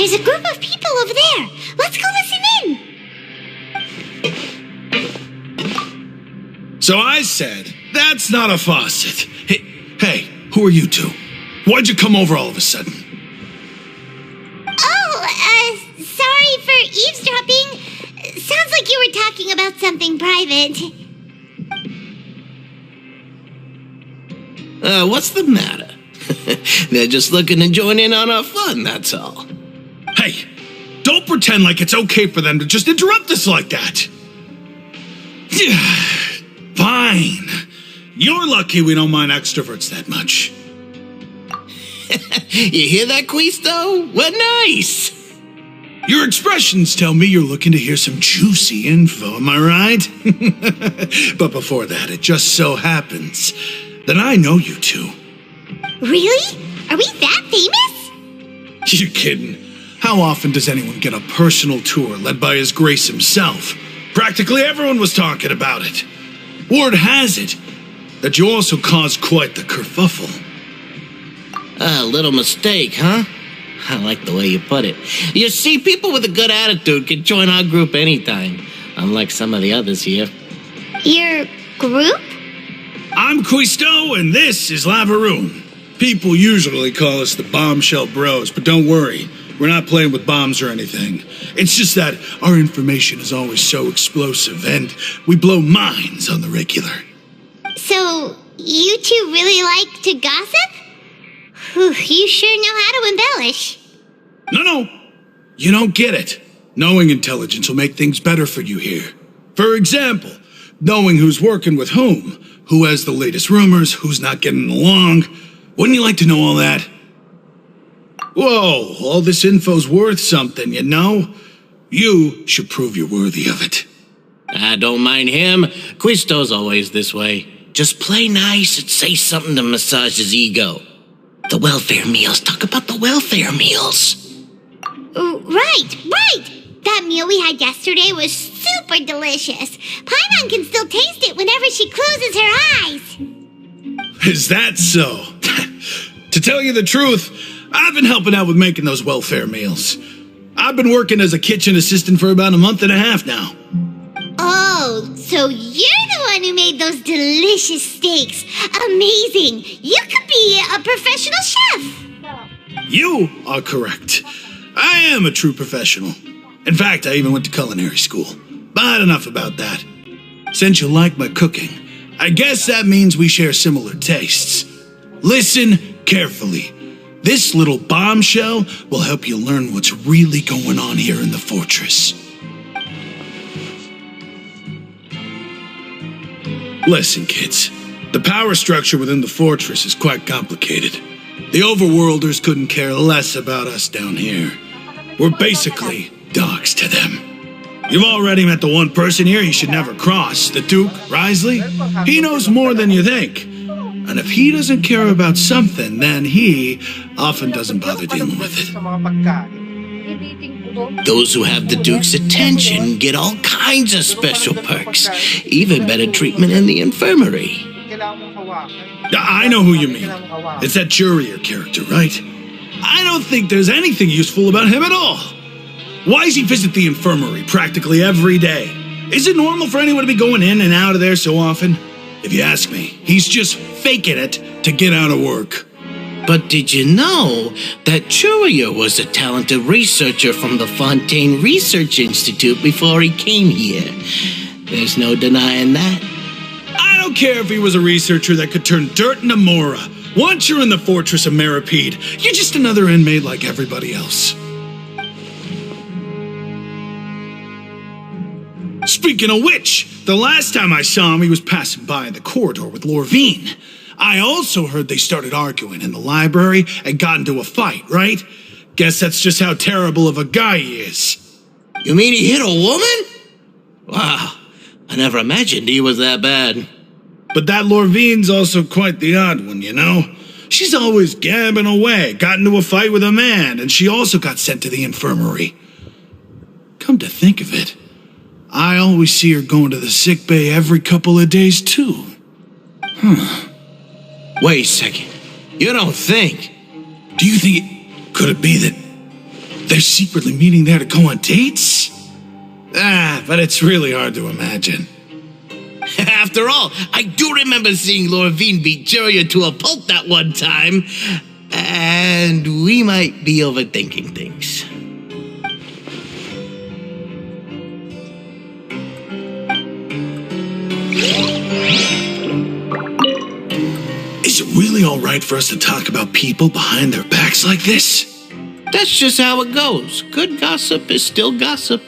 There's a group of people over there. Let's go listen in. So I said, that's not a faucet. Hey, who are you two? Why'd you come over all of a sudden? Sorry for eavesdropping. Sounds like you were talking about something private. What's the matter? They're just looking to join in on our fun, that's all. Hey, don't pretend like it's okay for them to just interrupt us like that. Fine. You're lucky we don't mind extroverts that much. You hear that, Quisto? What nice! Your expressions tell me you're looking to hear some juicy info, am I right? But before that, it just so happens that I know you two. Really? Are we that famous? You're kidding. How often does anyone get a personal tour led by His Grace himself? Practically everyone was talking about it. Word has it that you also caused quite the kerfuffle. A little mistake, huh? I like the way you put it. You see, people with a good attitude can join our group anytime, unlike some of the others here. Your group? I'm Quisto, and this is Lavaroon. People usually call us the Bombshell Bros, but don't worry, we're not playing with bombs or anything. It's just that our information is always so explosive, and we blow minds on the regular. So, you two really like to gossip? Whew, you sure know how to embellish. No, you don't get it. Knowing intelligence will make things better for you here. For example, knowing who's working with whom, who has the latest rumors, who's not getting along. Wouldn't you like to know all that? Whoa, all this info's worth something, you know? You should prove you're worthy of it. I don't mind him. Quisto's always this way. Just play nice and say something to massage his ego. The welfare meals. Talk about the welfare meals. Right. That meal we had yesterday was super delicious. Paimon can still taste it whenever she closes her eyes. Is that so? To tell you the truth, I've been helping out with making those welfare meals. I've been working as a kitchen assistant for about a month and a half now. Oh, so you're the one who made those delicious steaks. Amazing. You could be a professional chef. You are correct. I am a true professional. In fact, I even went to culinary school. But enough about that. Since you like my cooking, I guess that means we share similar tastes. Listen carefully. This little bombshell will help you learn what's really going on here in the fortress. Listen, kids. The power structure within the fortress is quite complicated. The overworlders couldn't care less about us down here. We're basically dogs to them. You've already met the one person here you should never cross, the Duke, Risley. He knows more than you think. And if he doesn't care about something, then he often doesn't bother dealing with it. Those who have the Duke's attention get all kinds of special perks, even better treatment in the infirmary. I know who you mean. It's that Jurier character, right? I don't think there's anything useful about him at all. Why does he visit the infirmary practically every day? Is it normal for anyone to be going in and out of there so often? If you ask me, he's just faking it to get out of work. But did you know that Jurier was a talented researcher from the Fontaine Research Institute before he came here? There's no denying that. I don't care if he was a researcher that could turn dirt into Mora. Once you're in the fortress of Meripede, you're just another inmate like everybody else. Speaking of which, the last time I saw him, he was passing by in the corridor with Lorvine. I also heard they started arguing in the library and got into a fight, right? Guess that's just how terrible of a guy he is. You mean he hit a woman? Wow, I never imagined he was that bad. But that Lorvine's also quite the odd one, you know? She's always gabbing away, got into a fight with a man, and she also got sent to the infirmary. Come to think of it, I always see her going to the sick bay every couple of days, too. Wait a second. You don't think? Do you think could it be that they're secretly meeting there to go on dates? But it's really hard to imagine. After all, I do remember seeing Lorvine beat Julia to a pulp that one time. And we might be overthinking things. Is it really all right for us to talk about people behind their backs like this? That's just how it goes. Good gossip is still gossip.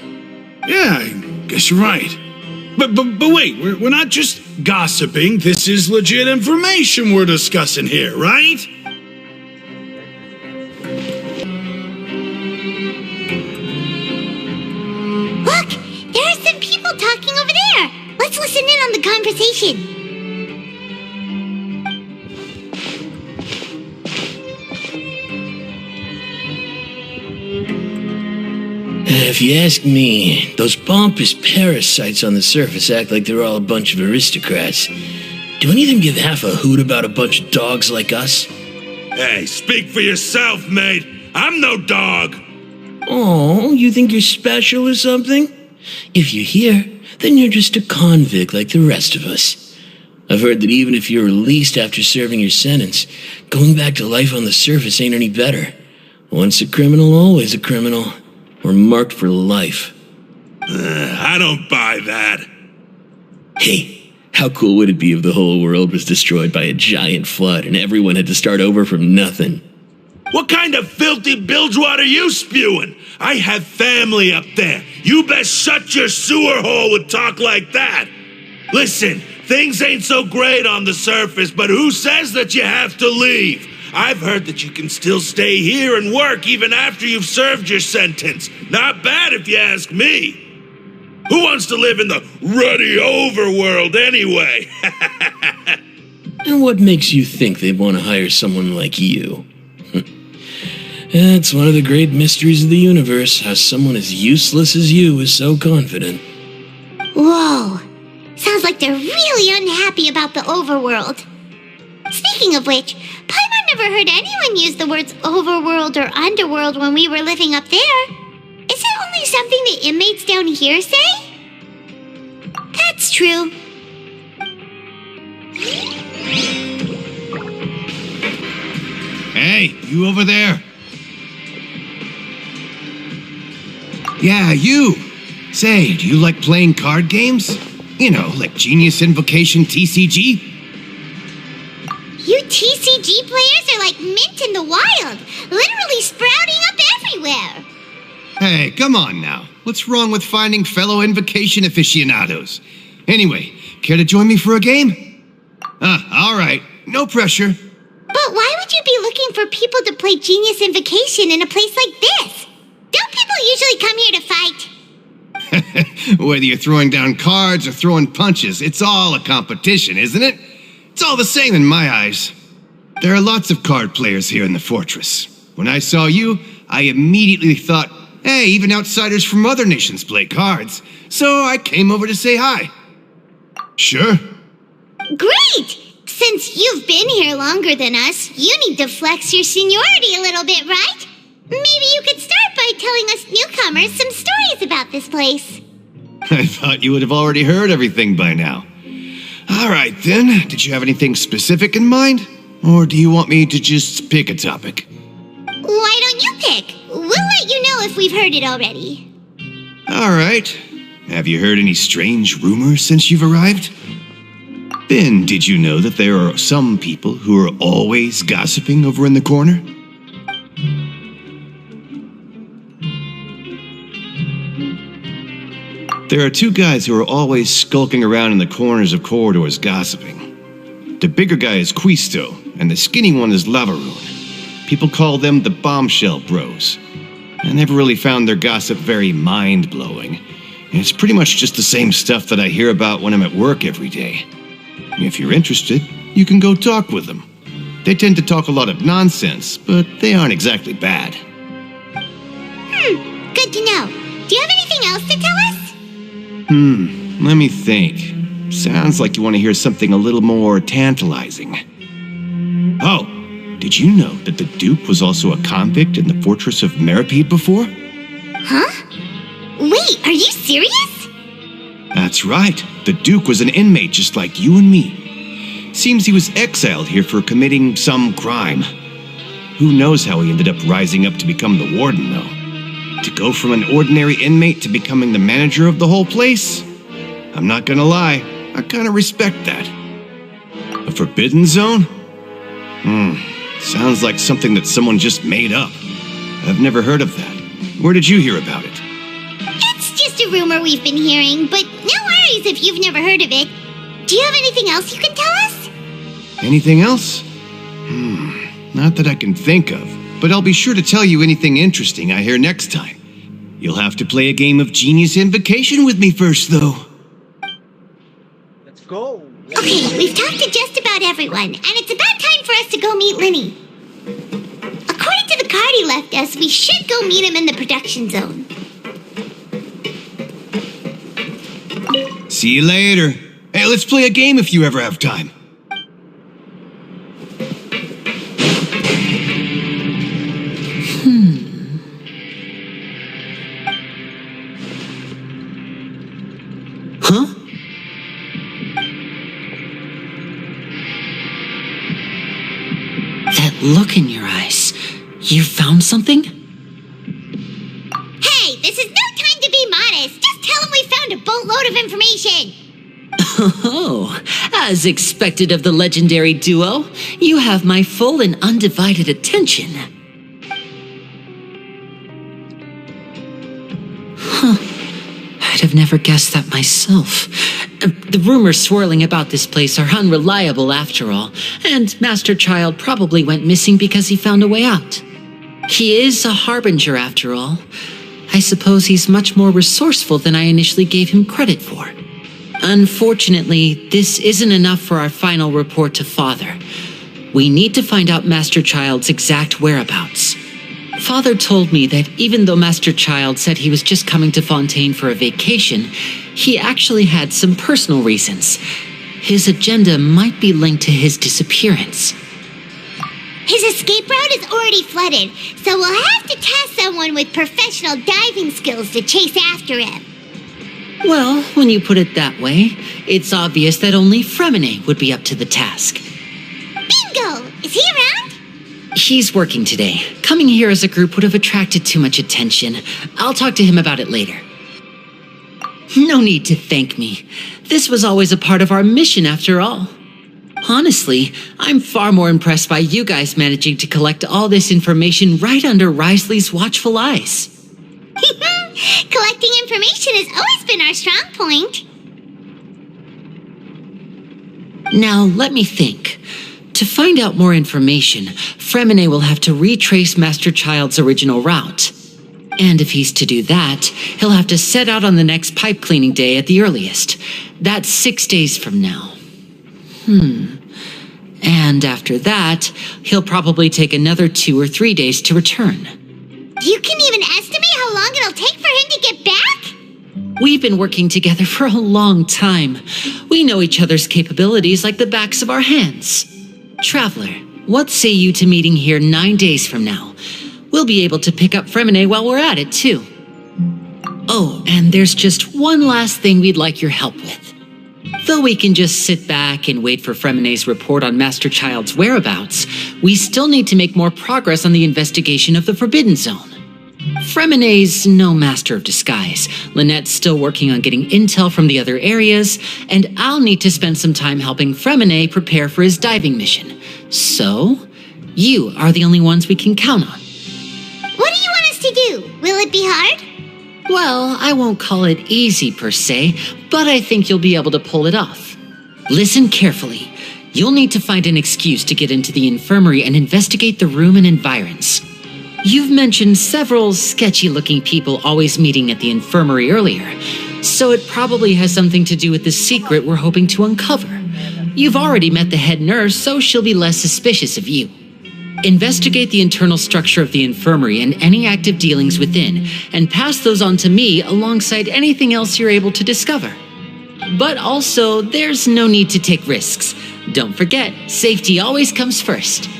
Yeah, I guess you're right. But wait, we're not just gossiping. This is legit information we're discussing here, right? Look, there are some people talking over there. Let's listen in on the conversation. If you ask me, those pompous parasites on the surface act like they're all a bunch of aristocrats. Do any of them give half a hoot about a bunch of dogs like us? Hey, speak for yourself, mate. I'm no dog. Oh, you think you're special or something? If you're here, then you're just a convict like the rest of us. I've heard that even if you're released after serving your sentence, going back to life on the surface ain't any better. Once a criminal, always a criminal. We're marked for life. I don't buy that. Hey, how cool would it be if the whole world was destroyed by a giant flood and everyone had to start over from nothing? What kind of filthy bilgewater are you spewing? I have family up there. You best shut your sewer hole with talk like that. Listen, things ain't so great on the surface, but who says that you have to leave? I've heard that you can still stay here and work even after you've served your sentence. Not bad if you ask me. Who wants to live in the ruddy overworld anyway? And what makes you think they'd want to hire someone like you? It's one of the great mysteries of the universe, how someone as useless as you is so confident. Whoa. Sounds like they're really unhappy about the overworld. Speaking of which, Paimon never heard anyone use the words overworld or underworld when we were living up there. Is it only something the inmates down here say? That's true. Hey, you over there. Yeah, you. Say, do you like playing card games? You know, like Genius Invocation TCG? You TCG players are like mint in the wild, literally sprouting up everywhere. Hey, come on now. What's wrong with finding fellow Invocation aficionados? Anyway, care to join me for a game? All right. No pressure. But why would you be looking for people to play Genius Invocation in a place like this? Don't people usually come here to fight? Whether you're throwing down cards or throwing punches, it's all a competition, isn't it? It's all the same in my eyes. There are lots of card players here in the fortress. When I saw you, I immediately thought, hey, even outsiders from other nations play cards. So I came over to say hi. Sure. Great! Since you've been here longer than us, you need to flex your seniority a little bit, right? Maybe you could start by telling us newcomers some stories about this place. I thought you would have already heard everything by now. All right, then. Did you have anything specific in mind? Or do you want me to just pick a topic? Why don't you pick? We'll let you know if we've heard it already. All right. Have you heard any strange rumors since you've arrived? Ben, did you know that there are some people who are always gossiping over in the corner? There are two guys who are always skulking around in the corners of corridors gossiping. The bigger guy is Quisto, and the skinny one is Lavaroon. People call them the Bombshell Bros. I never really found their gossip very mind-blowing. And it's pretty much just the same stuff that I hear about when I'm at work every day. If you're interested, you can go talk with them. They tend to talk a lot of nonsense, but they aren't exactly bad. Good to know. Do you have anything else to tell us? Let me think. Sounds like you want to hear something a little more tantalizing. Oh, did Did you know that the Duke was also a convict in the fortress of Meripede before? Huh? Wait, are you serious? That's right. The Duke was an inmate just like you and me. Seems he was exiled here for committing some crime. Who knows how he ended up rising up to become the warden, though. To go from an ordinary inmate to becoming the manager of the whole place? I'm not gonna lie, I kinda respect that. A forbidden zone? Sounds like something that someone just made up. I've never heard of that. Where did you hear about it? It's just a rumor we've been hearing, but no worries if you've never heard of it. Do you have anything else you can tell us? Anything else? Not that I can think of, but I'll be sure to tell you anything interesting I hear next time. You'll have to play a game of Genius Invocation with me first, though. Let's go. Okay, we've talked to just about everyone, and it's about time for us to go meet Linny. According to the card he left us, we should go meet him in the production zone. See you later. Hey, let's play a game if you ever have time. Huh? That look in your eyes. You found something? Hey, this is no time to be modest. Just tell him we found a boatload of information. Oh, as expected of the legendary duo, you have my full and undivided attention. I'd have never guessed that myself. The rumors swirling about this place are unreliable after all, and Master Child probably went missing because he found a way out. He is a harbinger after all. I suppose he's much more resourceful than I initially gave him credit for. Unfortunately, this isn't enough for our final report to Father. We need to find out Master Child's exact whereabouts. Father told me that even though Master Child said he was just coming to Fontaine for a vacation, he actually had some personal reasons. His agenda might be linked to his disappearance. His escape route is already flooded, so we'll have to task someone with professional diving skills to chase after him. Well, when you put it that way, it's obvious that only Fremine would be up to the task. Bingo! Is he around? He's working today. Coming here as a group would have attracted too much attention. I'll talk to him about it later. No need to thank me. This was always a part of our mission after all. Honestly, I'm far more impressed by you guys managing to collect all this information right under Risley's watchful eyes. Collecting information has always been our strong point. Now, let me think. To find out more information, Fremine will have to retrace Master Child's original route. And if he's to do that, he'll have to set out on the next pipe cleaning day at the earliest. That's 6 days from now. And after that, he'll probably take another 2 or 3 days to return. You can even estimate how long it'll take for him to get back? We've been working together for a long time. We know each other's capabilities like the backs of our hands. Traveler, what say you to meeting here 9 days from now? We'll be able to pick up Fremine while we're at it, too. Oh, and there's just one last thing we'd like your help with. Though we can just sit back and wait for Fremine's report on Master Child's whereabouts, we still need to make more progress on the investigation of the Forbidden Zone. Fremine's no master of disguise. Lynette's still working on getting intel from the other areas, and I'll need to spend some time helping Fremine prepare for his diving mission. So, you are the only ones we can count on. What do you want us to do? Will it be hard? Well, I won't call it easy per se, but I think you'll be able to pull it off. Listen carefully. You'll need to find an excuse to get into the infirmary and investigate the room and environs. You've mentioned several sketchy-looking people always meeting at the infirmary earlier, so it probably has something to do with the secret we're hoping to uncover. You've already met the head nurse, so she'll be less suspicious of you. Investigate the internal structure of the infirmary and any active dealings within, and pass those on to me alongside anything else you're able to discover. But also, there's no need to take risks. Don't forget, safety always comes first.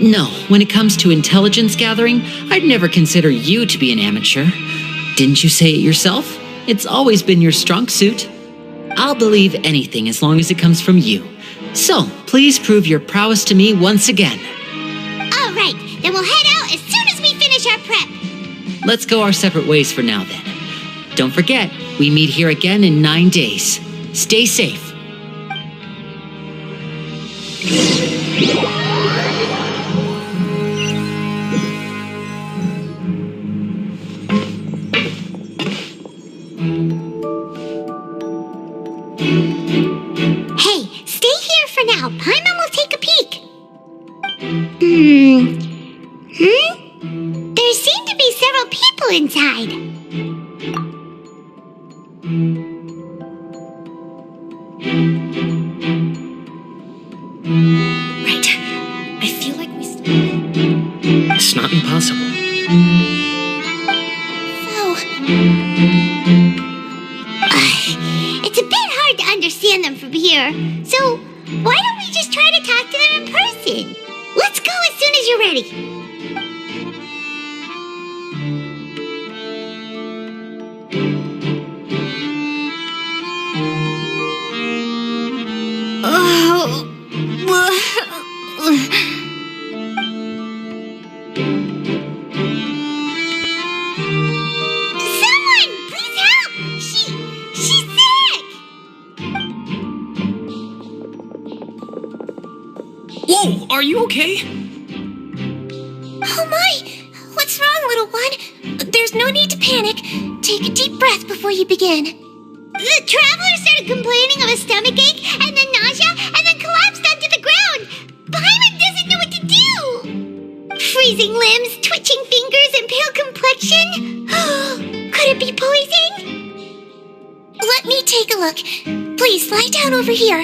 No, when it comes to intelligence gathering, I'd never consider you to be an amateur. Didn't you say it yourself? It's always been your strong suit. I'll believe anything as long as it comes from you. So, please prove your prowess to me once again. All right, then we'll head out as soon as we finish our prep. Let's go our separate ways for now then. Don't forget, we meet here again in 9 days. Stay safe. Hey, stay here for now. Paimon will take a peek. There seem to be several people inside. Right. I feel like we still... It's not impossible. It's a bit hard to understand them from here. So, why don't we just try to talk to them in person? Let's go as soon as you're ready. Someone, please help! She's sick! Whoa, are you okay? Oh my! What's wrong, little one? There's no need to panic. Take a deep breath before you begin. The traveler started complaining of a stomachache, and then nausea, and then collapsed onto the ground. Paimon doesn't know what to do. Freezing limbs, twitching fingers, and pale complexion. Could it be poison? Let me take a look. Please lie down over here.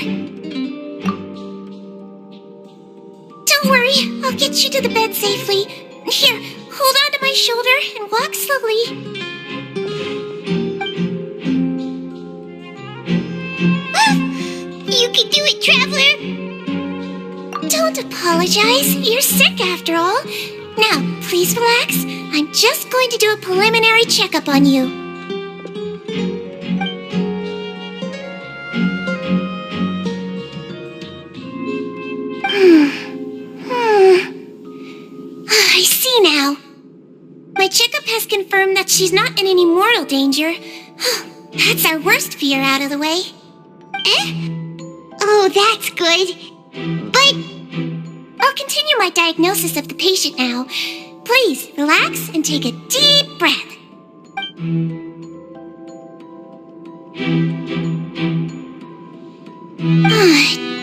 Don't worry, I'll get you to the bed safely. Here, hold on to my shoulder and walk slowly. You can do it, Traveler! Don't apologize. You're sick after all. Now, please relax. I'm just going to do a preliminary checkup on you. I see now. My checkup has confirmed that she's not in any mortal danger. That's our worst fear out of the way. Oh, that's good. But I'll continue my diagnosis of the patient now. Please relax and take a deep breath.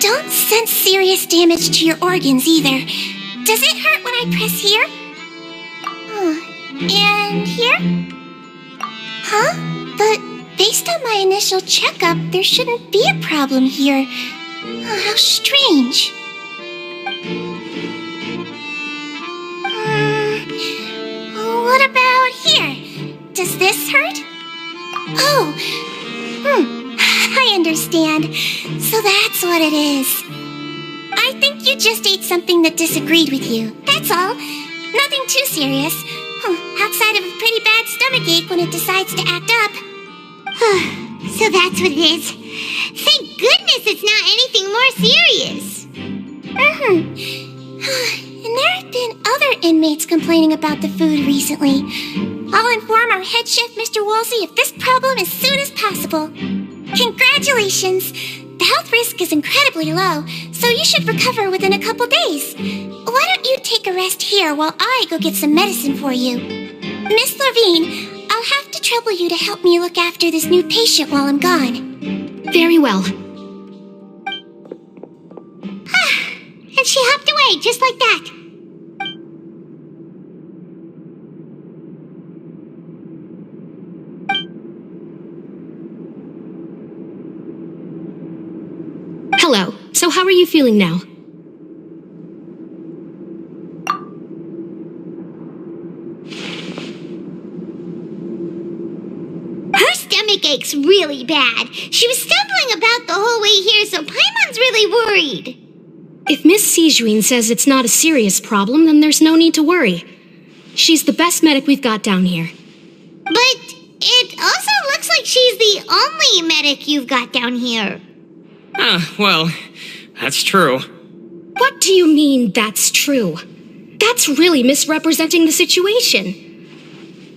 Don't sense serious damage to your organs either. Does it hurt when I press here? And here? Huh? But based on my initial checkup, there shouldn't be a problem here. How strange. What about here? Does this hurt? Oh, I understand. So that's what it is. I think you just ate something that disagreed with you. That's all. Nothing too serious. Outside of a pretty bad stomachache when it decides to act up. So that's what it is. Thank goodness it's not anything more serious. And there have been other inmates complaining about the food recently. I'll inform our head chef, Mr. Woolsey, of this problem as soon as possible. Congratulations! The health risk is incredibly low, so you should recover within a couple days. Why don't you take a rest here while I go get some medicine for you? Miss Levine, I'll have to trouble you to help me look after this new patient while I'm gone. Very well. And she hopped away just like that. Hello. So how are you feeling now? Her stomach ache's really bad. She was stumbling about the whole way here, so Paimon's really worried. If Miss Sijuin says it's not a serious problem, then there's no need to worry. She's the best medic we've got down here. But it also looks like she's the only medic you've got down here. Well, that's true. What do you mean, that's true? That's really misrepresenting the situation.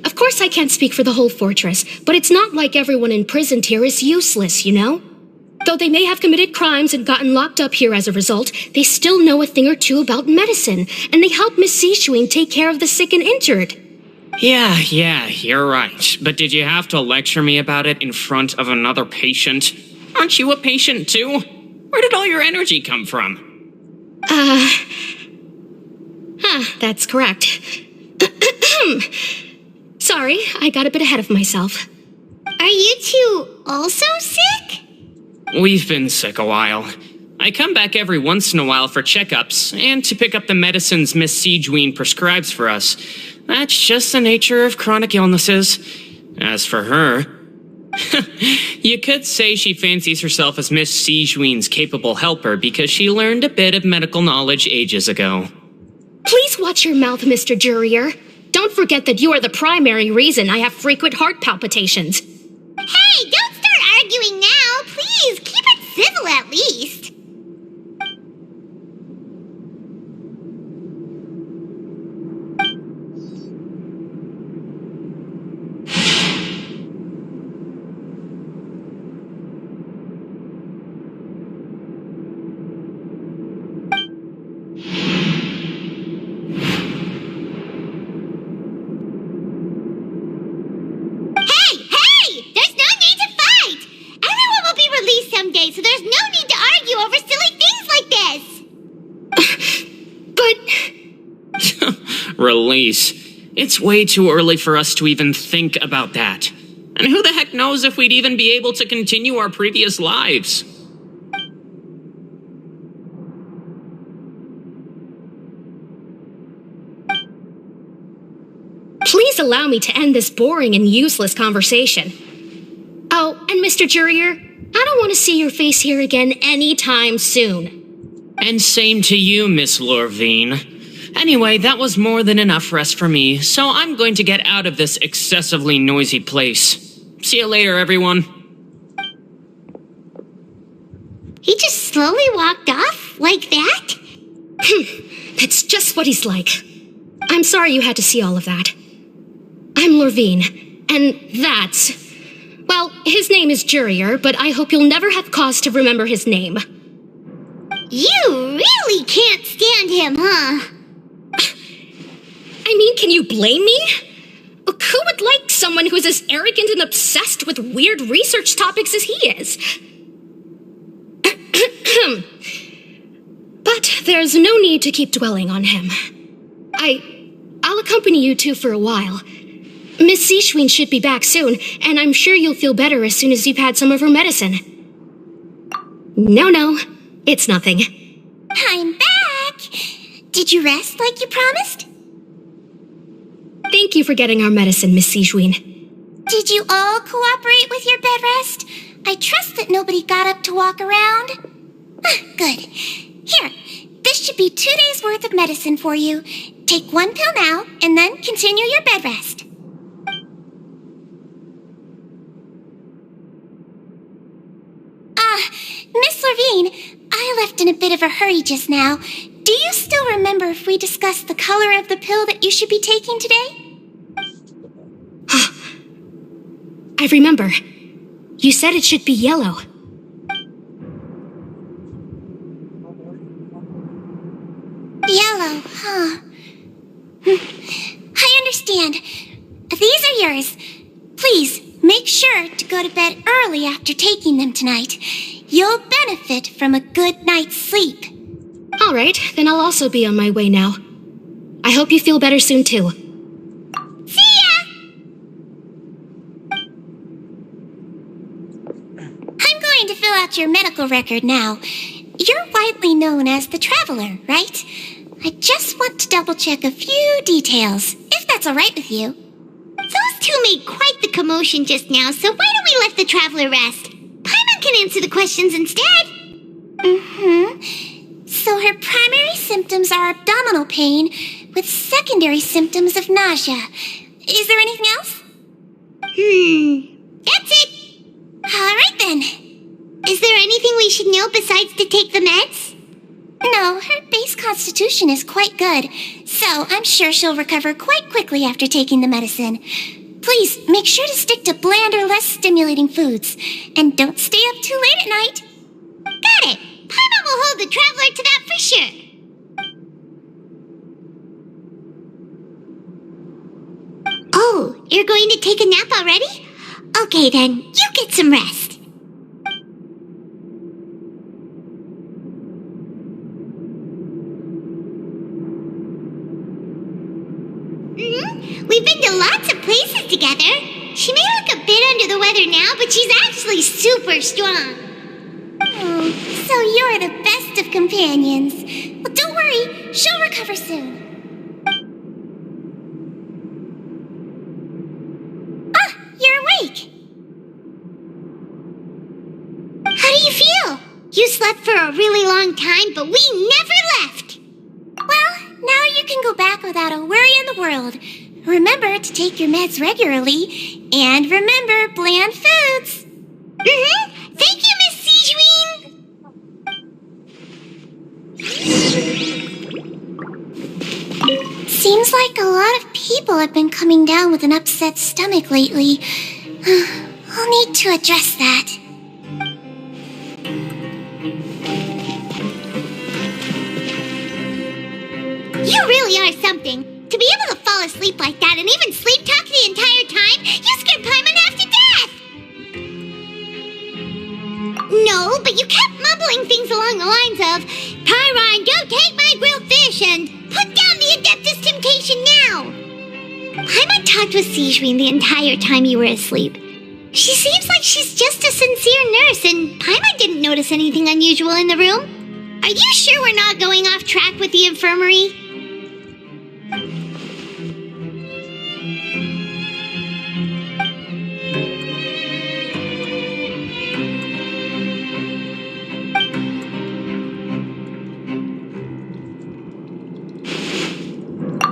Of course I can't speak for the whole fortress, but it's not like everyone imprisoned here is useless, you know? Though they may have committed crimes and gotten locked up here as a result, they still know a thing or two about medicine, and they help Miss Sijuin take care of the sick and injured. Yeah, you're right. But did you have to lecture me about it in front of another patient? Aren't you a patient too? Where did all your energy come from? That's correct. Sorry, I got a bit ahead of myself. Are you two also sick? We've been sick a while. I come back every once in a while for checkups and to pick up the medicines Miss Sijuin prescribes for us. That's just the nature of chronic illnesses. As for her, you could say she fancies herself as Miss Sijuin's capable helper because she learned a bit of medical knowledge ages ago. Please watch your mouth, Mr. Jurier. Don't forget that you are the primary reason I have frequent heart palpitations. Hey, don't start arguing now. Please, keep it civil at least. Someday, so there's no need to argue over silly things like this. But... Release. It's way too early for us to even think about that. And who the heck knows if we'd even be able to continue our previous lives? Please allow me to end this boring and useless conversation. Oh, and Mr. Jurier, I don't want to see your face here again anytime soon. And same to you, Miss Lorvine. Anyway, that was more than enough rest for me, so I'm going to get out of this excessively noisy place. See you later, everyone. He just slowly walked off like that? That's just what he's like. I'm sorry you had to see all of that. I'm Lorvine, and that's... Well, his name is Jurier, but I hope you'll never have cause to remember his name. You really can't stand him, huh? I mean, can you blame me? Who would like someone who's as arrogant and obsessed with weird research topics as he is? But there's no need to keep dwelling on him. I'll accompany you two for a while. Miss Sijuin should be back soon, and I'm sure you'll feel better as soon as you've had some of her medicine. No, it's nothing. I'm back! Did you rest like you promised? Thank you for getting our medicine, Miss Sijuin. Did you all cooperate with your bed rest? I trust that nobody got up to walk around. Good. Here, this should be 2 days' worth of medicine for you. Take 1 pill now, and then continue your bed rest. Miss Lorvine, I left in a bit of a hurry just now. Do you still remember if we discussed the color of the pill that you should be taking today? I remember. You said it should be yellow. Yellow, huh? I understand. These are yours. Please, make sure to go to bed early after taking them tonight. You'll benefit from a good night's sleep. All right, then I'll also be on my way now. I hope you feel better soon, too. See ya! I'm going to fill out your medical record now. You're widely known as the Traveler, right? I just want to double-check a few details, if that's all right with you. Those two made quite the commotion just now, so why don't we let the Traveler rest? Paimon can answer the questions instead. So her primary symptoms are abdominal pain with secondary symptoms of nausea. Is there anything else? That's it. All right then. Is there anything we should know besides to take the meds? No, her base constitution is quite good, so I'm sure she'll recover quite quickly after taking the medicine. Please, make sure to stick to bland or less stimulating foods, and don't stay up too late at night. Got it! Paimon will hold the traveler to that for sure. Oh, you're going to take a nap already? Okay then, you get some rest. We've been to lots of places together. She may look a bit under the weather now, but she's actually super strong. Oh, so you're the best of companions. Well, don't worry, she'll recover soon. Ah, you're awake. How do you feel? You slept for a really long time, but we never left. Well, now you can go back without a worry in the world. Remember to take your meds regularly, and remember bland foods. Thank you, Miss Sijuin. Seems like a lot of people have been coming down with an upset stomach lately. I'll need to address that. You really are something. To be able to fall asleep like that and even sleep talk the entire time, you scared Paimon half to death! No, but you kept mumbling things along the lines of, Tyron, go take my grilled fish and put down the Adeptus Temptation now! Paimon talked with Sijuin the entire time you were asleep. She seems like she's just a sincere nurse, and Paimon didn't notice anything unusual in the room. Are you sure we're not going off track with the infirmary?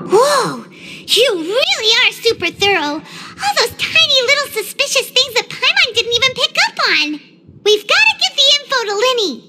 Whoa! You really are super thorough! All those tiny little suspicious things that Paimon didn't even pick up on! We've got to give the info to Linny!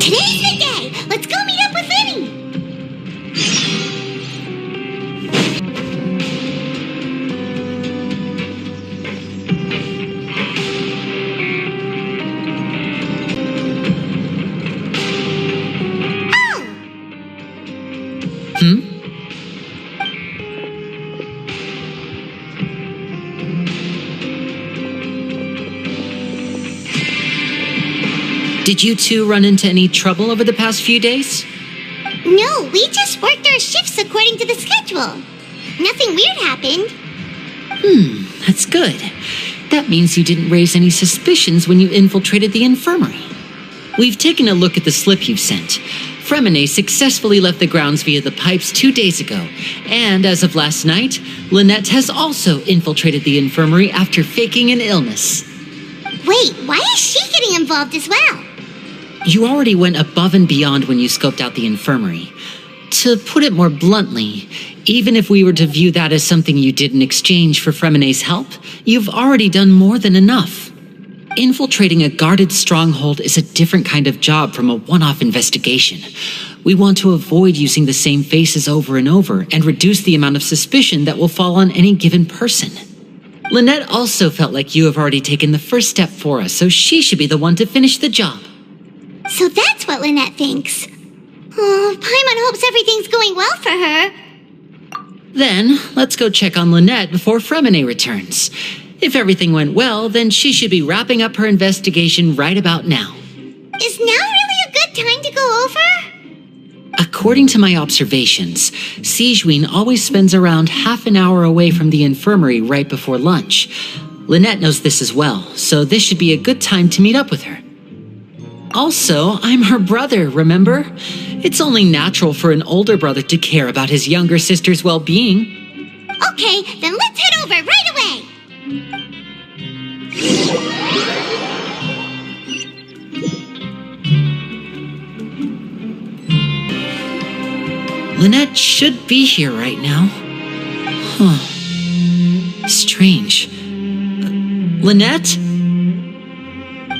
Today's the day! Let's go meet up with Linny! Did you two run into any trouble over the past few days? No, we just worked our shifts according to the schedule. Nothing weird happened. That's good. That means you didn't raise any suspicions when you infiltrated the infirmary. We've taken a look at the slip you've sent. Fremine successfully left the grounds via the pipes 2 days ago, and as of last night, Lynette has also infiltrated the infirmary after faking an illness. Wait, why is she getting involved as well? You already went above and beyond when you scoped out the infirmary. To put it more bluntly, even if we were to view that as something you did in exchange for Fremine's help, you've already done more than enough. Infiltrating a guarded stronghold is a different kind of job from a one-off investigation. We want to avoid using the same faces over and over and reduce the amount of suspicion that will fall on any given person. Lynette also felt like you have already taken the first step for us, so she should be the one to finish the job. So that's what Lynette thinks. Oh, Paimon hopes everything's going well for her. Then, let's go check on Lynette before Fremine returns. If everything went well, then she should be wrapping up her investigation right about now. Is now really a good time to go over? According to my observations, Sigewinne always spends around half an hour away from the infirmary right before lunch. Lynette knows this as well, so this should be a good time to meet up with her. Also, I'm her brother, remember? It's only natural for an older brother to care about his younger sister's well-being. Okay, then let's head over right away. Lynette should be here right now. Huh. Strange. Lynette?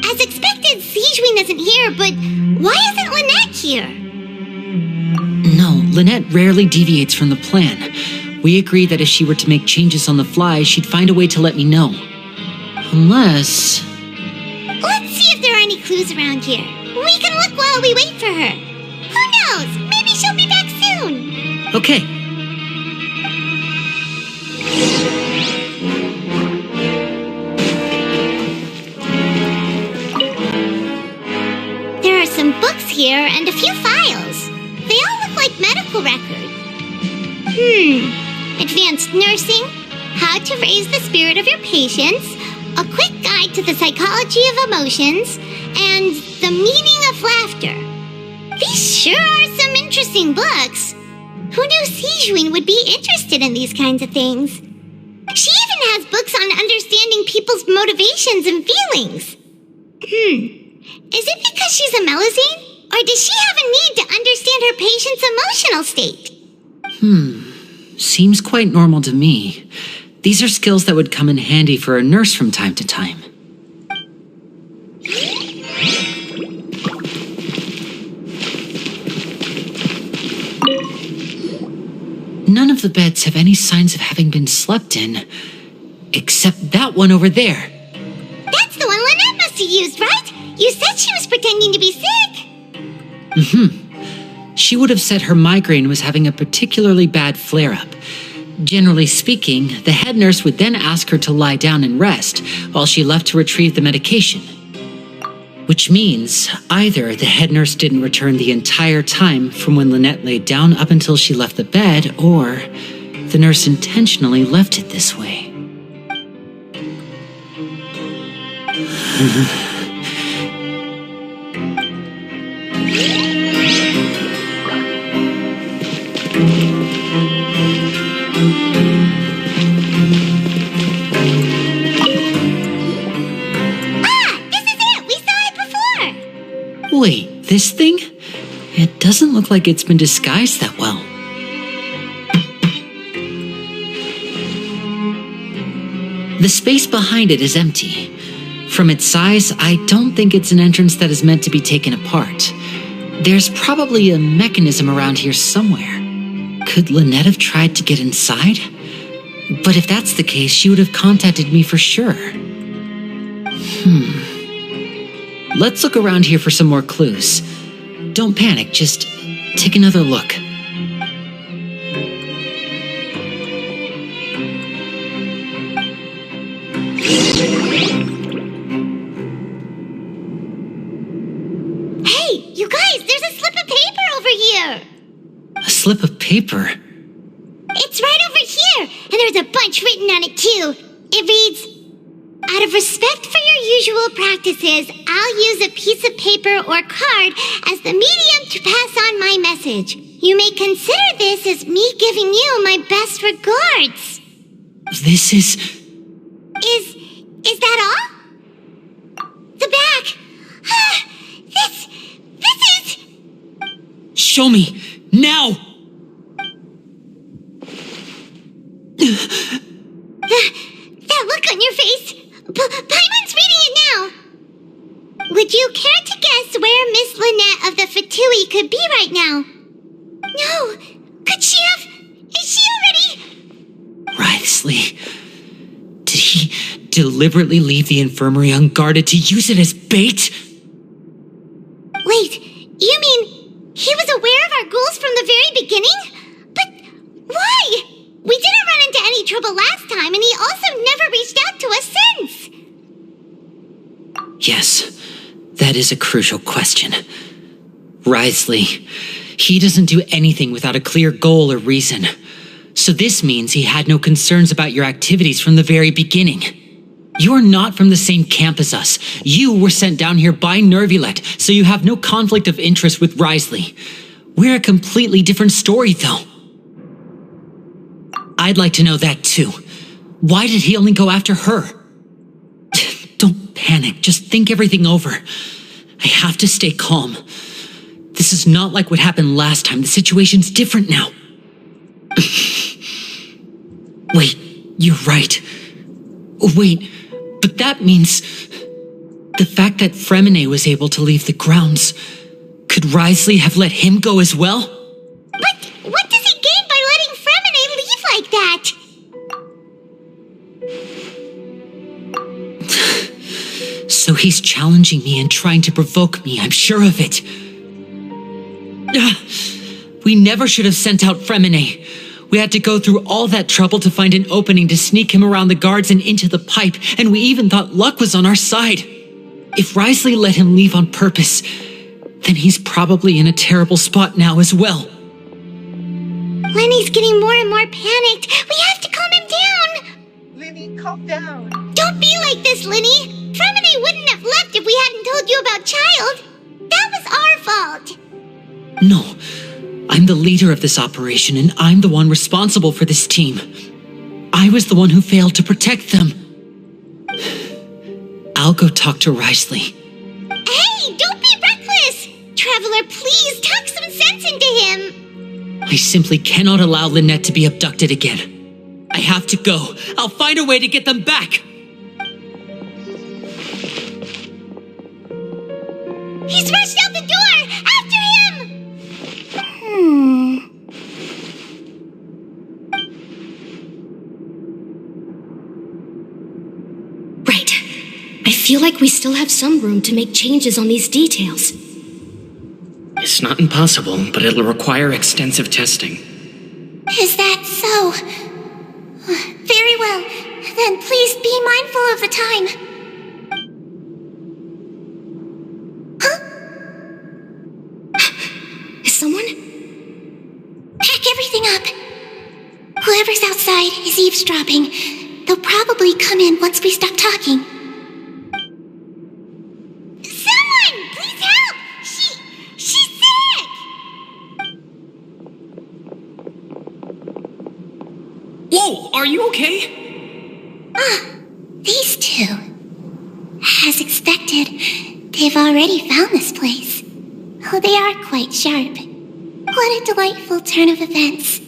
As expected, Sigewinne isn't here, but why isn't Lynette here? No, Lynette rarely deviates from the plan. We agreed that if she were to make changes on the fly, she'd find a way to let me know. Unless... Let's see if there are any clues around here. We can look while we wait for her. Who knows? Maybe she'll be back soon. Okay. There are some books here and a few files. They all look like medical records. Advanced nursing, how to raise the spirit of your patients, a quick guide to the psychology of emotions, and the meaning of laughter. These sure are some interesting books. Who knew Sigewinne would be interested in these kinds of things? She even has books on understanding people's motivations and feelings. Is it because she's a Melusine? Or does she have a need to understand her patient's emotional state? Seems quite normal to me. These are skills that would come in handy for a nurse from time to time. None of the beds have any signs of having been slept in, except that one over there. That's the one Lynette must have used, right? You said she was pretending to be sick. She would have said her migraine was having a particularly bad flare-up. Generally speaking, the head nurse would then ask her to lie down and rest while she left to retrieve the medication. Which means either the head nurse didn't return the entire time from when Lynette laid down up until she left the bed, or the nurse intentionally left it this way. Wait, this thing? It doesn't look like it's been disguised that well. The space behind it is empty. From its size, I don't think it's an entrance that is meant to be taken apart. There's probably a mechanism around here somewhere. Could Lynette have tried to get inside? But if that's the case, she would have contacted me for sure. Let's look around here for some more clues. Don't panic, just take another look. Hey, you guys, there's a slip of paper over here. A slip of paper? It's right over here, and there's a bunch written on it too. It reads, "Out of respect for your usual practices, I'll use a piece of paper or card as the medium to pass on my message. You may consider this as me giving you my best regards." This is... Is that all? The back. This is... Show me! Now! That look on your face. Paimon's reading it now. Would you care to guess where Miss Lynette of the Fatui could be right now? No. Could she have... Is she already... Wriothesley. Did he deliberately leave the infirmary unguarded to use it as bait? Wait, you mean he was aware of Yes, that is a crucial question. Risley, he doesn't do anything without a clear goal or reason. So this means he had no concerns about your activities from the very beginning. You're not from the same camp as us. You were sent down here by Nervulet, so you have no conflict of interest with Risley. We're a completely different story, though. I'd like to know that, too. Why did he only go after her? Don't panic. Just think everything over. I have to stay calm. This is not like what happened last time. The situation's different now. Wait, you're right. Wait, but that means the fact that Fremine was able to leave the grounds. Could Risley have let him go as well? But what does he gain by letting Fremine leave like that? So he's challenging me and trying to provoke me, I'm sure of it. We never should have sent out Fremine. We had to go through all that trouble to find an opening to sneak him around the guards and into the pipe, and we even thought luck was on our side. If Risley let him leave on purpose, then he's probably in a terrible spot now as well. Lenny's getting more and more panicked. We have to calm him down. Lenny, calm down. Don't be like this, Lenny. Fremine wouldn't have left if we hadn't told you about Child. That was our fault. No, I'm the leader of this operation, and I'm the one responsible for this team. I was the one who failed to protect them. I'll go talk to Risley. Hey, don't be reckless! Traveler, please talk some sense into him. I simply cannot allow Lynette to be abducted again. I have to go. I'll find a way to get them back. He's rushed out the door! After him! Right. I feel like we still have some room to make changes on these details. It's not impossible, but it'll require extensive testing. Is that so? Very well. Then please be mindful of the time. Is someone? Pack everything up. Whoever's outside is eavesdropping. They'll probably come in once we stop talking. Someone! Please help! She's sick! Whoa, are you okay? These two. As expected, they've already found this place. Oh, they are quite sharp. What a delightful turn of events.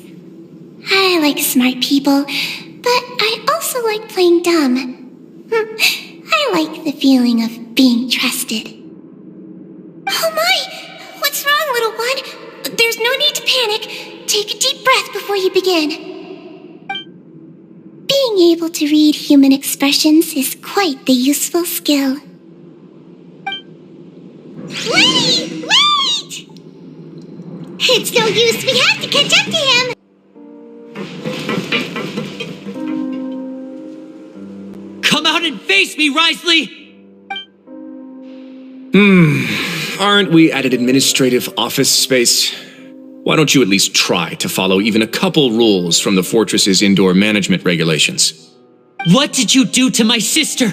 I like smart people, but I also like playing dumb. I like the feeling of being trusted. Oh my! What's wrong, little one? There's no need to panic. Take a deep breath before you begin. Being able to read human expressions is quite the useful skill. Wait! Wait! It's no use. We have to catch up to him. Come out and face me, Risley! Aren't we at an administrative office space? Why don't you at least try to follow even a couple rules from the fortress's indoor management regulations? What did you do to my sister?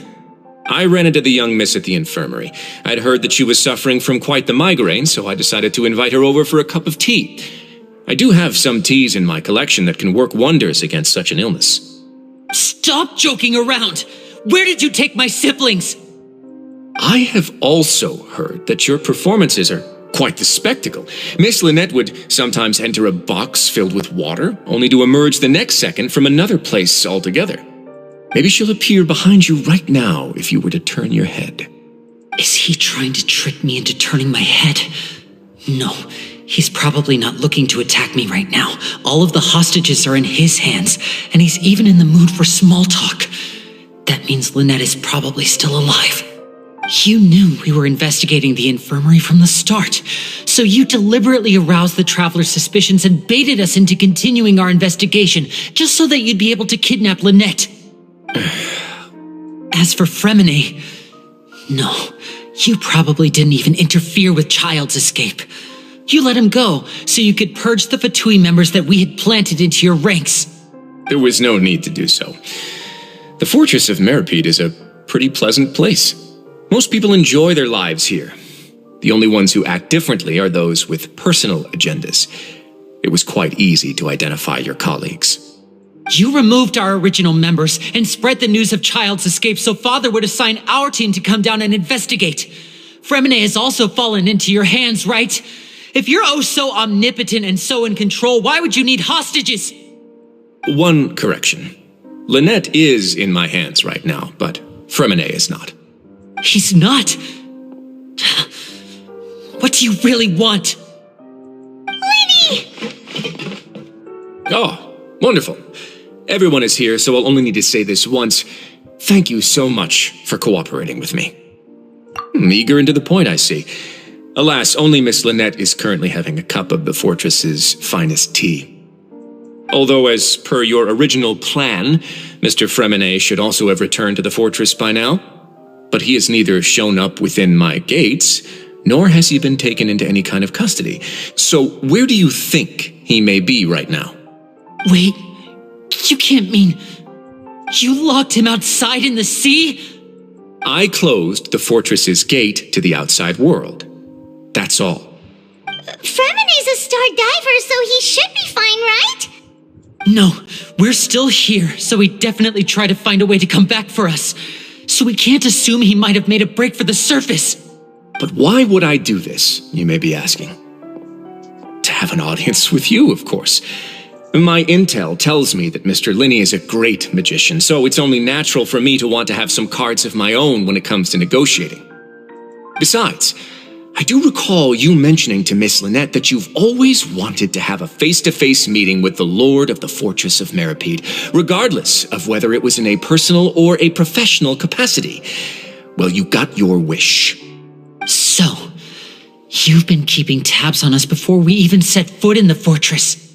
I ran into the young miss at the infirmary. I'd heard that she was suffering from quite the migraine, so I decided to invite her over for a cup of tea. I do have some teas in my collection that can work wonders against such an illness. Stop joking around! Where did you take my siblings? I have also heard that your performances are quite the spectacle. Miss Lynette would sometimes enter a box filled with water, only to emerge the next second from another place altogether. Maybe she'll appear behind you right now if you were to turn your head. Is he trying to trick me into turning my head? No, he's probably not looking to attack me right now. All of the hostages are in his hands, and he's even in the mood for small talk. That means Lynette is probably still alive. You knew we were investigating the infirmary from the start, so you deliberately aroused the traveler's suspicions and baited us into continuing our investigation, just so that you'd be able to kidnap Lynette. As for Fremine, no, You probably didn't even interfere with Child's escape. You let him go so you could purge the Fatui members that we had planted into your ranks. There was no need to do so. The fortress of Meripede is a pretty pleasant place. Most people enjoy their lives here. The only ones who act differently are those with personal agendas. It was quite easy to identify your colleagues. You removed our original members and spread the news of Child's escape so Father would assign our team to come down and investigate. Fremine has also fallen into your hands, right? If you're oh so omnipotent and so in control, why would you need hostages? One correction. Lynette is in my hands right now, but Fremine is not. He's not? What do you really want? Lenny! Oh, wonderful. Everyone is here, so I'll only need to say this once. Thank you so much for cooperating with me. Eager and to the point, I see. Alas, only Miss Lynette is currently having a cup of the fortress's finest tea. Although, as per your original plan, Mr. Fremine should also have returned to the fortress by now. But he has neither shown up within my gates, nor has he been taken into any kind of custody. So where do you think he may be right now? Wait, you can't mean you locked him outside in the sea? I closed the fortress's gate to the outside world. That's all. Fremine's a star diver, so he should be fine, right? No, we're still here, so he definitely tried to find a way to come back for us. So we can't assume he might have made a break for the surface. But why would I do this, you may be asking? To have an audience with you, of course. My intel tells me that Mr. Linney is a great magician, so it's only natural for me to want to have some cards of my own when it comes to negotiating. Besides, I do recall you mentioning to Miss Lynette that you've always wanted to have a face-to-face meeting with the Lord of the Fortress of Meripede, regardless of whether it was in a personal or a professional capacity. Well, you got your wish. So, you've been keeping tabs on us before we even set foot in the fortress.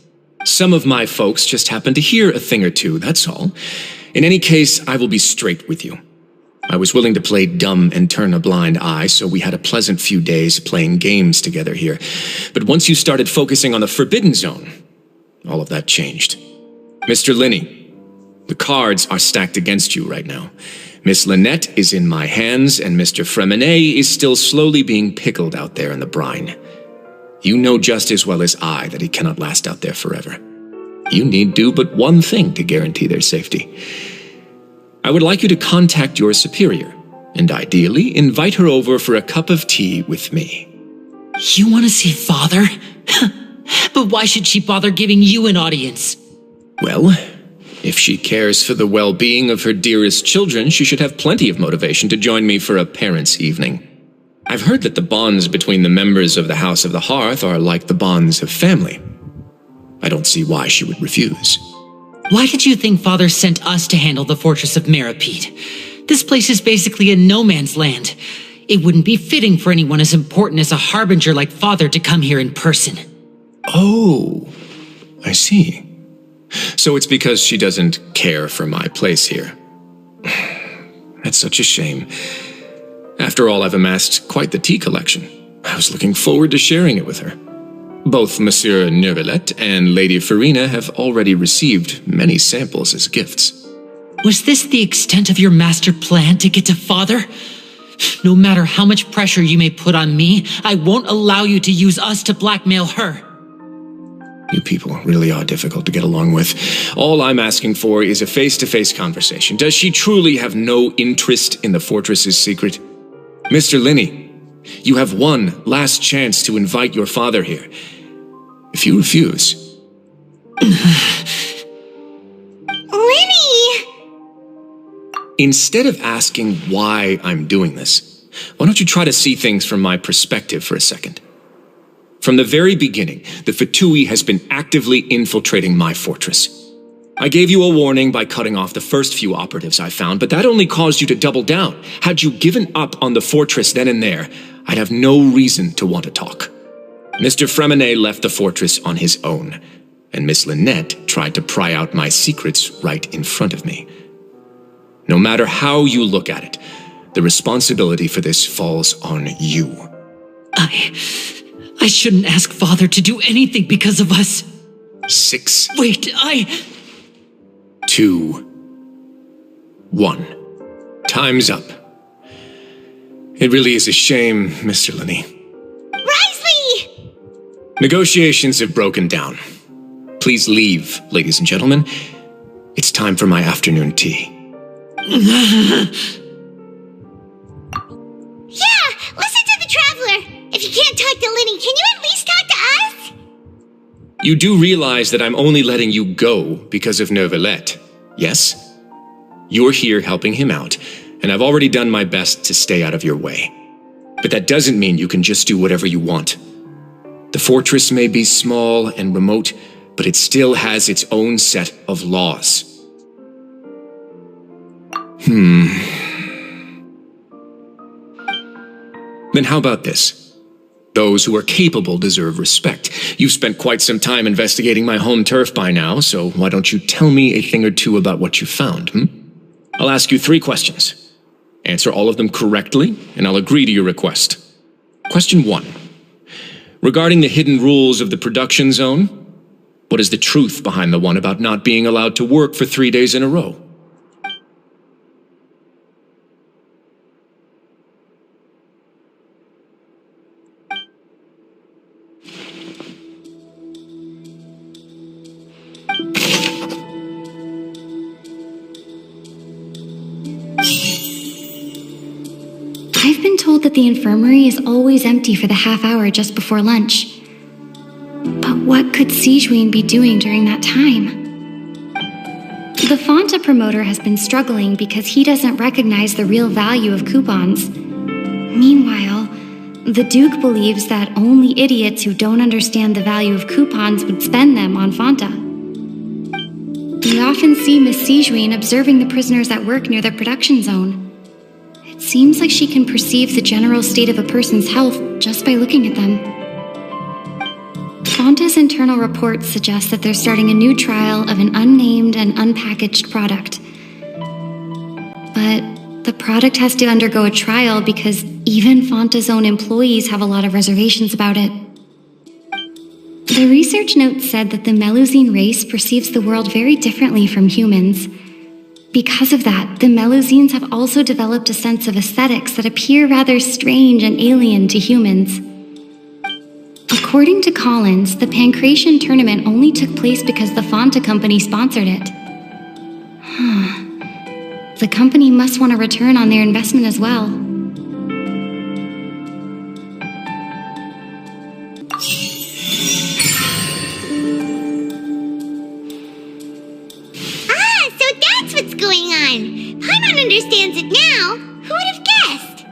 Some of my folks just happened to hear a thing or two, that's all. In any case, I will be straight with you. I was willing to play dumb and turn a blind eye, so we had a pleasant few days playing games together here. But once you started focusing on the Forbidden Zone, all of that changed. Mr. Linney, the cards are stacked against you right now. Miss Lynette is in my hands, and Mr. Fremine is still slowly being pickled out there in the brine. You know just as well as I that he cannot last out there forever. You need do but one thing to guarantee their safety. I would like you to contact your superior, and ideally invite her over for a cup of tea with me. You want to see Father? But why should she bother giving you an audience? Well, if she cares for the well-being of her dearest children, she should have plenty of motivation to join me for a parents' evening. I've heard that the bonds between the members of the House of the Hearth are like the bonds of family. I don't see why she would refuse. Why did you think Father sent us to handle the Fortress of Meripede? This place is basically a no-man's land. It wouldn't be fitting for anyone as important as a harbinger like Father to come here in person. Oh, I see. So it's because she doesn't care for my place here. That's such a shame. After all, I've amassed quite the tea collection. I was looking forward to sharing it with her. Both Monsieur Neuvillette and Lady Farina have already received many samples as gifts. Was this the extent of your master plan to get to Father? No matter how much pressure you may put on me, I won't allow you to use us to blackmail her. You people really are difficult to get along with. All I'm asking for is a face-to-face conversation. Does she truly have no interest in the fortress's secret? Mr. Linney, you have one last chance to invite your father here. If you refuse... Lenny! Instead of asking why I'm doing this, why don't you try to see things from my perspective for a second? From the very beginning, the Fatui has been actively infiltrating my fortress. I gave you a warning by cutting off the first few operatives I found, but that only caused you to double down. Had you given up on the fortress then and there, I'd have no reason to want to talk. Mr. Fremine left the fortress on his own, and Miss Lynette tried to pry out my secrets right in front of me. No matter how you look at it, The responsibility for this falls on you. I shouldn't ask Father to do anything because of us. 6. Wait, 2. 1. Time's up. It really is a shame, Mr. Linney. Risley! Negotiations have broken down. Please leave, ladies and gentlemen. It's time for my afternoon tea. Yeah, listen to the Traveler. If you can't talk to Linny, can you at least talk to us? You do realize that I'm only letting you go because of Neuvillette, yes? You're here helping him out, and I've already done my best to stay out of your way. But that doesn't mean you can just do whatever you want. The fortress may be small and remote, but it still has its own set of laws. Then how about this? Those who are capable deserve respect. You've spent quite some time investigating my home turf by now, so why don't you tell me a thing or two about what you found, I'll ask you 3 questions. Answer all of them correctly, and I'll agree to your request. Question 1. Regarding the hidden rules of the production zone, what is the truth behind the one about not being allowed to work for 3 days in a row? I've been told that the infirmary is always empty for the half hour just before lunch. But what could Sijuin be doing during that time? The Fonta promoter has been struggling because he doesn't recognize the real value of coupons. Meanwhile, the Duke believes that only idiots who don't understand the value of coupons would spend them on Fonta. We often see Miss Sijuin observing the prisoners at work near the production zone. It seems like she can perceive the general state of a person's health just by looking at them. Fonta's internal reports suggest that they're starting a new trial of an unnamed and unpackaged product. But the product has to undergo a trial because even Fonta's own employees have a lot of reservations about it. The research note said that the Melusine race perceives the world very differently from humans. Because of that, the Melusines have also developed a sense of aesthetics that appear rather strange and alien to humans. According to Collins, the Pancration tournament only took place because the Fonta company sponsored it. The company must want a return on their investment as well. So that's what's going on. Paimon understands it now. Who would have guessed?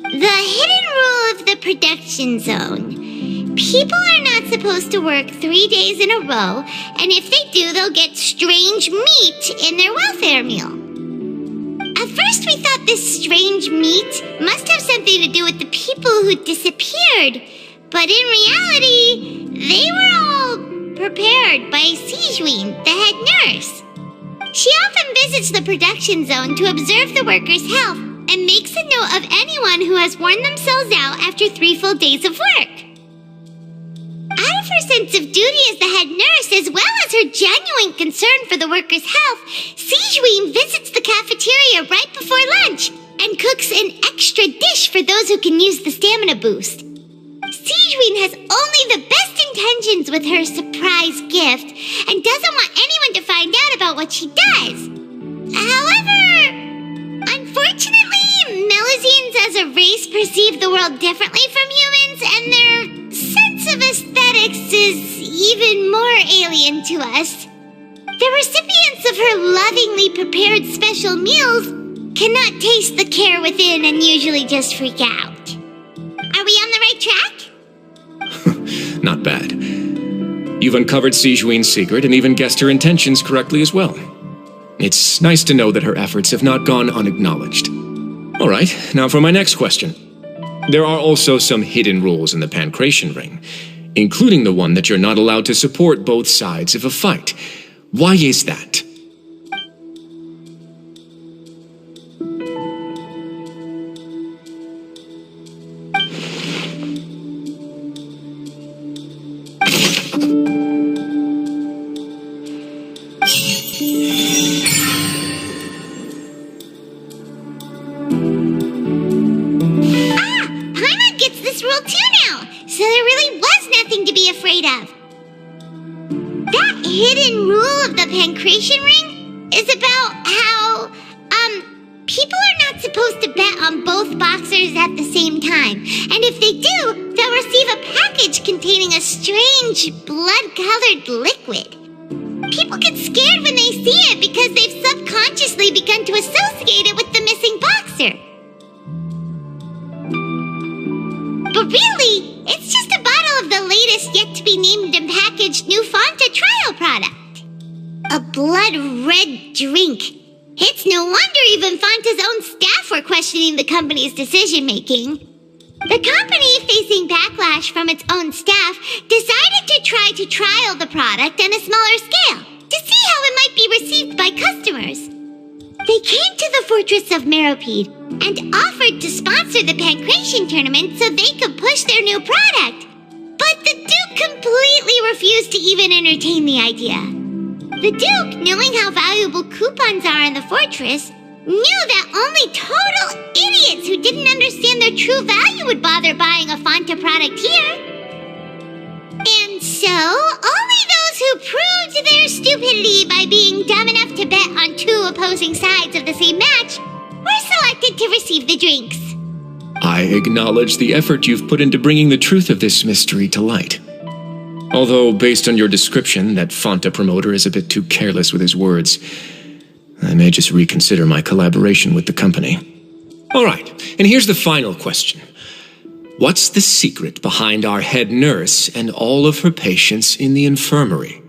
The hidden rule of the production zone. People are not supposed to work 3 days in a row, and if they do, they'll get strange meat in their welfare meal. At first, we thought this strange meat must have something to do with the people who disappeared, but in reality, they were all prepared by Sijuin, the head nurse. She often visits the production zone to observe the workers' health and makes a note of anyone who has worn themselves out after 3 full days of work. Out of her sense of duty as the head nurse, as well as her genuine concern for the workers' health, Sijuin visits the cafeteria right before lunch and cooks an extra dish for those who can use the stamina boost. Sijuin has only the best intentions with her surprise gift and doesn't want anyone to find out about what she does. However, unfortunately, Melusines as a race perceive the world differently from humans, and their sense of aesthetics is even more alien to us. The recipients of her lovingly prepared special meals cannot taste the care within and usually just freak out. Are we on the right track? Not bad. You've uncovered Sijuin's secret and even guessed her intentions correctly as well. It's nice to know that her efforts have not gone unacknowledged. All right, now for my next question. There are also some hidden rules in the Pancration ring, including the one that you're not allowed to support both sides of a fight. Why is that? hidden rule of the pancreation ring is about how, people are not supposed to bet on both boxers at the same time. And if they do, they'll receive a package containing a strange blood-colored liquid. People get scared when they see it because they've subconsciously begun to associate it with the missing boxer. But really, it's just a bottle of the latest yet-to-be-named and packaged new Fanta trial product. A blood-red drink. It's no wonder even Fanta's own staff were questioning the company's decision-making. The company, facing backlash from its own staff, decided to try to trial the product on a smaller scale to see how it might be received by customers. They came to the fortress of Meropede and offered to sponsor the Pancration tournament so they could push their new product. But the Duke completely refused to even entertain the idea. The Duke, knowing how valuable coupons are in the fortress, knew that only total idiots who didn't understand their true value would bother buying a Fanta product here. And so, only those who proved their stupidity by being dumb enough to bet on two opposing sides of the same match were selected to receive the drinks. I acknowledge the effort you've put into bringing the truth of this mystery to light. Although, based on your description, that Fanta promoter is a bit too careless with his words, I may just reconsider my collaboration with the company. All right, and here's the final question. What's the secret behind our head nurse and all of her patients in the infirmary?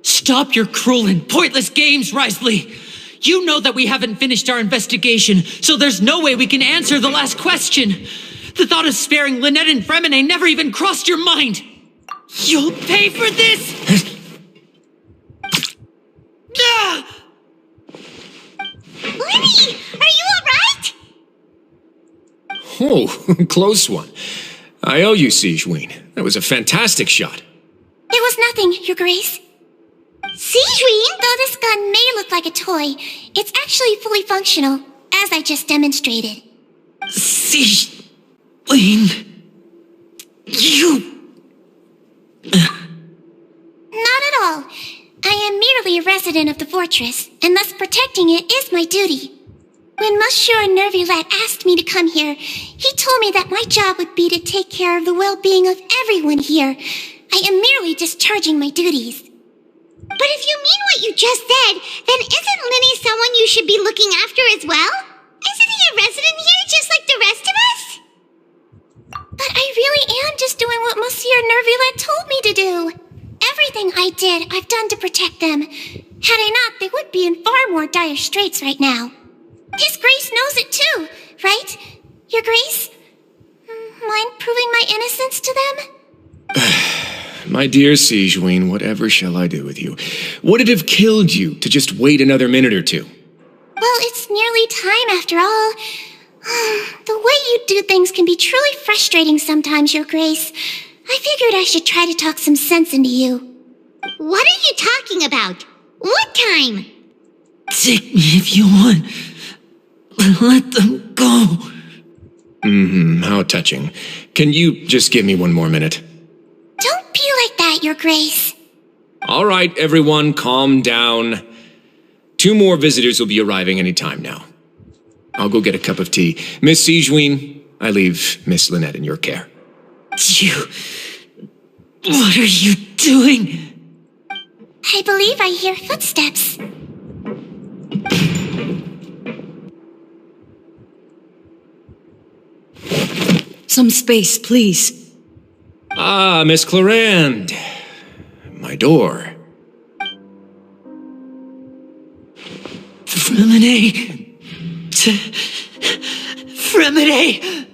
Stop your cruel and pointless games, Risley! You know that we haven't finished our investigation, so there's no way we can answer the last question. The thought of sparing Lynette and Fremine never even crossed your mind. You'll pay for this! Lenny, are you alright? Oh, close one. I owe you, Sigewinne. That was a fantastic shot. It was nothing, Your Grace. Sigewinne, though this gun may look like a toy, it's actually fully functional, as I just demonstrated. Sigewinne... You... Not at all. I am merely a resident of the fortress, and thus protecting it is my duty. When Monsieur Nervulette asked me to come here, he told me that my job would be to take care of the well-being of everyone here. I am merely discharging my duties. But if you mean what you just said, then isn't Linny someone you should be looking after as well? Isn't he a resident here just like the rest of us? But I really am just doing what Monsieur Nervulette told me to do. Everything I did, I've done to protect them. Had I not, they would be in far more dire straits right now. His Grace knows it too, right? Your Grace? Mind proving my innocence to them? My dear Sigewinne, whatever shall I do with you? Would it have killed you to just wait another minute or two? Well, it's nearly time after all. The way you do things can be truly frustrating sometimes, Your Grace. I figured I should try to talk some sense into you. What are you talking about? What time? Take me if you want. Let them go. How touching. Can you just give me one more minute? Don't be like that, Your Grace. All right, everyone, calm down. 2 more visitors will be arriving any time now. I'll go get a cup of tea. Miss Sigewinne, I leave Miss Lynette in your care. What are you doing? I believe I hear footsteps. Some space, please. Ah, Miss Clarande. My door. Fremine. Fremine.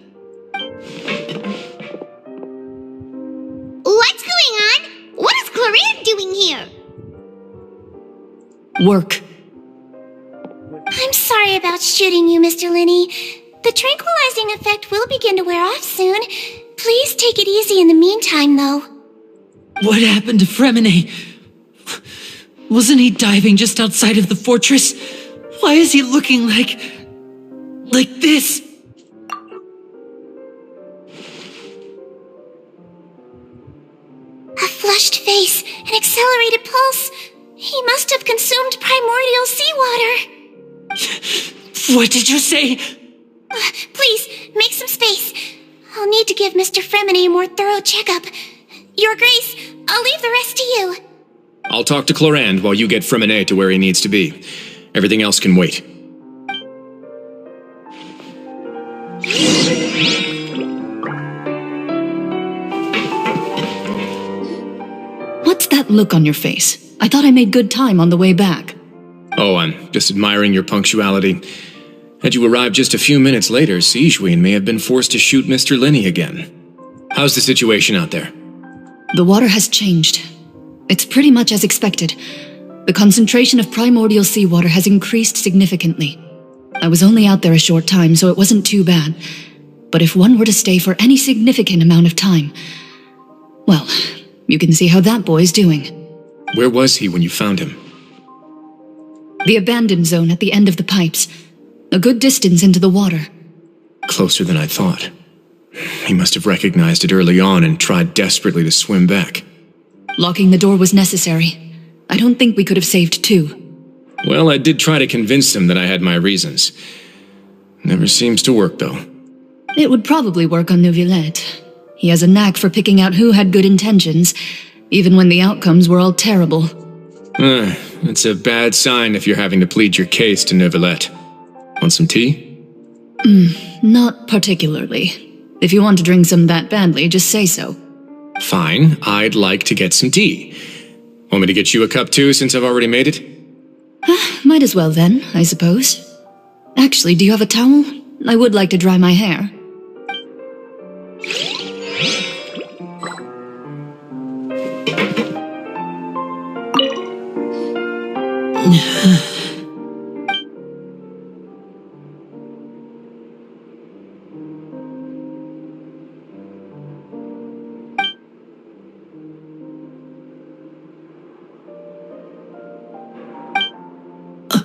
What's going on? What is Clarande doing here? Work. I'm sorry about shooting you, Mr. Linney. The tranquilizing effect will begin to wear off soon. Please take it easy in the meantime, though. What happened to Fremine? Wasn't he diving just outside of the fortress? Why is he looking like this? flushed face, an accelerated pulse. He must have consumed primordial seawater. What did you say? Please, make some space. I'll need to give Mr. Fremine a more thorough checkup. Your Grace, I'll leave the rest to you. I'll talk to Clorand while you get Fremine to where he needs to be. Everything else can wait. What's that look on your face? I thought I made good time on the way back. Oh, I'm just admiring your punctuality. Had you arrived just a few minutes later, Sigewinne may have been forced to shoot Mr. Linney again. How's the situation out there? The water has changed. It's pretty much as expected. The concentration of primordial seawater has increased significantly. I was only out there a short time, so it wasn't too bad. But if one were to stay for any significant amount of time, well, you can see how that boy's doing. Where was he when you found him? The abandoned zone at the end of the pipes. A good distance into the water. Closer than I thought. He must have recognized it early on and tried desperately to swim back. Locking the door was necessary. I don't think we could have saved two. Well, I did try to convince him that I had my reasons. Never seems to work, though. It would probably work on Neuvillette. He has a knack for picking out who had good intentions, even when the outcomes were all terrible. It's a bad sign if you're having to plead your case to Neuvillette. Want some tea? Not particularly. If you want to drink some that badly, just say so. Fine, I'd like to get some tea. Want me to get you a cup too, since I've already made it? Might as well then, I suppose. Actually, do you have a towel? I would like to dry my hair.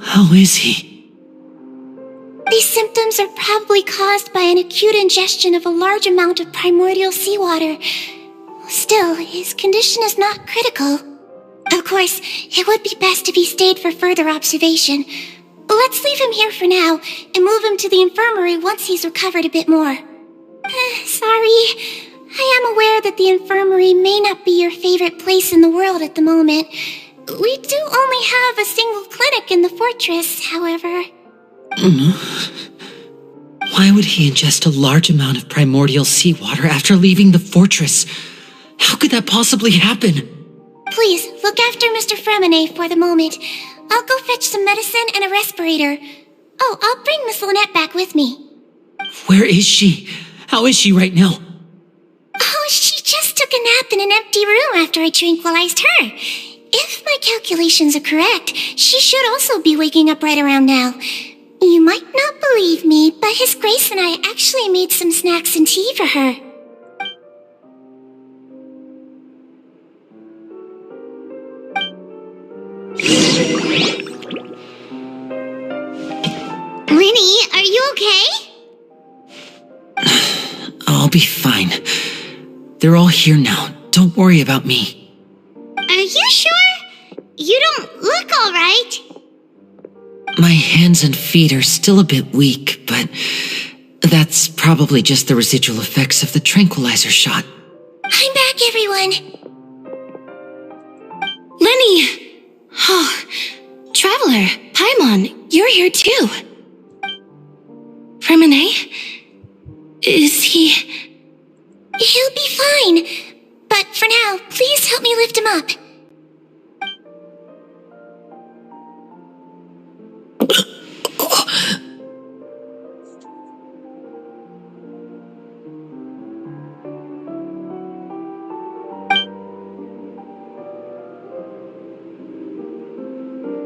How is he? These symptoms are probably caused by an acute ingestion of a large amount of primordial seawater. Still, his condition is not critical. Of course, it would be best if he stayed for further observation. But let's leave him here for now and move him to the infirmary once he's recovered a bit more. Sorry. I am aware that the infirmary may not be your favorite place in the world at the moment. We do only have a single clinic in the fortress, however. Why would he ingest a large amount of primordial seawater after leaving the fortress? How could that possibly happen? Please, look after Mr. Fremine for the moment. I'll go fetch some medicine and a respirator. Oh, I'll bring Miss Lynette back with me. Where is she? How is she right now? Oh, she just took a nap in an empty room after I tranquilized her. If my calculations are correct, she should also be waking up right around now. You might not believe me, but His Grace and I actually made some snacks and tea for her. Linny, are you okay? I'll be fine. They're all here now. Don't worry about me. Are you sure? You don't look all right. My hands and feet are still a bit weak, but that's probably just the residual effects of the tranquilizer shot. I'm back, everyone. Lenny! Oh, Traveler, Paimon, you're here too. Fremine? Is he... He'll be fine. But for now, please help me lift him up.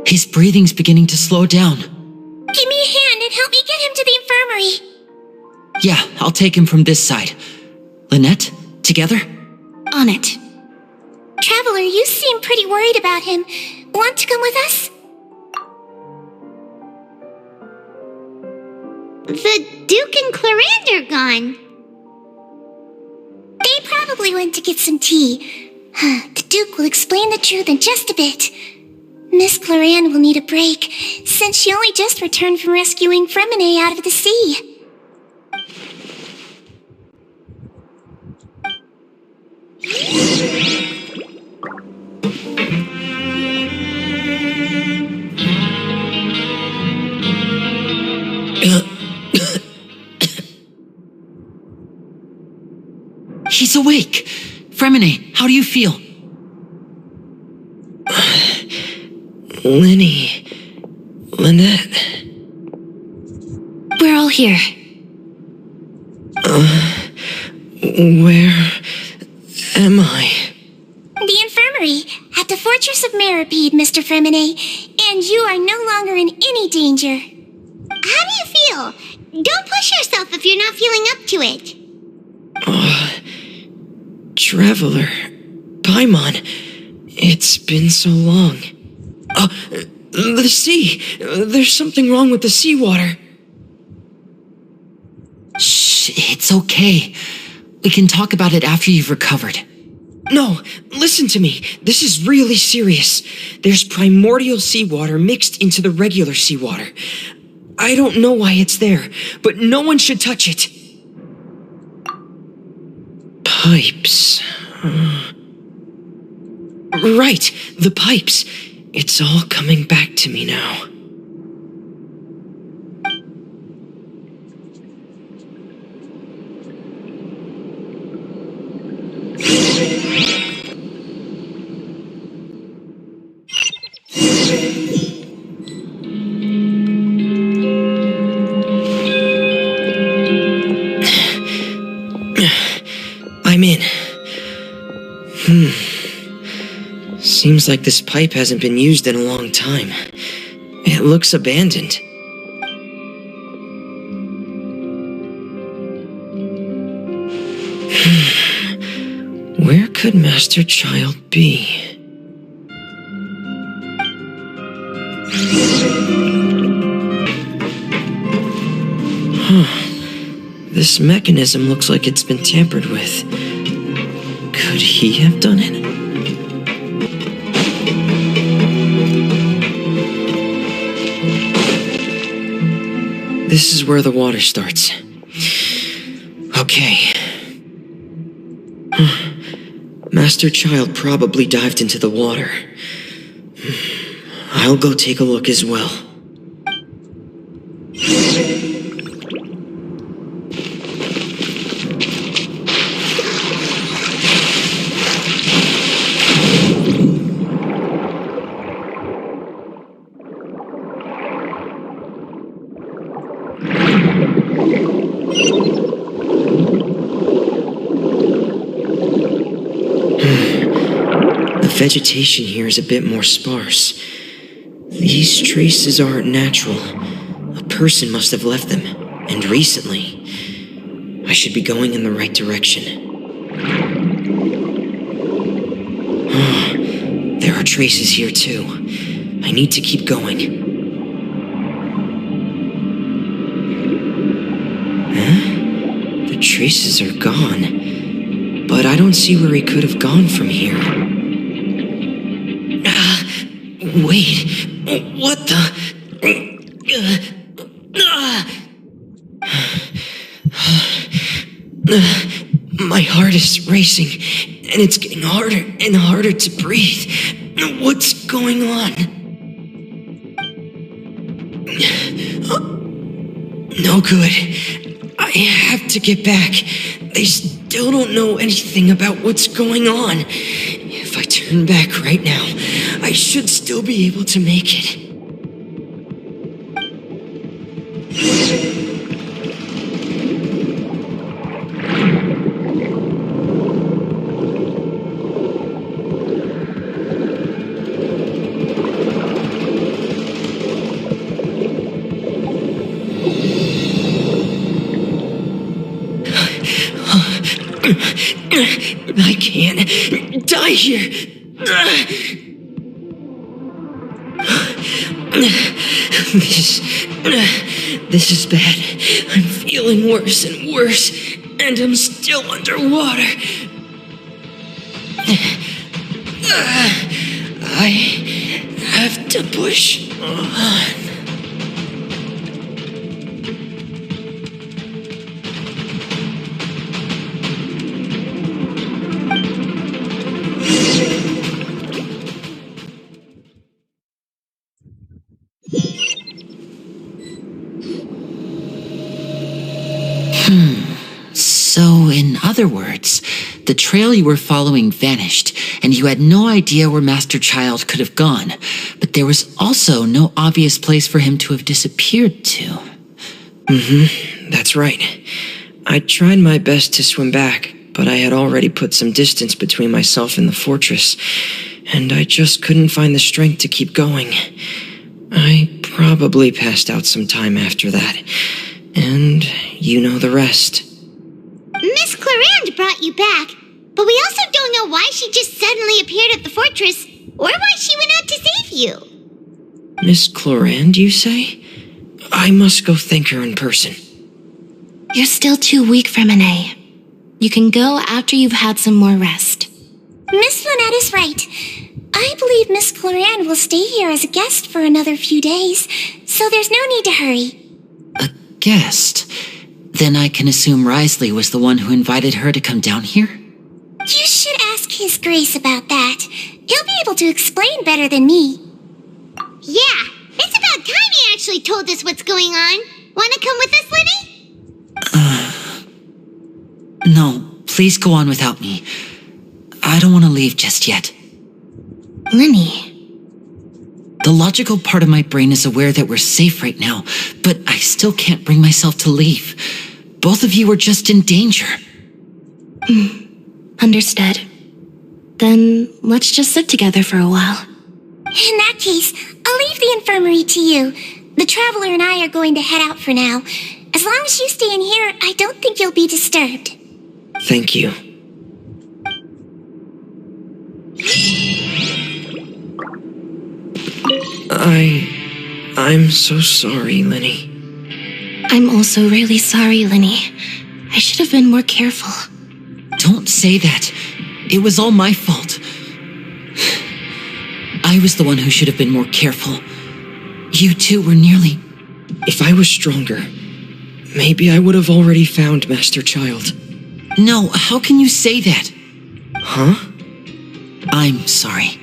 His breathing's beginning to slow down. Give me a hand and help me get him to the infirmary. Yeah, I'll take him from this side. Lynette, together? On it. Traveler, you seem pretty worried about him. Want to come with us? The Duke and Clorand are gone. They probably went to get some tea. The Duke will explain the truth in just a bit. Miss Cloran will need a break, since she only just returned from rescuing Fremine out of the sea. He's awake! Fremine, how do you feel? Lenny. Lynette. We're all here. Where am I? The infirmary, at the Fortress of Meripede, Mr. Fremine, and you are no longer in any danger. How do you feel? Don't push yourself if you're not feeling up to it. Traveler. Paimon. It's been so long. The sea. There's something wrong with the seawater. Shh, it's okay. We can talk about it after you've recovered. No, listen to me. This is really serious. There's primordial seawater mixed into the regular seawater. I don't know why it's there, but no one should touch it. Pipes. Right, the pipes. It's all coming back to me now. I'm in. Seems like this pipe hasn't been used in a long time. It looks abandoned. Where could Master Child be? This mechanism looks like it's been tampered with. Could he have done it? This is where the water starts. Okay. Master Child probably dived into the water. I'll go take a look as well. The vegetation here is a bit more sparse. These traces aren't natural. A person must have left them, and recently. I should be going in the right direction. There are traces here too. I need to keep going. Huh? The traces are gone, but I don't see where he could have gone from here. Wait, what the? My heart is racing, and it's getting harder and harder to breathe. What's going on? No good. I have to get back. They still don't know anything about what's going on. If I turn back right now, I should still be able to make it. I can't die here. This is bad. I'm feeling worse and worse, and I'm still underwater. I have to push on. So, in other words, the trail you were following vanished, and you had no idea where Master Child could have gone, but there was also no obvious place for him to have disappeared to. That's right. I tried my best to swim back, but I had already put some distance between myself and the fortress, and I just couldn't find the strength to keep going. I probably passed out some time after that, and you know the rest. Miss Clarande brought you back, but we also don't know why she just suddenly appeared at the fortress, or why she went out to save you. Miss Clarande, you say? I must go thank her in person. You're still too weak for Monet. You can go after you've had some more rest. Miss Lynette is right. I believe Miss Clarande will stay here as a guest for another few days, so there's no need to hurry. A guest? Then I can assume Risley was the one who invited her to come down here? You should ask His Grace about that. He'll be able to explain better than me. Yeah, it's about time he actually told us what's going on. Wanna come with us, Lenny? No, please go on without me. I don't want to leave just yet. Lenny. The logical part of my brain is aware that we're safe right now, but I still can't bring myself to leave. Both of you are just in danger. Understood. Then let's just sit together for a while. In that case, I'll leave the infirmary to you. The Traveler and I are going to head out for now. As long as you stay in here, I don't think you'll be disturbed. Thank you. I'm so sorry, Lenny. I'm also really sorry, Lenny. I should have been more careful. Don't say that. It was all my fault. I was the one who should have been more careful. You two were nearly... If I was stronger, maybe I would have already found Master Child. No, how can you say that? Huh? I'm sorry.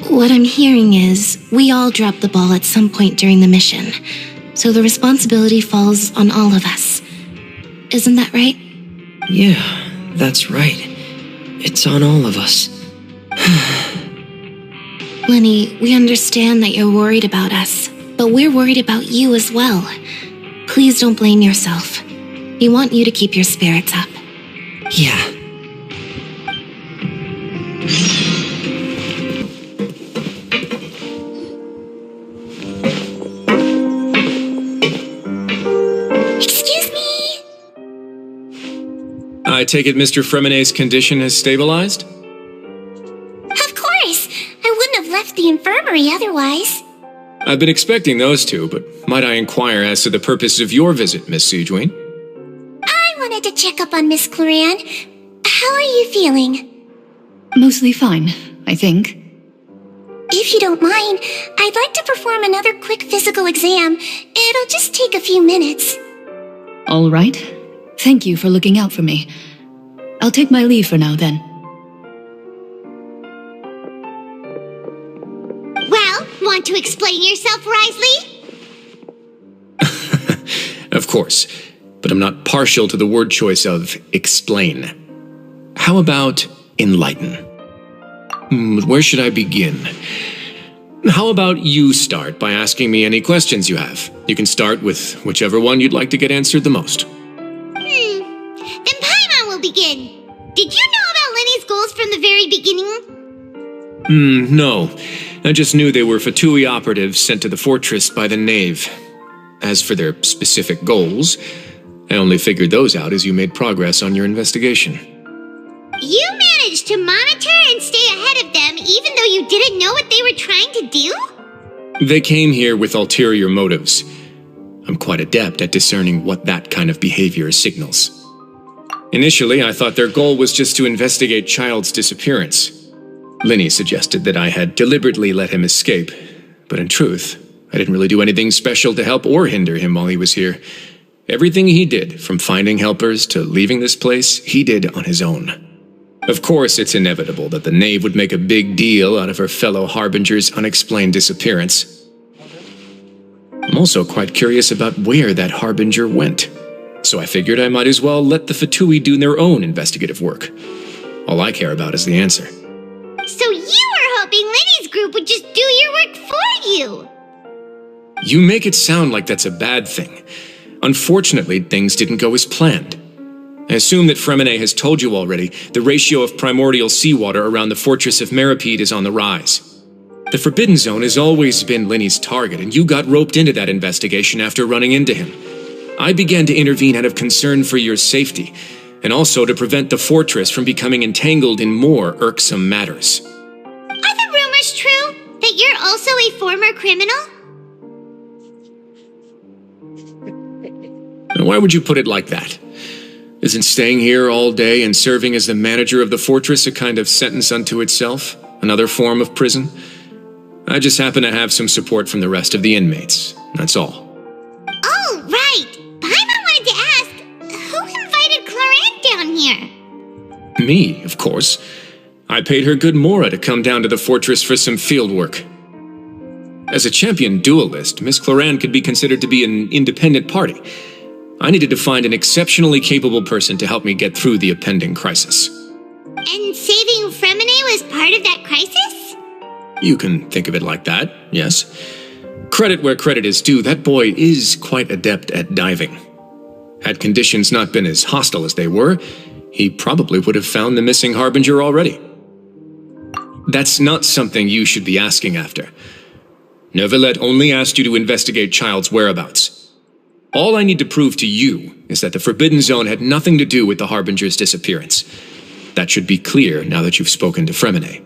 What I'm hearing is, we all dropped the ball at some point during the mission, so the responsibility falls on all of us. Isn't that right? Yeah, that's right. It's on all of us. Lenny, we understand that you're worried about us, but we're worried about you as well. Please don't blame yourself. We want you to keep your spirits up. Yeah. Excuse me? I take it Mr. Fremonet's condition has stabilized? Of course. I wouldn't have left the infirmary otherwise. I've been expecting those two, but might I inquire as to the purpose of your visit, Miss Siegewien? I wanted to check up on Miss Clarande. How are you feeling? Mostly fine, I think. If you don't mind, I'd like to perform another quick physical exam. It'll just take a few minutes. All right. Thank you for looking out for me. I'll take my leave for now, then. Well, want to explain yourself, Risley? Of course, but I'm not partial to the word choice of explain. How about enlighten? Where should I begin? How about you start by asking me any questions you have? You can start with whichever one you'd like to get answered the most. Then Paimon will begin. Did you know about Lenny's goals from the very beginning? No. I just knew they were Fatui operatives sent to the fortress by the Knave. As for their specific goals, I only figured those out as you made progress on your investigation. You managed to monitor and stay ahead of them even though you didn't know what they were trying to do? They came here with ulterior motives. I'm quite adept at discerning what that kind of behavior signals. Initially, I thought their goal was just to investigate Child's disappearance. Linny suggested that I had deliberately let him escape, but in truth, I didn't really do anything special to help or hinder him while he was here. Everything he did, from finding helpers to leaving this place, he did on his own. Of course, it's inevitable that the knave would make a big deal out of her fellow Harbinger's unexplained disappearance. I'm also quite curious about where that Harbinger went, so I figured I might as well let the Fatui do their own investigative work. All I care about is the answer. So you were hoping Linny's group would just do your work for you! You make it sound like that's a bad thing. Unfortunately, things didn't go as planned. I assume that Fremine has told you already the ratio of primordial seawater around the fortress of Meripede is on the rise. The Forbidden Zone has always been Linny's target, and you got roped into that investigation after running into him. I began to intervene out of concern for your safety, and also to prevent the fortress from becoming entangled in more irksome matters. Are the rumors true? That you're also a former criminal? Now, why would you put it like that? Isn't staying here all day and serving as the manager of the fortress a kind of sentence unto itself? Another form of prison? I just happen to have some support from the rest of the inmates. That's all. Oh, right! Paimon wanted to ask, who invited Clorant down here? Me, of course. I paid her good mora to come down to the fortress for some field work. As a champion duelist, Miss Clorant could be considered to be an independent party. I needed to find an exceptionally capable person to help me get through the impending crisis. And saving Fremine was part of that crisis? You can think of it like that, yes. Credit where credit is due, that boy is quite adept at diving. Had conditions not been as hostile as they were, he probably would have found the missing Harbinger already. That's not something you should be asking after. Neuvillette only asked you to investigate Child's whereabouts. All I need to prove to you is that the Forbidden Zone had nothing to do with the Harbinger's disappearance. That should be clear now that you've spoken to Fremine.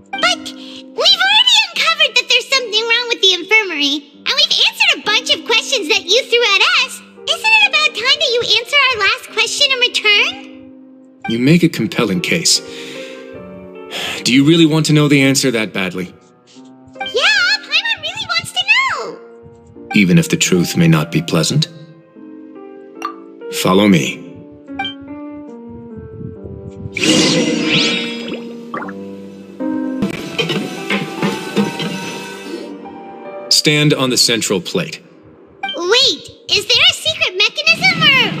But we've already uncovered that there's something wrong with the infirmary, and we've answered a bunch of questions that you threw at us. Isn't it about time that you answer our last question in return? You make a compelling case. Do you really want to know the answer that badly? Yeah, Paimon really wants to know. Even if the truth may not be pleasant? Follow me. Stand on the central plate. Wait, is there a secret mechanism or...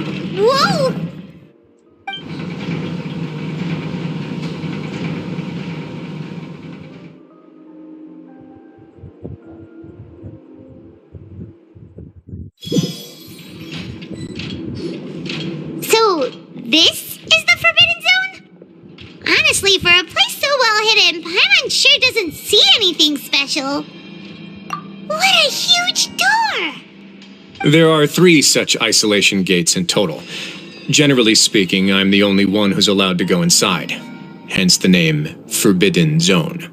Whoa! So, this is the Forbidden Zone? Honestly, for a place so well hidden, Paimon sure doesn't see anything special. What a huge door! There are 3 such isolation gates in total. Generally speaking, I'm the only one who's allowed to go inside. Hence the name Forbidden Zone.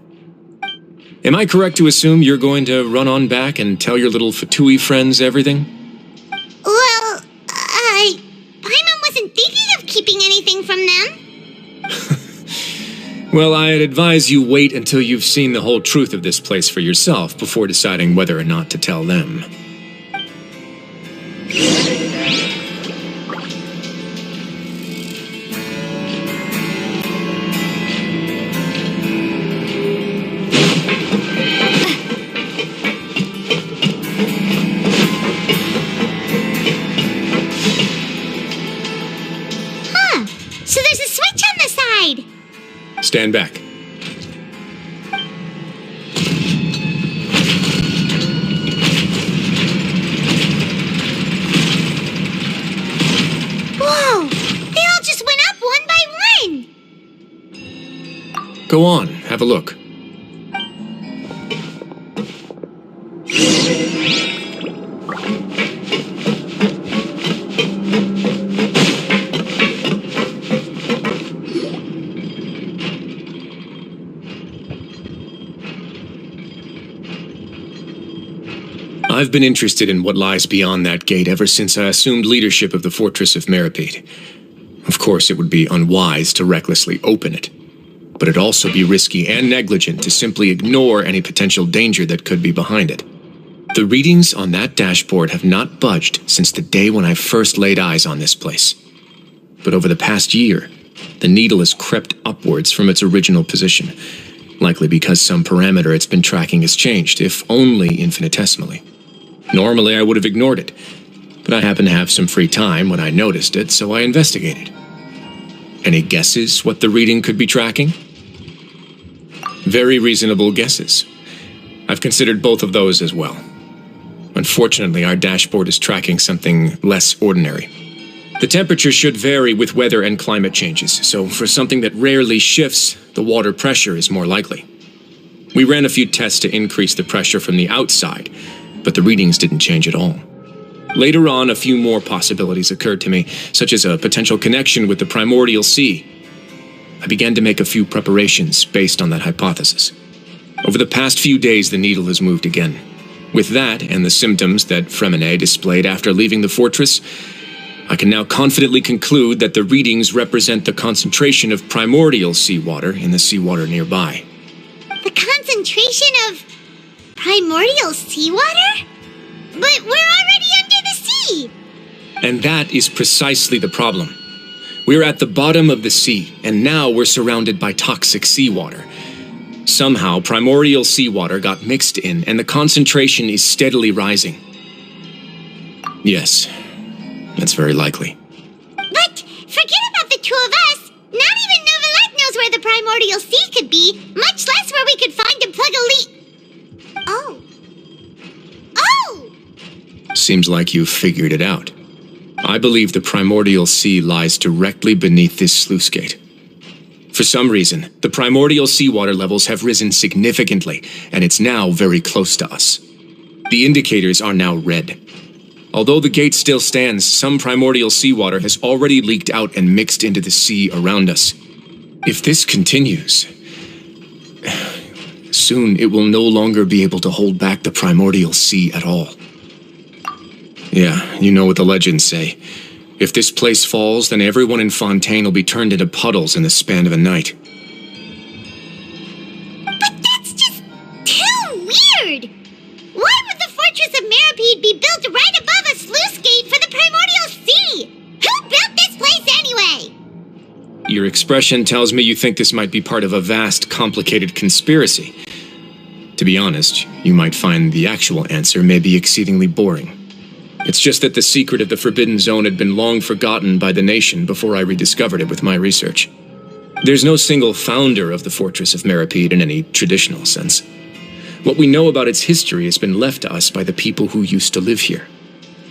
Am I correct to assume you're going to run on back and tell your little Fatui friends everything? Well, Paimon wasn't thinking of keeping anything from them. Well, I'd advise you wait until you've seen the whole truth of this place for yourself before deciding whether or not to tell them. Huh, so there's a switch on the side. Stand back. Whoa, they all just went up one by one. Go on, have a look. I've been interested in what lies beyond that gate ever since I assumed leadership of the Fortress of Meripede. Of course, it would be unwise to recklessly open it, but it'd also be risky and negligent to simply ignore any potential danger that could be behind it. The readings on that dashboard have not budged since the day when I first laid eyes on this place. But over the past year, the needle has crept upwards from its original position, likely because some parameter it's been tracking has changed, if only infinitesimally. Normally, I would have ignored it, but I happened to have some free time when I noticed it, so I investigated. Any guesses what the reading could be tracking? Very reasonable guesses. I've considered both of those as well. Unfortunately, our dashboard is tracking something less ordinary. The temperature should vary with weather and climate changes, so for something that rarely shifts, the water pressure is more likely. We ran a few tests to increase the pressure from the outside, but the readings didn't change at all. Later on, a few more possibilities occurred to me, such as a potential connection with the primordial sea. I began to make a few preparations based on that hypothesis. Over the past few days, the needle has moved again. With that, and the symptoms that Fremine displayed after leaving the fortress, I can now confidently conclude that the readings represent the concentration of primordial seawater in the seawater nearby. The concentration of primordial seawater? But we're already under the sea! And that is precisely the problem. We're at the bottom of the sea, and now we're surrounded by toxic seawater. Somehow, primordial seawater got mixed in, and the concentration is steadily rising. Yes, that's very likely. But forget about the two of us. Not even Novelette knows where the primordial sea could be, much less where we could find and plug a leak. Oh. Seems like you've figured it out. I believe the primordial sea lies directly beneath this sluice gate. For some reason, the primordial seawater levels have risen significantly, and it's now very close to us. The indicators are now red. Although the gate still stands, some primordial seawater has already leaked out and mixed into the sea around us. If this continues, soon it will no longer be able to hold back the primordial sea at all. Yeah, you know what the legends say. If this place falls, then everyone in Fontaine will be turned into puddles in the span of a night. But that's just too weird! Why would the Fortress of Meripede be built right above a sluice gate for the primordial sea? Who built this place anyway? Your expression tells me you think this might be part of a vast, complicated conspiracy. To be honest, you might find the actual answer may be exceedingly boring. It's just that the secret of the Forbidden Zone had been long forgotten by the nation before I rediscovered it with my research. There's no single founder of the Fortress of Meripede in any traditional sense. What we know about its history has been left to us by the people who used to live here.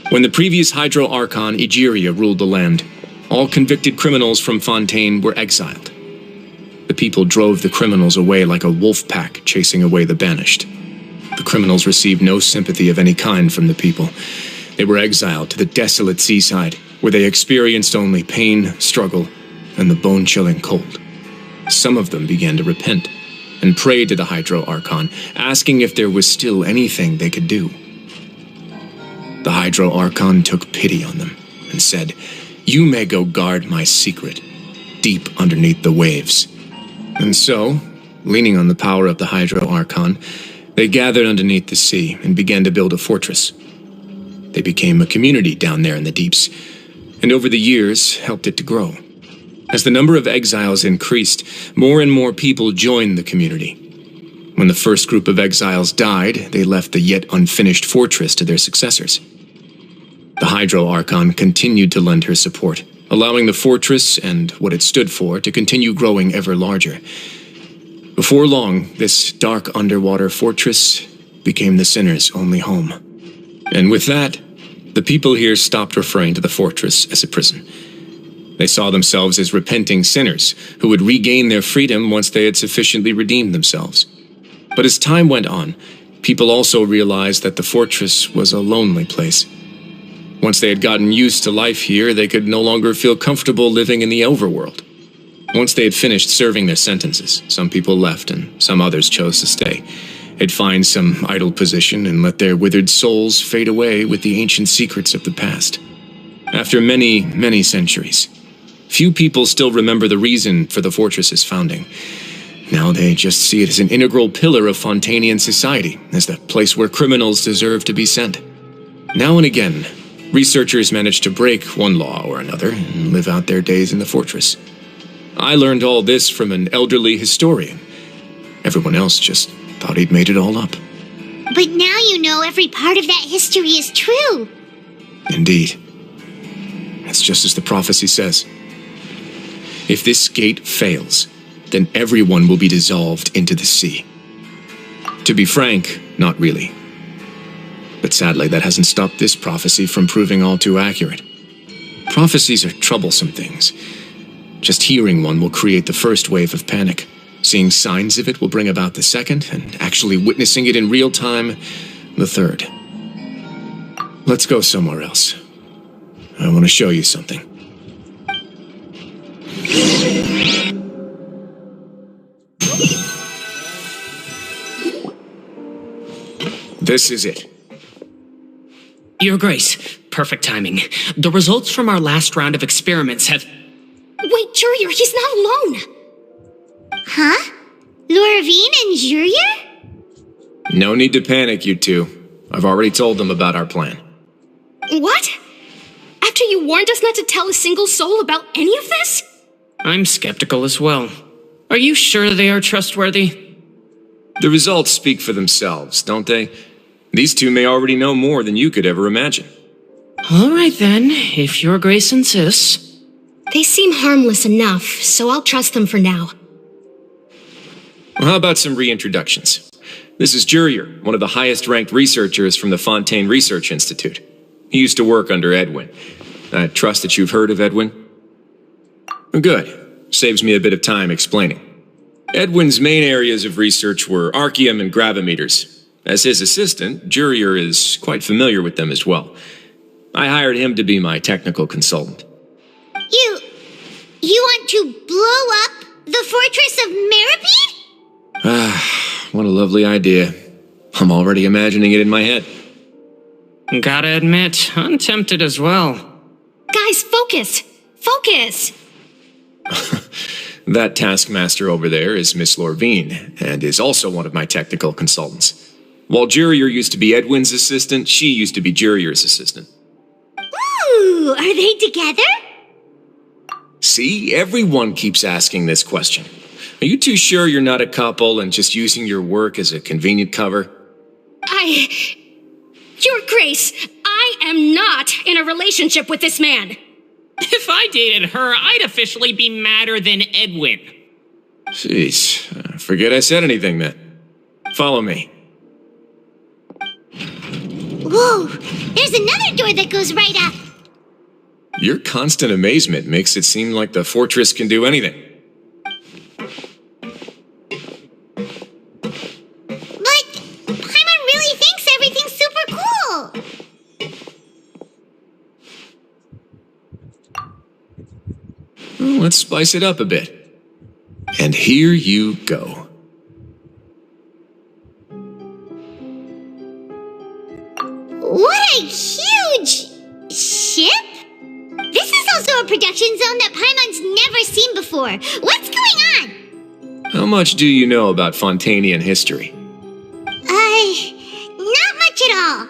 When the previous Hydro Archon Egeria ruled the land, all convicted criminals from Fontaine were exiled. The people drove the criminals away like a wolf pack chasing away the banished. The criminals received no sympathy of any kind from the people. They were exiled to the desolate seaside, where they experienced only pain, struggle, and the bone-chilling cold. Some of them began to repent and prayed to the Hydro Archon, asking if there was still anything they could do. The Hydro Archon took pity on them and said, "You may go guard my secret, deep underneath the waves." And so, leaning on the power of the Hydro Archon, they gathered underneath the sea and began to build a fortress. They became a community down there in the deeps, and over the years helped it to grow. As the number of exiles increased, more and more people joined the community. When the first group of exiles died, they left the yet unfinished fortress to their successors. The Hydro Archon continued to lend her support, allowing the fortress and what it stood for to continue growing ever larger. Before long, this dark underwater fortress became the sinner's only home. And with that, the people here stopped referring to the fortress as a prison. They saw themselves as repenting sinners who would regain their freedom once they had sufficiently redeemed themselves. But as time went on, people also realized that the fortress was a lonely place. Once they had gotten used to life here, they could no longer feel comfortable living in the overworld. Once they had finished serving their sentences, some people left and some others chose to stay. They'd find some idle position and let their withered souls fade away with the ancient secrets of the past. After many, many centuries, Few people still remember the reason for the fortress's founding. Now they just see it as an integral pillar of Fontanian society, as the place where criminals deserve to be sent. Now and again, researchers manage to break one law or another and live out their days in the fortress. I learned all this from an elderly historian. Everyone else just thought he'd made it all up. But now you know every part of that history is true. Indeed. That's just as the prophecy says. If this gate fails, then everyone will be dissolved into the sea. To be frank, not really. But sadly, that hasn't stopped this prophecy from proving all too accurate. Prophecies are troublesome things. Just hearing one will create the first wave of panic. Seeing signs of it will bring about the second, and actually witnessing it in real time, the third. Let's go somewhere else. I want to show you something. This is it. Your Grace, perfect timing. The results from our last round of experiments have... Wait, Jurier, he's not alone! Huh? Loravine and Jurier? No need to panic, you two. I've already told them about our plan. What? After you warned us not to tell a single soul about any of this? I'm skeptical as well. Are you sure they are trustworthy? The results speak for themselves, don't they? These two may already know more than you could ever imagine. All right then, if Your Grace insists. They seem harmless enough, so I'll trust them for now. Well, how about some reintroductions? This is Jurier, one of the highest-ranked researchers from the Fontaine Research Institute. He used to work under Edwin. I trust that you've heard of Edwin? Good. Saves me a bit of time explaining. Edwin's main areas of research were archaeum and gravimeters. As his assistant, Jurier is quite familiar with them as well. I hired him to be my technical consultant. You want to blow up the fortress of Meripede? Ah, what a lovely idea. I'm already imagining it in my head. Gotta admit, I'm tempted as well. Guys, focus! Focus! That taskmaster over there is Miss Lorvine, and is also one of my technical consultants. While Jurier used to be Edwin's assistant, she used to be Jurier's assistant. Ooh, are they together? See, everyone keeps asking this question. Are you too sure you're not a couple and just using your work as a convenient cover? Your Grace, I am not in a relationship with this man. If I dated her, I'd officially be madder than Edwin. Jeez, forget I said anything then. Follow me. Whoa, there's another door that goes right up. Your constant amazement makes it seem like the fortress can do anything. But Paimon really thinks everything's super cool. Well, let's spice it up a bit. And here you go. What a huge ship! This is also a production zone that Paimon's never seen before. What's going on? How much do you know about Fontanian history? Not much at all.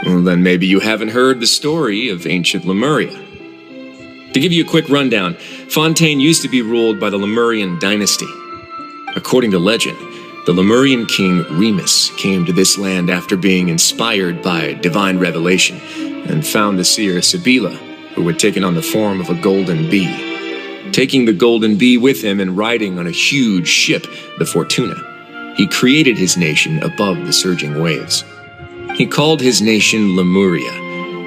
Well, then maybe you haven't heard the story of ancient Lemuria. To give you a quick rundown, Fontaine used to be ruled by the Lemurian dynasty. According to legend, the Lemurian king Remus came to this land after being inspired by divine revelation and found the seer Sibila, who had taken on the form of a golden bee. Taking the golden bee with him and riding on a huge ship, the Fortuna, he created his nation above the surging waves. He called his nation Lemuria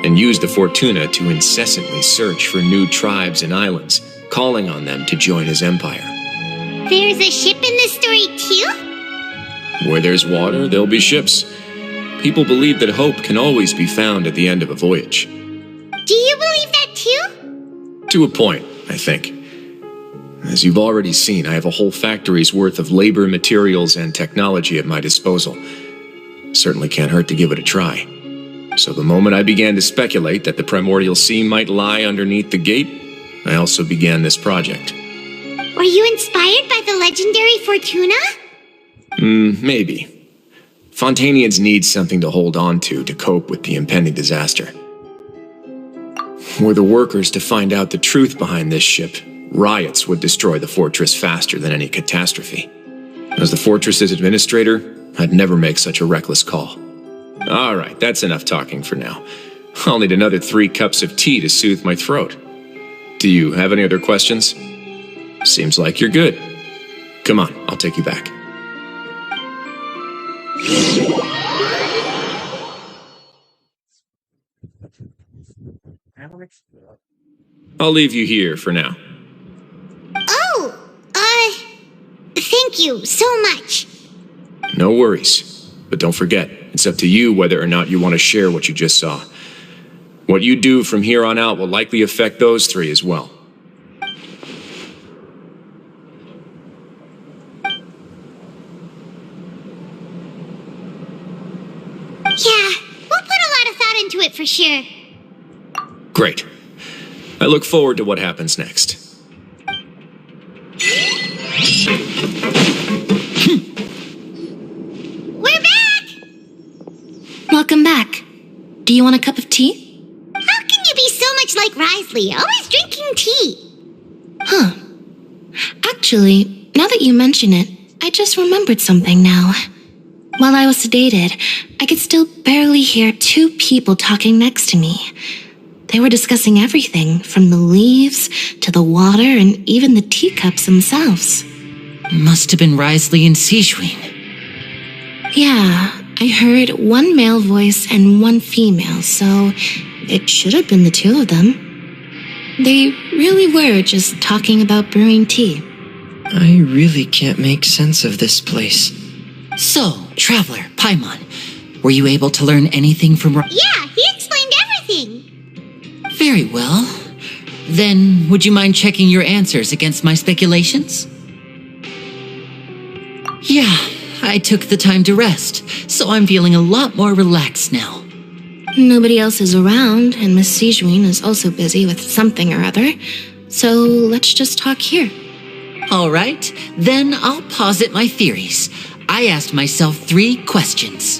and used the Fortuna to incessantly search for new tribes and islands, calling on them to join his empire. There's a ship in this story too? Where there's water, there'll be ships. People believe that hope can always be found at the end of a voyage. Do you believe that too? To a point, I think. As you've already seen, I have a whole factory's worth of labor, materials, and technology at my disposal. Certainly can't hurt to give it a try. So the moment I began to speculate that the primordial sea might lie underneath the gate, I also began this project. Were you inspired by the legendary Fortuna? Maybe. Fontanians need something to hold on to cope with the impending disaster. Were the workers to find out the truth behind this ship, riots would destroy the fortress faster than any catastrophe. As the fortress's administrator, I'd never make such a reckless call. All right, that's enough talking for now. I'll need another 3 cups of tea to soothe my throat. Do you have any other questions? Seems like you're good. Come on, I'll take you back. I'll leave you here for now. Oh, thank you so much. No worries. But don't forget, it's up to you whether or not you want to share what you just saw. What you do from here on out will likely affect those 3 as well. Yeah, we'll put a lot of thought into it for sure. Great. I look forward to what happens next. We're back! Welcome back. Do you want a cup of tea? How can you be so much like Risley, always drinking tea? Huh. Actually, now that you mention it, I just remembered something now. While I was sedated, I could still barely hear 2 people talking next to me. They were discussing everything, from the leaves to the water and even the teacups themselves. Must have been Risley and Sijuin. Yeah, I heard 1 male voice and 1 female, so it should have been the 2 of them. They really were just talking about brewing tea. I really can't make sense of this place. So, Traveler, Paimon, were you able to learn anything from... Yeah, he explained everything. Very well. Then, would you mind checking your answers against my speculations? Yeah, I took the time to rest, so I'm feeling a lot more relaxed now. Nobody else is around, and Miss Sijuin is also busy with something or other, so let's just talk here. All right, then I'll posit my theories. I asked myself 3 questions.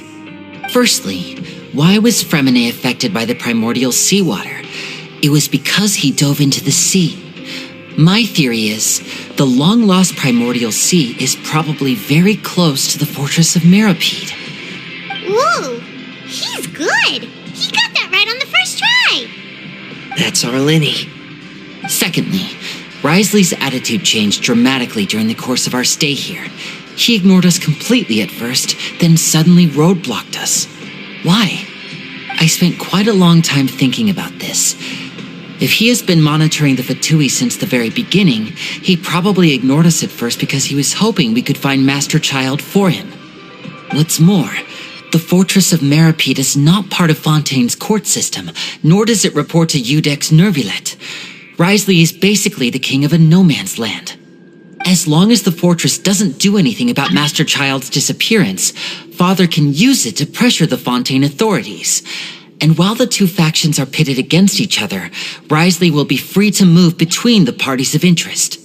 Firstly, why was Fremine affected by the primordial seawater? It was because he dove into the sea. My theory is, the long-lost primordial sea is probably very close to the fortress of Mirapede. Whoa, he's good. He got that right on the first try. That's our Lenny. Secondly, Risley's attitude changed dramatically during the course of our stay here. He ignored us completely at first, then suddenly roadblocked us. Why? I spent quite a long time thinking about this. If he has been monitoring the Fatui since the very beginning, he probably ignored us at first because he was hoping we could find Master Child for him. What's more, the Fortress of Mirapede is not part of Fontaine's court system, nor does it report to Udex Nervulet. Risley is basically the king of a no-man's land. As long as the fortress doesn't do anything about Master Child's disappearance, Father can use it to pressure the Fontaine authorities. And while the 2 factions are pitted against each other, Risley will be free to move between the parties of interest.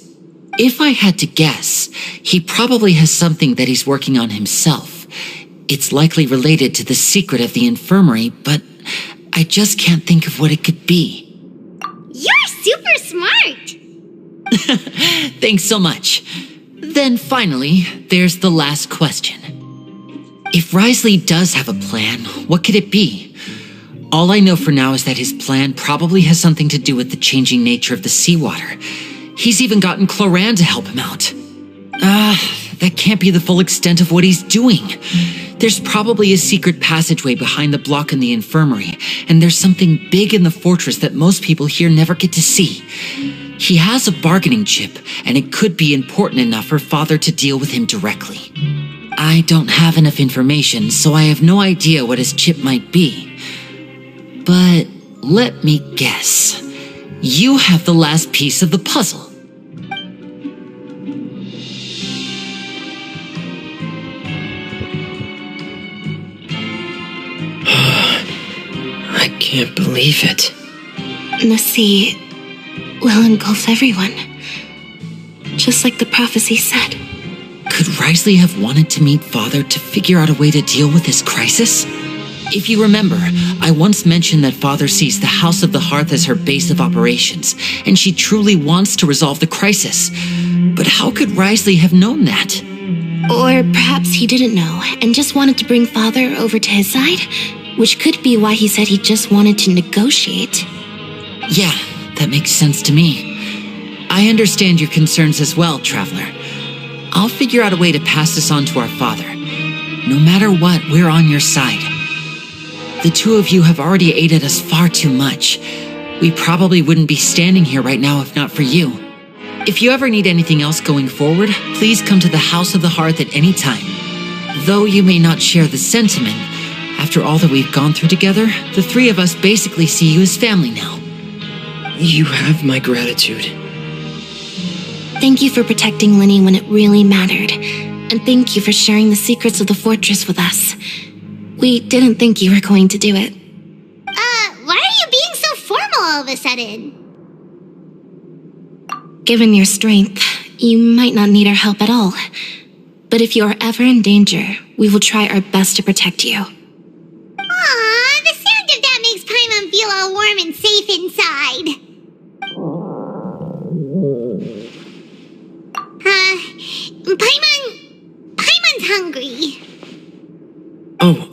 If I had to guess, he probably has something that he's working on himself. It's likely related to the secret of the infirmary, but I just can't think of what it could be. You're super smart. Thanks so much. Then finally, there's the last question. If Risley does have a plan, what could it be? All I know for now is that his plan probably has something to do with the changing nature of the seawater. He's even gotten Cloran to help him out. That can't be the full extent of what he's doing. There's probably a secret passageway behind the block in the infirmary, and there's something big in the fortress that most people here never get to see. He has a bargaining chip, and it could be important enough for Father to deal with him directly. I don't have enough information, so I have no idea what his chip might be. But let me guess. You have the last piece of the puzzle. I can't believe it. Nasi, will engulf everyone. Just like the prophecy said. Could Risley have wanted to meet Father to figure out a way to deal with this crisis? If you remember, I once mentioned that Father sees the House of the Hearth as her base of operations, and she truly wants to resolve the crisis. But how could Risley have known that? Or perhaps he didn't know and just wanted to bring Father over to his side, which could be why he said he just wanted to negotiate. Yeah, that makes sense to me. I understand your concerns as well, Traveler. I'll figure out a way to pass this on to our father. No matter what, we're on your side. The two of you have already aided us far too much. We probably wouldn't be standing here right now if not for you. If you ever need anything else going forward, please come to the House of the Hearth at any time. Though you may not share the sentiment, after all that we've gone through together, the three of us basically see you as family now. You have my gratitude. Thank you for protecting Linny when it really mattered. And thank you for sharing the secrets of the fortress with us. We didn't think you were going to do it. Why are you being so formal all of a sudden? Given your strength, you might not need our help at all. But if you are ever in danger, we will try our best to protect you. Aw, the sound of that makes Paimon feel all warm and safe inside. Paimon's hungry. Oh,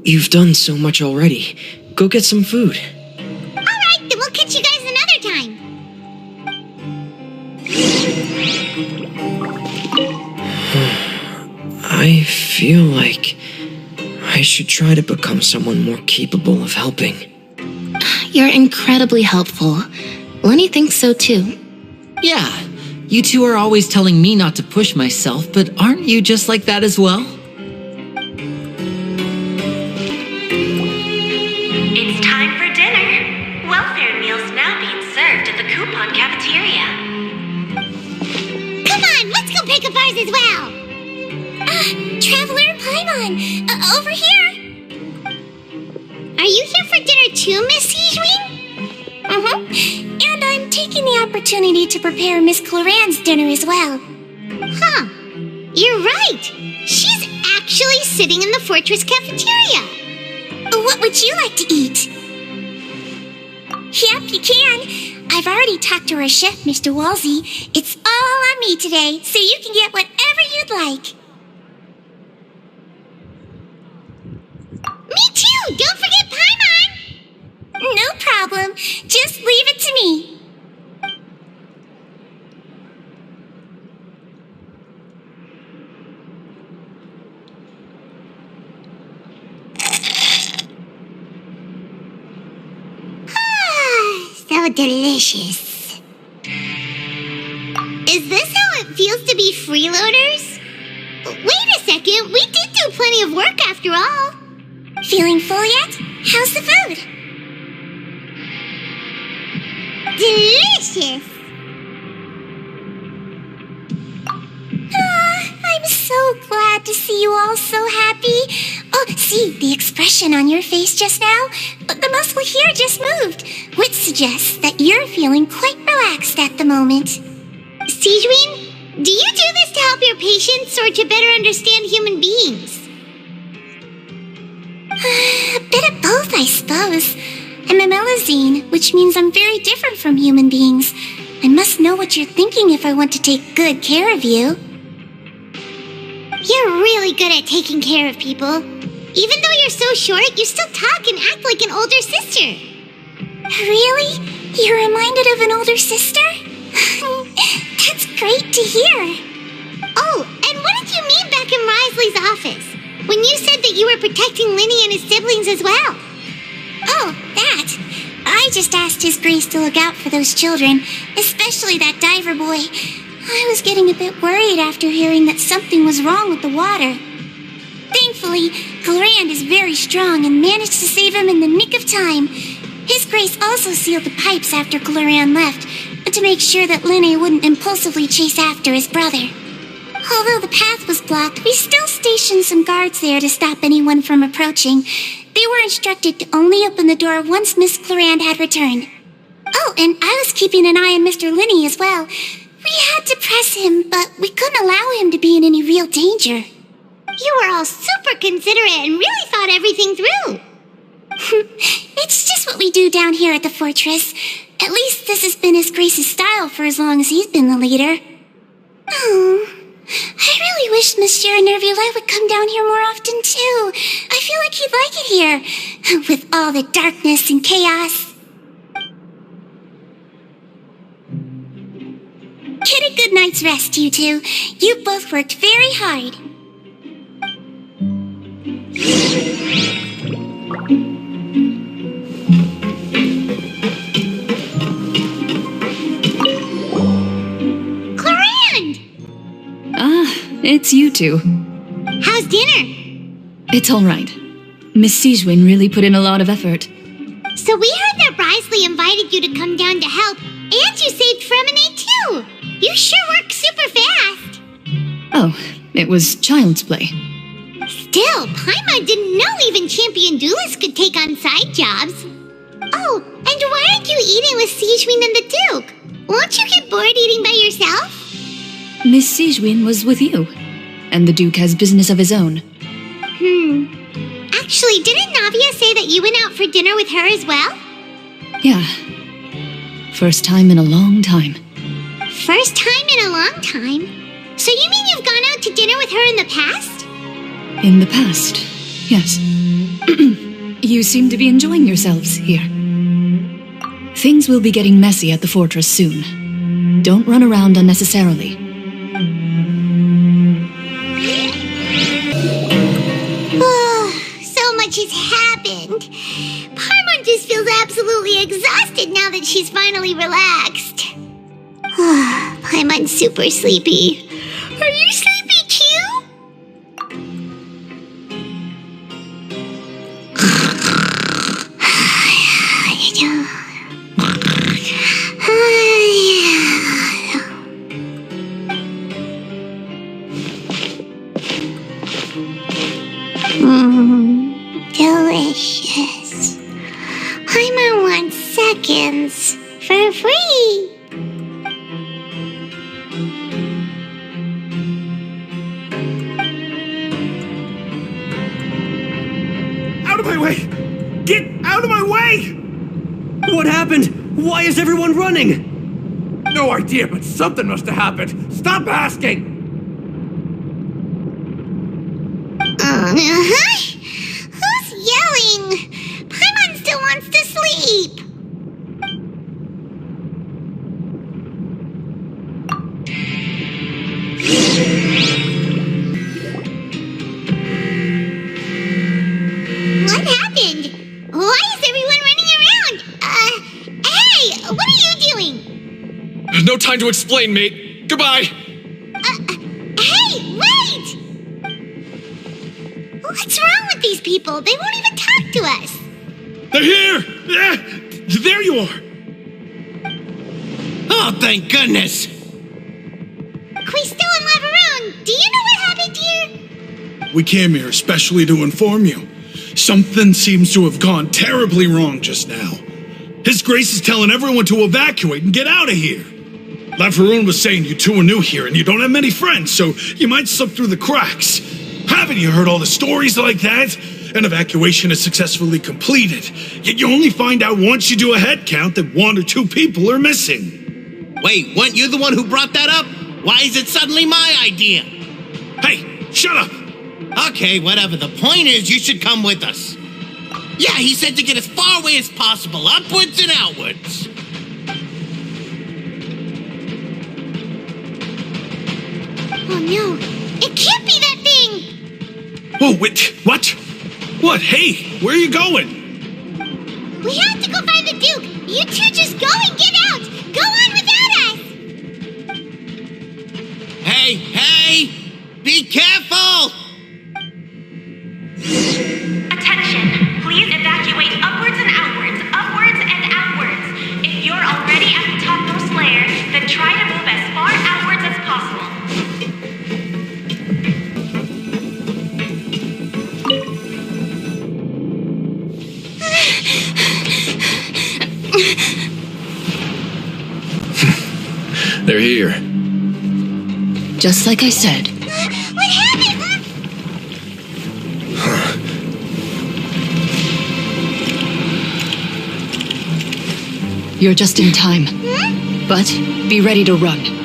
you've done so much already. Go get some food. Alright, then we'll catch you guys another time. I feel like I should try to become someone more capable of helping. You're incredibly helpful. Lenny thinks so too. Yeah, you two are always telling me not to push myself, but aren't you just like that as well? It's time for dinner. Welfare meals now being served at the coupon cafeteria. Come on, let's go pick up ours as well. Traveler Paimon, over here. Are you here for dinner too, Miss Sijwin? And I'm taking the opportunity to prepare Miss Cloran's dinner as well. Huh. You're right. She's actually sitting in the fortress cafeteria. What would you like to eat? Yep, you can. I've already talked to our chef, Mr. Walsey. It's all on me today, so you can get whatever you'd like. Me too! Don't forget Paimon! No problem. Just leave it to me. So delicious. Is this how it feels to be freeloaders? Wait a second, we did do plenty of work after all. Feeling full yet? How's the food? Delicious! I'm so glad to see you all so happy. Oh, see the expression on your face just now? The muscle here just moved, which suggests that you're feeling quite relaxed at the moment. Sijwin, do you do this to help your patients or to better understand human beings? A bit of both, I suppose. I'm a Melazine, which means I'm very different from human beings. I must know what you're thinking if I want to take good care of you. You're really good at taking care of people. Even though you're so short, you still talk and act like an older sister. Really? You're reminded of an older sister? That's great to hear. Oh, and what did you mean back in Risley's office? When you said that you were protecting Linny and his siblings as well? Oh, that. I just asked His Grace to look out for those children, especially that diver boy. I was getting a bit worried after hearing that something was wrong with the water. Thankfully, Cloran is very strong and managed to save him in the nick of time. His Grace also sealed the pipes after Cloran left, to make sure that Linny wouldn't impulsively chase after his brother. Although the path was blocked, we still stationed some guards there to stop anyone from approaching. They were instructed to only open the door once Miss Cloran had returned. Oh, and I was keeping an eye on Mr. Linney as well. We had to press him, but we couldn't allow him to be in any real danger. You were all super considerate and really thought everything through. It's just what we do down here at the fortress. At least this has been His Grace's style for as long as he's been the leader. Oh, I really wish Monsieur Nervula would come down here more often too. I feel like he'd like it here, with all the darkness and chaos. Get a good night's rest, you two. You both worked very hard. It's you two. How's dinner? It's all right. Miss Sijwin really put in a lot of effort. So we heard that Brisley invited you to come down to help, and you saved Fremine too. You sure work super fast. Oh, it was child's play. Still, Paimon didn't know even champion duelists could take on side jobs. Oh, and why aren't you eating with Sijwin and the Duke? Won't you get bored eating by yourself? Miss Sijwin was with you, and the Duke has business of his own. Actually, didn't Navia say that you went out for dinner with her as well? Yeah. First time in a long time. First time in a long time? So you mean you've gone out to dinner with her in the past? In the past, yes. You seem to be enjoying yourselves here. Things will be getting messy at the fortress soon. Don't run around unnecessarily. So much has happened. Paimon just feels absolutely exhausted now that she's finally relaxed. Paimon's super sleepy. Are you sleepy too? Delicious. Paimon wants seconds for free. Out of my way! Get out of my way! What happened? Why is everyone running? No idea, but something must have happened. Stop asking! Who's yelling? Paimon still wants to sleep. What happened? Why is everyone running around? Hey, what are you doing? No time to explain, mate. Goodbye. Hey, wait! What's wrong with these people? They won't even talk to us. They're here! There you are! Oh, thank goodness! Quisto and Laveron, do you know what happened here? We came here especially to inform you. Something seems to have gone terribly wrong just now. His Grace is telling everyone to evacuate and get out of here. Laveron was saying you two are new here and you don't have many friends, so you might slip through the cracks. Haven't you heard all the stories like that? An evacuation is successfully completed, yet you only find out once you do a head count that 1 or 2 people are missing. Wait, weren't you the one who brought that up? Why is it suddenly my idea? Hey, shut up! Okay, whatever. The point is, you should come with us. Yeah, he said to get as far away as possible, upwards and outwards. Oh no, it can't be that thing! Whoa, wait, what? What? Hey, where are you going? We have to go find the Duke! You two just go and get out! Go on without us! Hey! Be careful! Attention! Please evacuate upwards and outwards, upwards and outwards. If you're already at the topmost layer, then try to move as far outwards as possible. They're here. Just like I said. What happened? You're just in time. But be ready to run.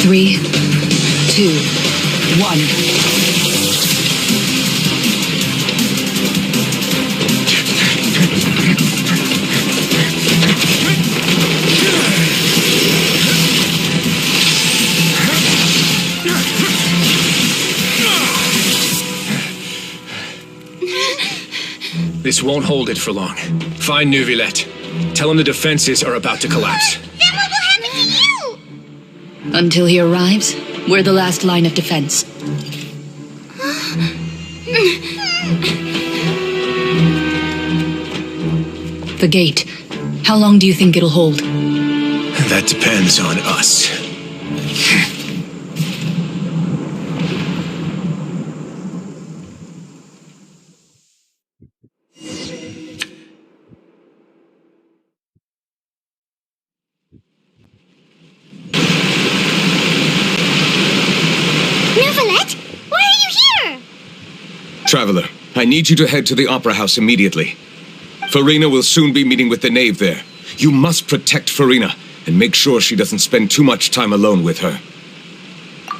Three, two, one. This won't hold it for long. Find Neuvillette. Tell him the defenses are about to collapse. Then what will happen to you? Until he arrives, we're the last line of defense. The gate. How long do you think it'll hold? That depends on us. Neuvillette, why are you here? Traveler, I need you to head to the Opera House immediately. Farina will soon be meeting with the knave there. You must protect Farina and make sure she doesn't spend too much time alone with her.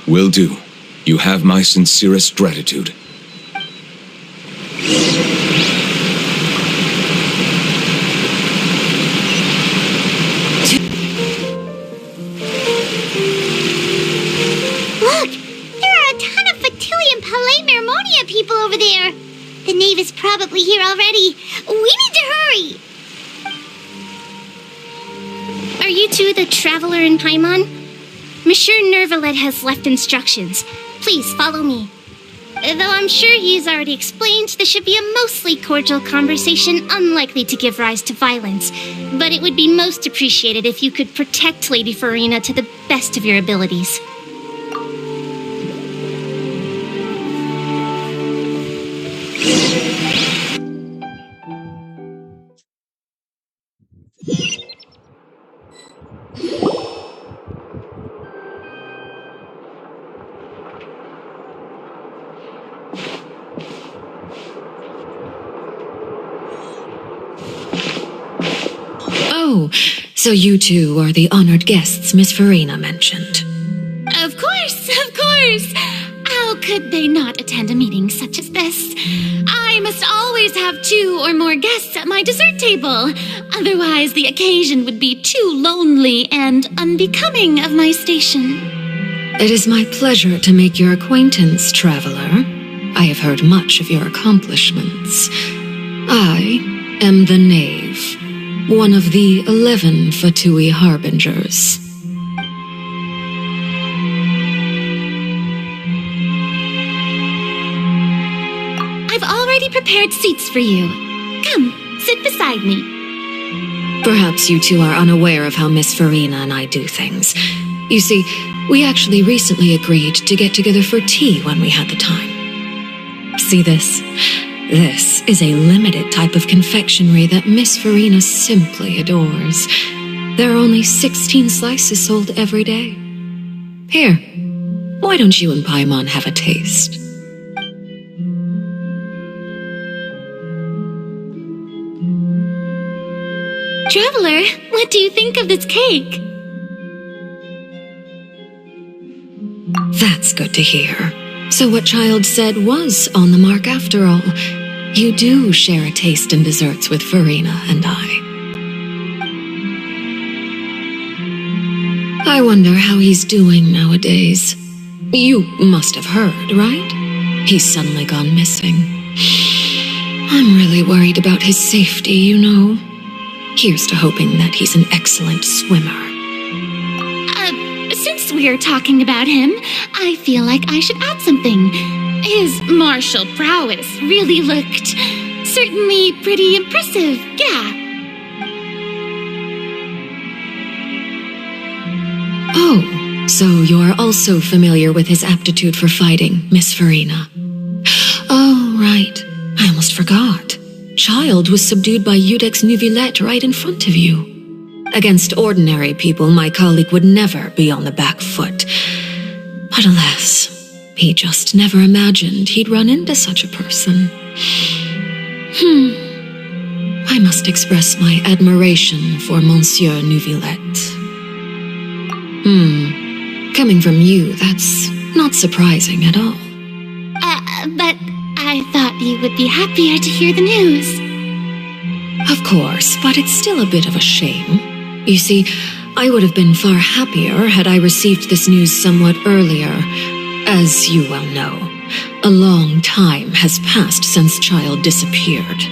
Will do. You have my sincerest gratitude. Look, there are a ton of Fatilian Palais Mermonia people over there. The knave is probably here already. We need to hurry. Are you two the traveler in Paimon? Monsieur Neuvillette has left instructions. Please follow me. Though I'm sure he's already explained, this should be a mostly cordial conversation, unlikely to give rise to violence. But it would be most appreciated if you could protect Lady Farina to the best of your abilities. Oh, so you two are the honored guests Miss Farina mentioned. Of course, of course. How could they not attend a meeting such as this? I must always have 2 or more guests at my dessert table. Otherwise, the occasion would be too lonely and unbecoming of my station. It is my pleasure to make your acquaintance, traveler. I have heard much of your accomplishments. I am the knave, one of the 11 Fatui harbingers. I've already prepared seats for you. Come, sit beside me. Perhaps you two are unaware of how Miss Farina and I do things. You see, we actually recently agreed to get together for tea when we had the time. See this? This is a limited type of confectionery that Miss Farina simply adores. There are only 16 slices sold every day. Here, why don't you and Paimon have a taste? Traveler, what do you think of this cake? That's good to hear. So what Child said was on the mark after all. You do share a taste in desserts with Farina and I. I wonder how he's doing nowadays. You must have heard, right? He's suddenly gone missing. I'm really worried about his safety, you know. Here's to hoping that he's an excellent swimmer. Since we're talking about him, I feel like I should add something. His martial prowess really looked certainly pretty impressive, yeah. Oh, so you're also familiar with his aptitude for fighting, Miss Farina. Oh, right. I almost forgot. Child was subdued by Udex Nuvillette right in front of you. Against ordinary people, my colleague would never be on the back foot. But alas, he just never imagined he'd run into such a person. I must express my admiration for Monsieur Nuvillette. Coming from you, that's not surprising at all. But I thought you would be happier to hear the news. Of course, but it's still a bit of a shame. You see, I would have been far happier had I received this news somewhat earlier. As you well know, a long time has passed since Child disappeared.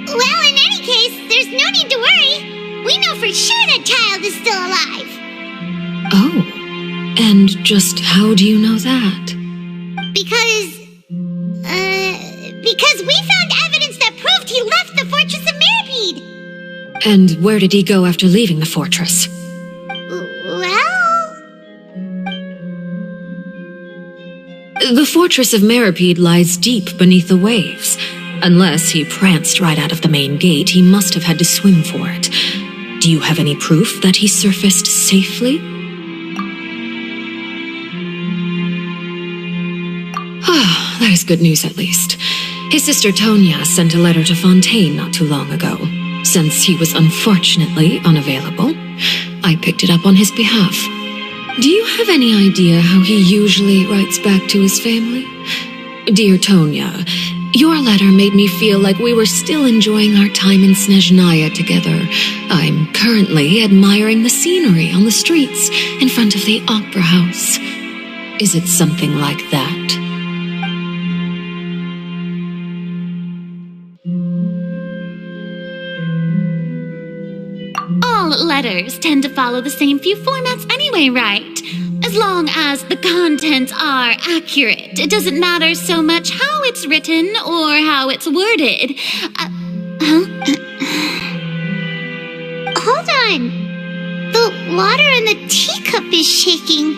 Well, in any case, there's no need to worry. We know for sure that Child is still alive. Oh, and just how do you know that? Because we found evidence that proved he left the Fortress of Meripede. And where did he go after leaving the fortress? Well... The Fortress of Meripede lies deep beneath the waves. Unless he pranced right out of the main gate, he must have had to swim for it. Do you have any proof that he surfaced safely? Ah, that is good news at least. His sister Tonya sent a letter to Fontaine not too long ago. Since he was unfortunately unavailable, I picked it up on his behalf. Do you have any idea how he usually writes back to his family? Dear Tonya, your letter made me feel like we were still enjoying our time in Snezhnaya together. I'm currently admiring the scenery on the streets in front of the opera house. Is it something like that? All letters tend to follow the same few formats anyway, right? As long as the contents are accurate, it doesn't matter so much how it's written or how it's worded. Hold on. The water in the teacup is shaking.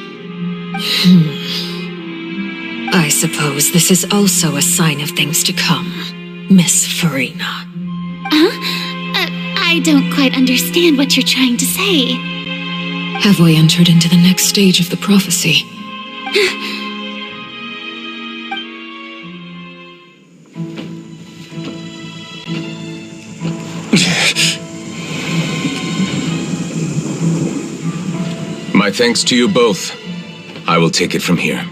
I suppose this is also a sign of things to come, Miss Farina. I don't quite understand what you're trying to say. Have we entered into the next stage of the prophecy? My thanks to you both. I will take it from here.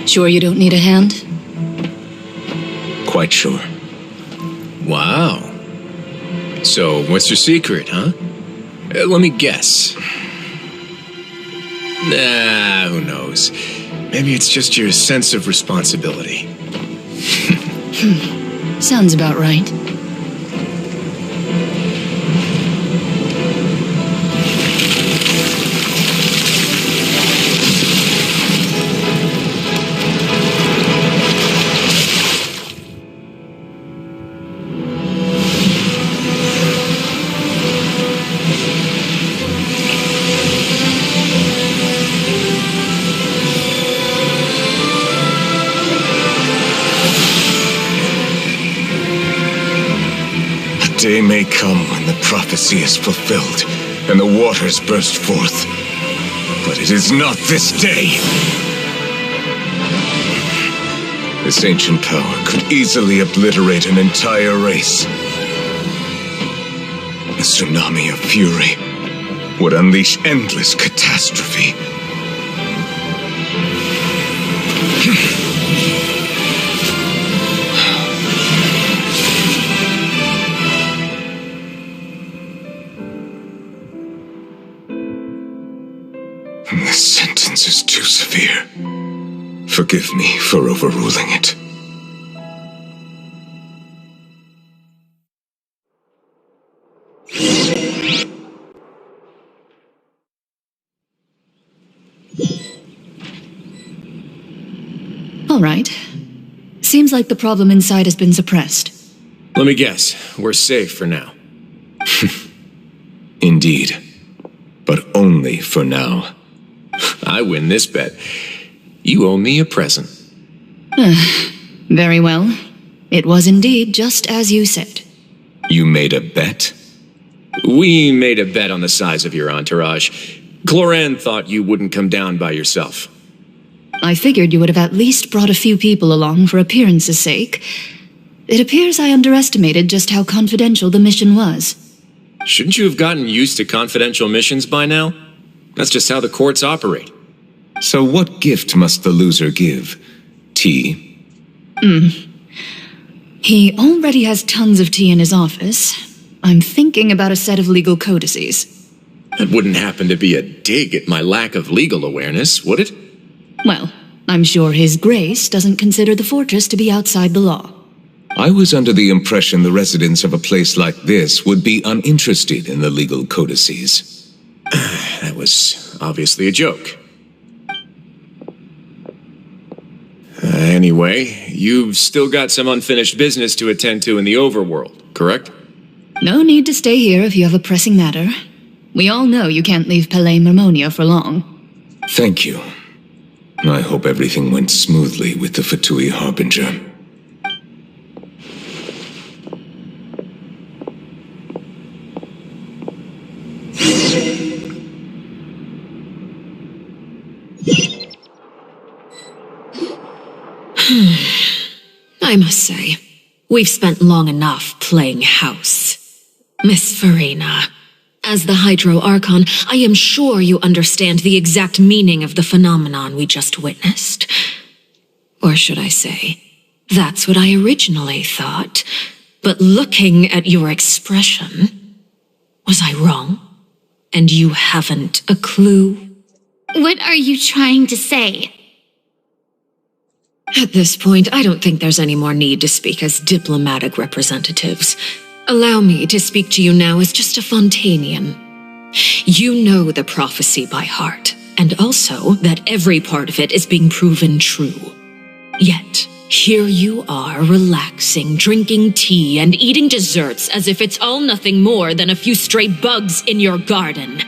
Sure you don't need a hand? Quite sure. Wow. So, what's your secret, huh? Let me guess. Nah, who knows? Maybe it's just your sense of responsibility. Sounds about right. Day may come when the prophecy is fulfilled and the waters burst forth. But it is not this day. This ancient power could easily obliterate an entire race. A tsunami of fury would unleash endless catastrophe. Forgive me for overruling it. All right. Seems like the problem inside has been suppressed. Let me guess, we're safe for now. Indeed. But only for now. I win this bet. You owe me a present. Very well. It was indeed just as you said. You made a bet? We made a bet on the size of your entourage. Cloran thought you wouldn't come down by yourself. I figured you would have at least brought a few people along for appearance's sake. It appears I underestimated just how confidential the mission was. Shouldn't you have gotten used to confidential missions by now? That's just how the courts operate. So what gift must the loser give? Tea? He already has tons of tea in his office. I'm thinking about a set of legal codices. That wouldn't happen to be a dig at my lack of legal awareness, would it? Well, I'm sure His Grace doesn't consider the fortress to be outside the law. I was under the impression the residents of a place like this would be uninterested in the legal codices. That was obviously a joke. Anyway, you've still got some unfinished business to attend to in the overworld, correct? No need to stay here if you have a pressing matter. We all know you can't leave Palais Marmonia for long. Thank you. I hope everything went smoothly with the Fatui Harbinger. I must say, we've spent long enough playing house. Miss Farina, as the Hydro Archon, I am sure you understand the exact meaning of the phenomenon we just witnessed. Or should I say, that's what I originally thought. But looking at your expression, was I wrong? And you haven't a clue? What are you trying to say? At this point, I don't think there's any more need to speak as diplomatic representatives. Allow me to speak to you now as just a Fontanian. You know the prophecy by heart, and also that every part of it is being proven true. Yet, here you are relaxing, drinking tea, and eating desserts as if it's all nothing more than a few stray bugs in your garden.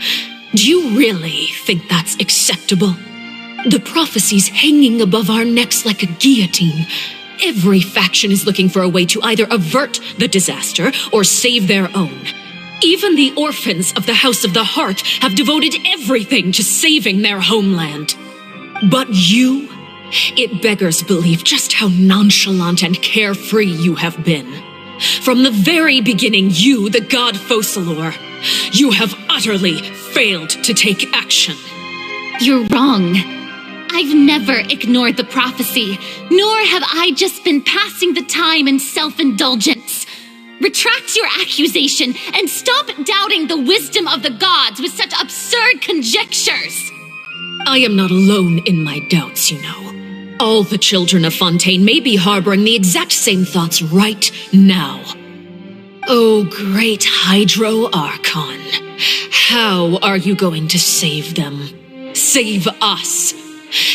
Do you really think that's acceptable? The prophecy's hanging above our necks like a guillotine. Every faction is looking for a way to either avert the disaster or save their own. Even the orphans of the House of the Heart have devoted everything to saving their homeland. But you, it beggars belief just how nonchalant and carefree you have been. From the very beginning, you, the god Focalor, you have utterly failed to take action. You're wrong. I've never ignored the prophecy, nor have I just been passing the time in self-indulgence. Retract your accusation and stop doubting the wisdom of the gods with such absurd conjectures. I am not alone in my doubts, you know. All the children of Fontaine may be harboring the exact same thoughts right now. Oh, great Hydro Archon, how are you going to save them? Save us?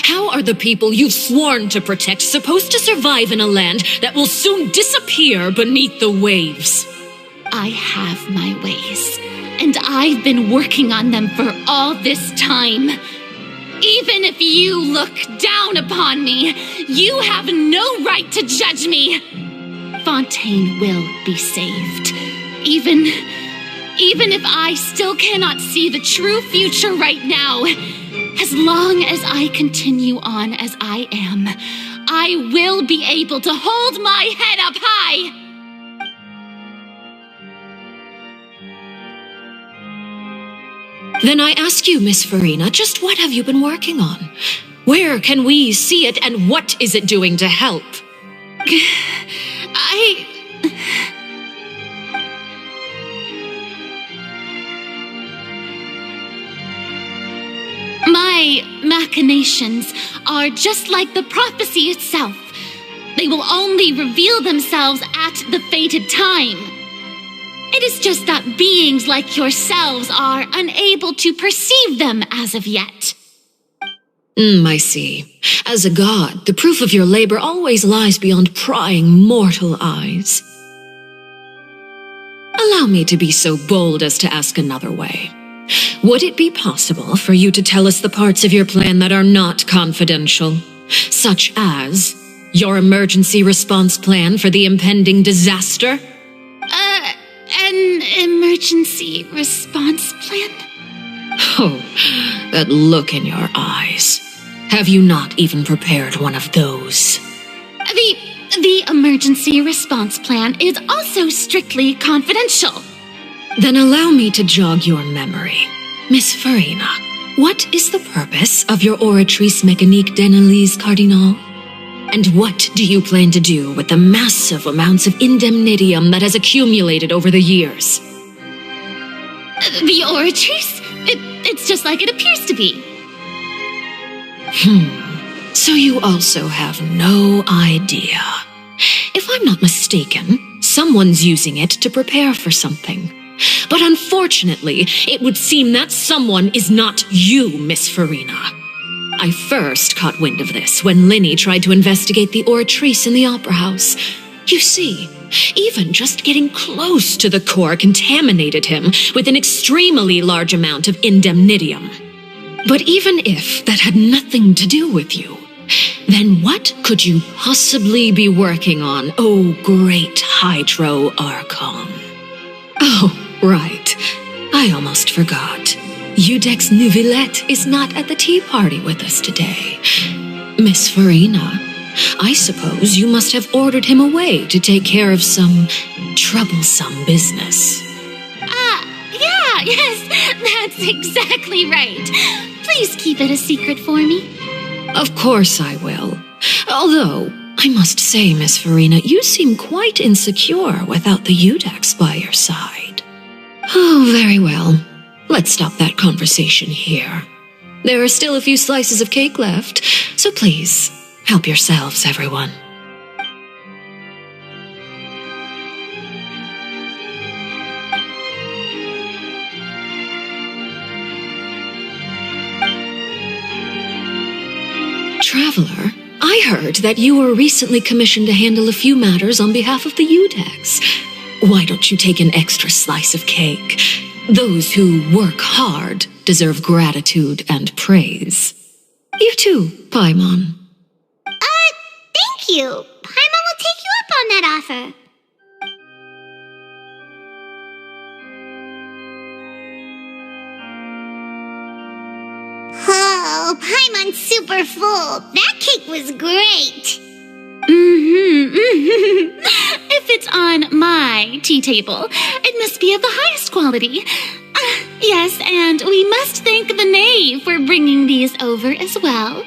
How are the people you've sworn to protect supposed to survive in a land that will soon disappear beneath the waves? I have my ways, and I've been working on them for all this time. Even if you look down upon me, you have no right to judge me. Fontaine will be saved. Even if I still cannot see the true future right now, as long as I continue on as I am, I will be able to hold my head up high. Then I ask you, Miss Farina, just what have you been working on? Where can we see it, and what is it doing to help? My My machinations are just like the prophecy itself. They will only reveal themselves at the fated time. It is just that beings like yourselves are unable to perceive them as of yet. I see. As a god, the proof of your labor always lies beyond prying mortal eyes. Allow me to be so bold as to ask another way. Would it be possible for you to tell us the parts of your plan that are not confidential, such as your emergency response plan for the impending disaster? An emergency response plan? Oh, that look in your eyes. Have you not even prepared one of those? The emergency response plan is also strictly confidential. Then allow me to jog your memory. Miss Farina, what is the purpose of your Oratrice Mécanique d'Analyse Cardinal? And what do you plan to do with the massive amounts of indemnitium that has accumulated over the years? The Oratrice? It's just like it appears to be. So you also have no idea. If I'm not mistaken, someone's using it to prepare for something. But unfortunately, it would seem that someone is not you, Miss Farina. I first caught wind of this when Linny tried to investigate the Oratrice in the Opera House. You see, even just getting close to the core contaminated him with an extremely large amount of indemnitium. But even if that had nothing to do with you, then what could you possibly be working on, oh great Hydro Archon? Oh, right. I almost forgot. Udex Neuvillette is not at the tea party with us today. Miss Farina, I suppose you must have ordered him away to take care of some troublesome business. Yes, that's exactly right. Please keep it a secret for me. Of course I will. Although, I must say, Miss Farina, you seem quite insecure without the Udex by your side. Oh, very well. Let's stop that conversation here. There are still a few slices of cake left, so please, help yourselves, everyone. Traveler, I heard that you were recently commissioned to handle a few matters on behalf of the Udex. Why don't you take an extra slice of cake? Those who work hard deserve gratitude and praise. You too, Paimon. Thank you. Paimon will take you up on that offer. Oh, Paimon's super full. That cake was great. If it's on my tea table, it must be of the highest quality. Yes, and we must thank the knave for bringing these over as well.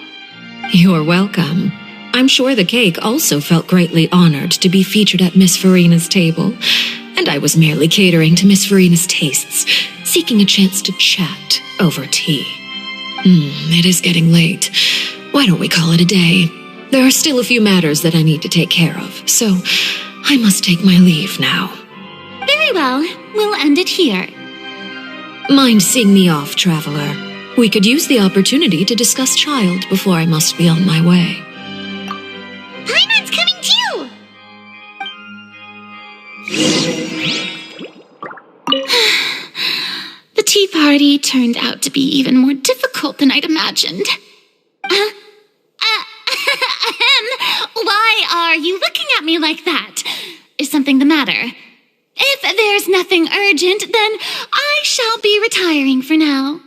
You're welcome. I'm sure the cake also felt greatly honored to be featured at Miss Farina's table, and I was merely catering to Miss Farina's tastes, seeking a chance to chat over tea. It is getting late. Why don't we call it a day? There are still a few matters that I need to take care of, so I must take my leave now. Very well. We'll end it here. Mind seeing me off, traveler? We could use the opportunity to discuss Child before I must be on my way. Paimon's coming too! The tea party turned out to be even more difficult than I'd imagined. Why are you looking at me like that? Is something the matter? If there's nothing urgent, then I shall be retiring for now.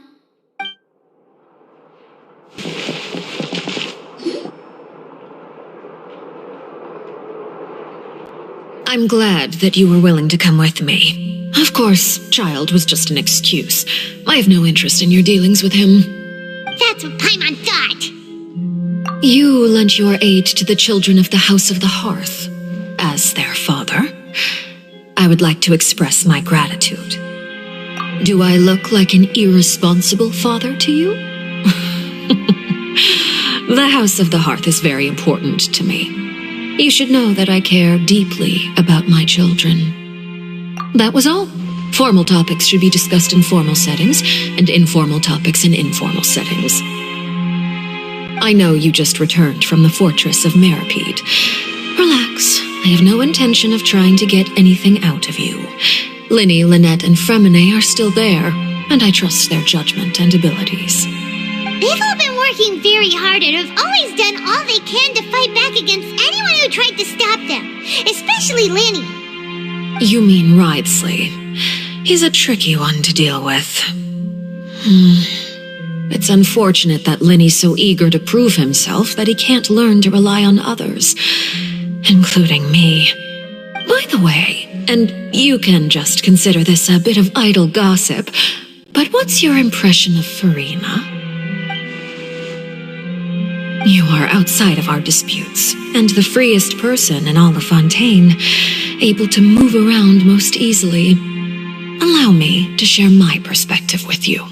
I'm glad that you were willing to come with me. Of course, Child was just an excuse. I have no interest in your dealings with him. That's what Paimon thought. You lent your aid to the children of the House of the Hearth. As their father, I would like to express my gratitude. Do I look like an irresponsible father to you? The House of the Hearth is very important to me. You should know that I care deeply about my children. That was all. Formal topics should be discussed in formal settings, and informal topics in informal settings. I know you just returned from the fortress of Meripede. Relax. I have no intention of trying to get anything out of you. Linny, Lynette, and Fremine are still there, and I trust their judgment and abilities. They've all been working very hard and have always done all they can to fight back against anyone who tried to stop them, especially Linny. You mean Wriothesley. He's a tricky one to deal with. It's unfortunate that Linny's so eager to prove himself that he can't learn to rely on others, including me. By the way, and you can just consider this a bit of idle gossip, but what's your impression of Farina? You are outside of our disputes, and the freest person in all of Fontaine, able to move around most easily. Allow me to share my perspective with you.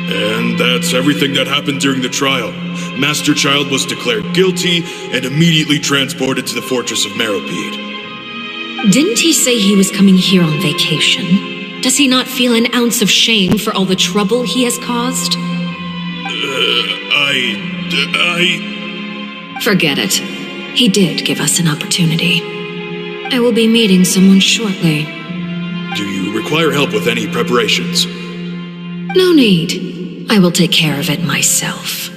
And that's everything that happened during the trial. Master Child was declared guilty and immediately transported to the Fortress of Meripede. Didn't he say he was coming here on vacation? Does he not feel an ounce of shame for all the trouble he has caused? Forget it. He did give us an opportunity. I will be meeting someone shortly. Do you require help with any preparations? No need. I will take care of it myself.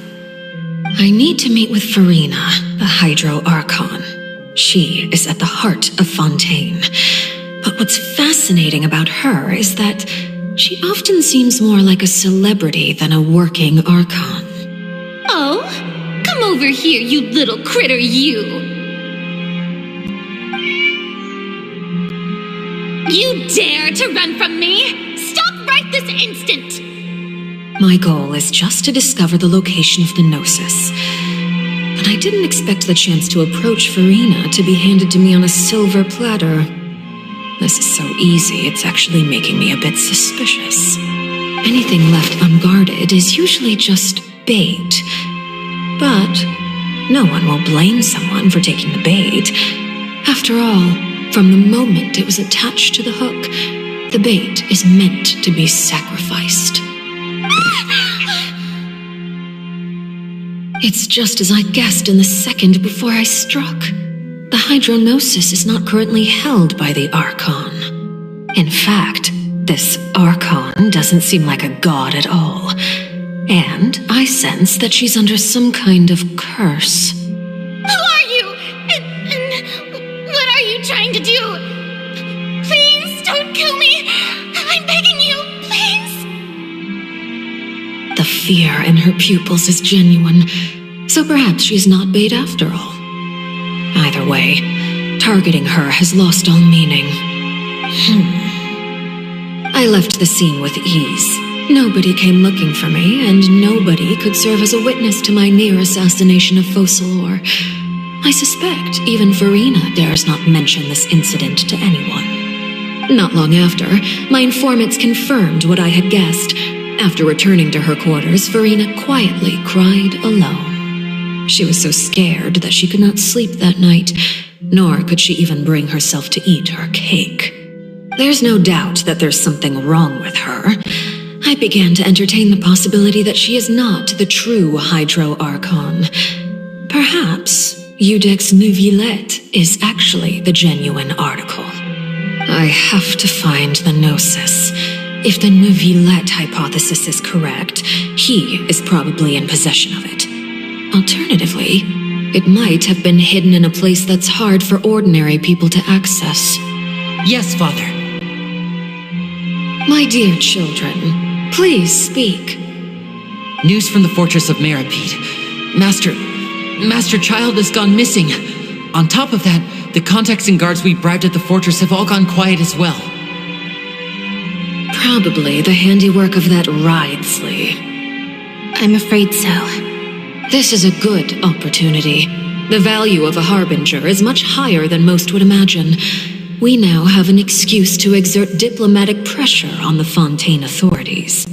I need to meet with Farina, the Hydro Archon. She is at the heart of Fontaine. But what's fascinating about her is that she often seems more like a celebrity than a working Archon. Oh, come over here, you little critter, you! You dare to run from me? Stop right this instant! My goal is just to discover the location of the Gnosis. But I didn't expect the chance to approach Farina to be handed to me on a silver platter. This is so easy, it's actually making me a bit suspicious. Anything left unguarded is usually just bait. But no one will blame someone for taking the bait. After all, from the moment it was attached to the hook, the bait is meant to be sacrificed. It's just as I guessed in the second before I struck. The Hydronosis is not currently held by the Archon. In fact, this Archon doesn't seem like a god at all. And I sense that she's under some kind of curse. Who are you? And what are you trying to do? Please don't kill me. I'm begging you, please. The fear in her pupils is genuine, so perhaps she's not bait after all. Either way, targeting her has lost all meaning. I left the scene with ease. Nobody came looking for me, and nobody could serve as a witness to my near assassination of Focalor. I suspect even Farina dares not mention this incident to anyone. Not long after, my informants confirmed what I had guessed. After returning to her quarters, Farina quietly cried alone. She was so scared that she could not sleep that night, nor could she even bring herself to eat her cake. There's no doubt that there's something wrong with her. I began to entertain the possibility that she is not the true Hydro Archon. Perhaps Eudex Neuvillette is actually the genuine article. I have to find the Gnosis. If the Neuvillette hypothesis is correct, he is probably in possession of it. Alternatively, it might have been hidden in a place that's hard for ordinary people to access. Yes, Father. My dear children, please speak. News from the Fortress of Meripede. Master Child has gone missing. On top of that, the contacts and guards we bribed at the fortress have all gone quiet as well. Probably the handiwork of that Wriothesley. I'm afraid so. This is a good opportunity. The value of a harbinger is much higher than most would imagine. We now have an excuse to exert diplomatic pressure on the Fontaine authorities.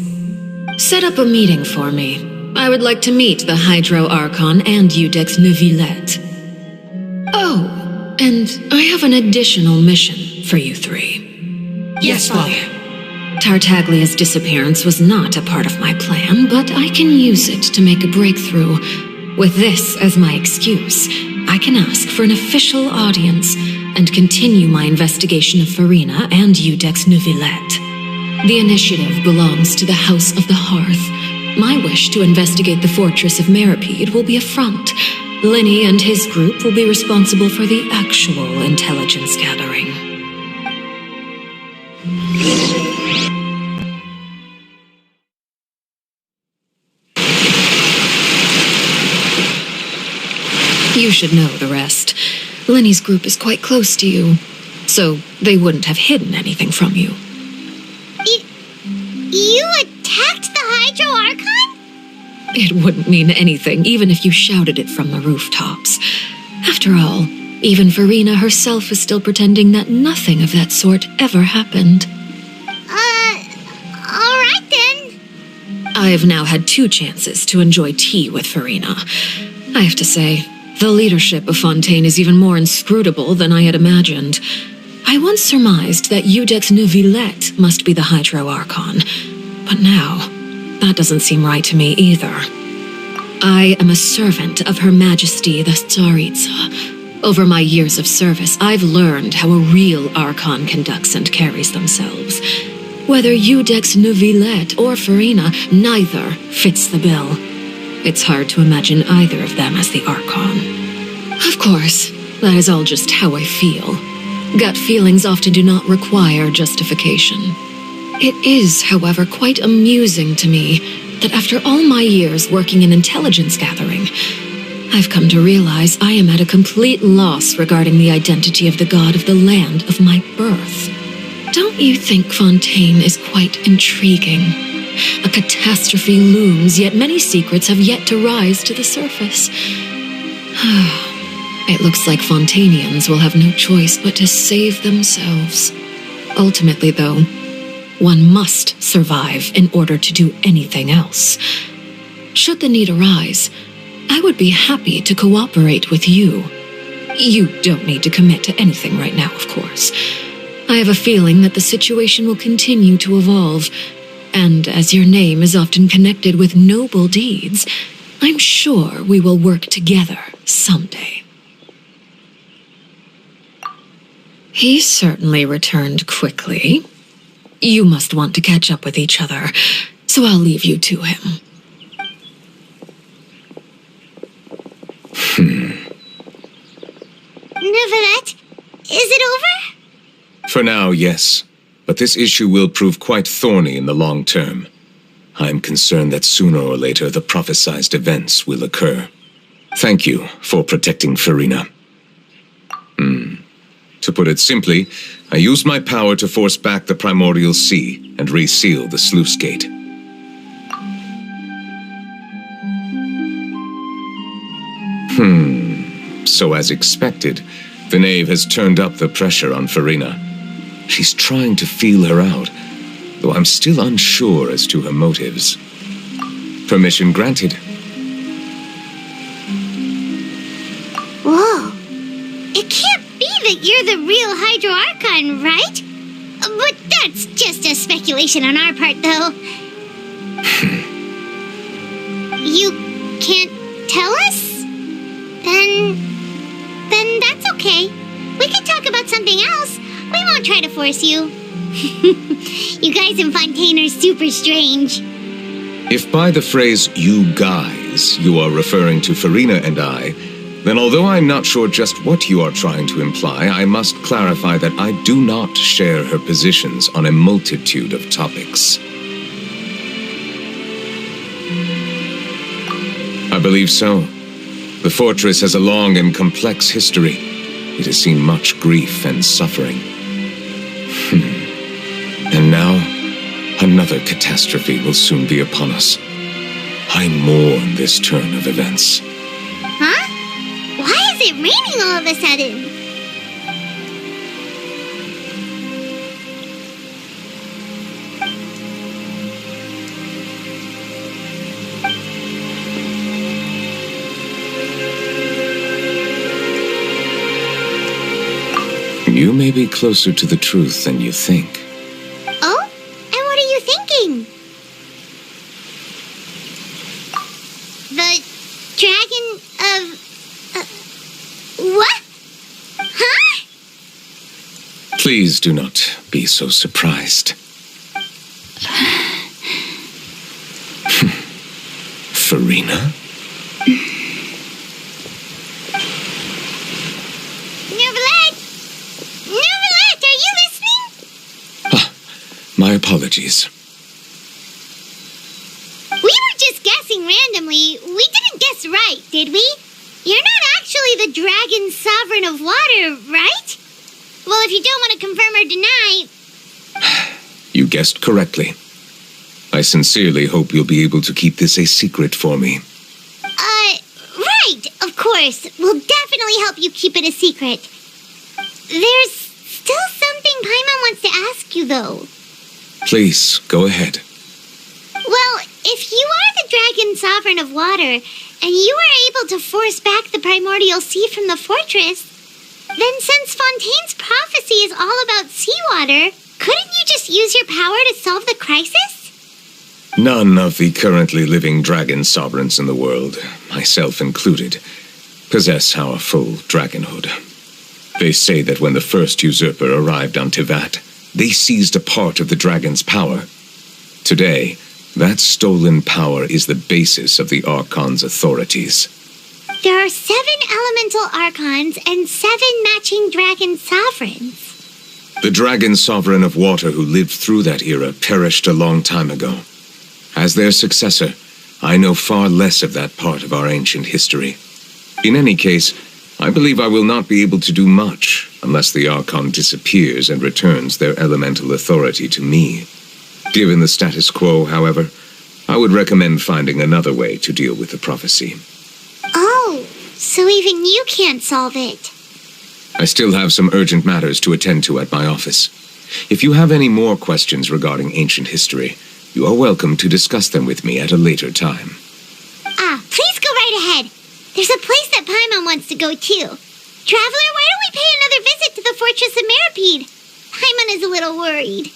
Set up a meeting for me. I would like to meet the Hydro Archon and Eudex Neuvillette. Oh, and I have an additional mission for you three. Yes, Father. Tartaglia's disappearance was not a part of my plan, but I can use it to make a breakthrough. With this as my excuse, I can ask for an official audience and continue my investigation of Farina and Eudex Neuvillette. The initiative belongs to the House of the Hearth. My wish to investigate the fortress of Meripede will be a front. Lenny and his group will be responsible for the actual intelligence gathering. You should know the rest. Lenny's group is quite close to you, so they wouldn't have hidden anything from you. You attacked the Hydro Archon? It wouldn't mean anything, even if you shouted it from the rooftops. After all, even Farina herself is still pretending that nothing of that sort ever happened. Alright then. I've now had 2 chances to enjoy tea with Farina. I have to say, the leadership of Fontaine is even more inscrutable than I had imagined. I once surmised that Eudex Neuvillette must be the Hydro Archon, but now, that doesn't seem right to me either. I am a servant of Her Majesty the Tsaritsa. Over my years of service, I've learned how a real Archon conducts and carries themselves. Whether Eudex Neuvillette or Farina, neither fits the bill. It's hard to imagine either of them as the Archon. Of course, that is all just how I feel. Gut feelings often do not require justification. It is, however, quite amusing to me that after all my years working in intelligence gathering, I've come to realize I am at a complete loss regarding the identity of the god of the land of my birth. Don't you think Fontaine is quite intriguing? A catastrophe looms, yet many secrets have yet to rise to the surface. It looks like Fontainians will have no choice but to save themselves. Ultimately, though, one must survive in order to do anything else. Should the need arise, I would be happy to cooperate with you. You don't need to commit to anything right now, of course. I have a feeling that the situation will continue to evolve, and as your name is often connected with noble deeds, I'm sure we will work together someday. He certainly returned quickly. You must want to catch up with each other, so I'll leave you to him. Neuvillette, is it over? For now, yes. But this issue will prove quite thorny in the long term. I'm concerned that sooner or later the prophesized events will occur. Thank you for protecting Farina. To put it simply, I used my power to force back the primordial sea and reseal the sluice gate. So as expected, the knave has turned up the pressure on Farina. She's trying to feel her out, though I'm still unsure as to her motives. Permission granted. Whoa. It can't be that you're the real Hydro Archon, right? But that's just a speculation on our part, though. You can't tell us? Then that's okay. We can talk about something else. We won't try to force you. You guys in Fontaine are super strange. If by the phrase, you guys, you are referring to Farina and I, then although I'm not sure just what you are trying to imply, I must clarify that I do not share her positions on a multitude of topics. I believe so. The fortress has a long and complex history. It has seen much grief and suffering. And now, another catastrophe will soon be upon us. I mourn this turn of events. Huh? Why is it raining all of a sudden? You may be closer to the truth than you think. Oh? And what are you thinking? The dragon of... what? Huh? Please do not be so surprised. Farina? Neverland, are you listening? My apologies. We were just guessing randomly. We didn't guess right, did we? You're not actually the dragon sovereign of water, right? Well, if you don't want to confirm or deny... You guessed correctly. I sincerely hope you'll be able to keep this a secret for me. Right, of course. We'll definitely help you keep it a secret. There's still something Paimon wants to ask you, though. Please, go ahead. Well, if you are the dragon sovereign of water, and you were able to force back the primordial sea from the fortress, then since Fontaine's prophecy is all about seawater, couldn't you just use your power to solve the crisis? None of the currently living dragon sovereigns in the world, myself included, possess our full dragonhood. They say that when the first usurper arrived on Tivat, they seized a part of the dragon's power. Today, that stolen power is the basis of the Archon's authorities. There are 7 elemental archons and 7 matching dragon sovereigns. The dragon sovereign of water who lived through that era perished a long time ago. As their successor, I know far less of that part of our ancient history. In any case, I believe I will not be able to do much unless the Archon disappears and returns their elemental authority to me. Given the status quo, however, I would recommend finding another way to deal with the prophecy. Oh, so even you can't solve it. I still have some urgent matters to attend to at my office. If you have any more questions regarding ancient history, you are welcome to discuss them with me at a later time. Please go right ahead. There's a place that Paimon wants to go too. Traveler, why don't we pay another visit to the Fortress of Meripede? Paimon is a little worried.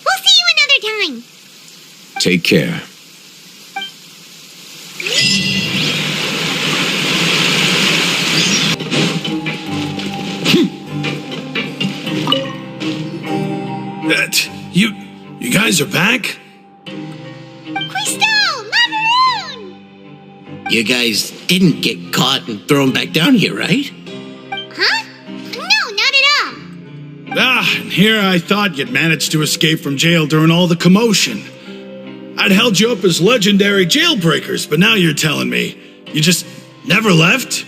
We'll see you another time. Take care. You guys are back? You guys didn't get caught and thrown back down here, right? Huh? No, not at all. And here I thought you'd managed to escape from jail during all the commotion. I'd held you up as legendary jailbreakers, but now you're telling me you just never left?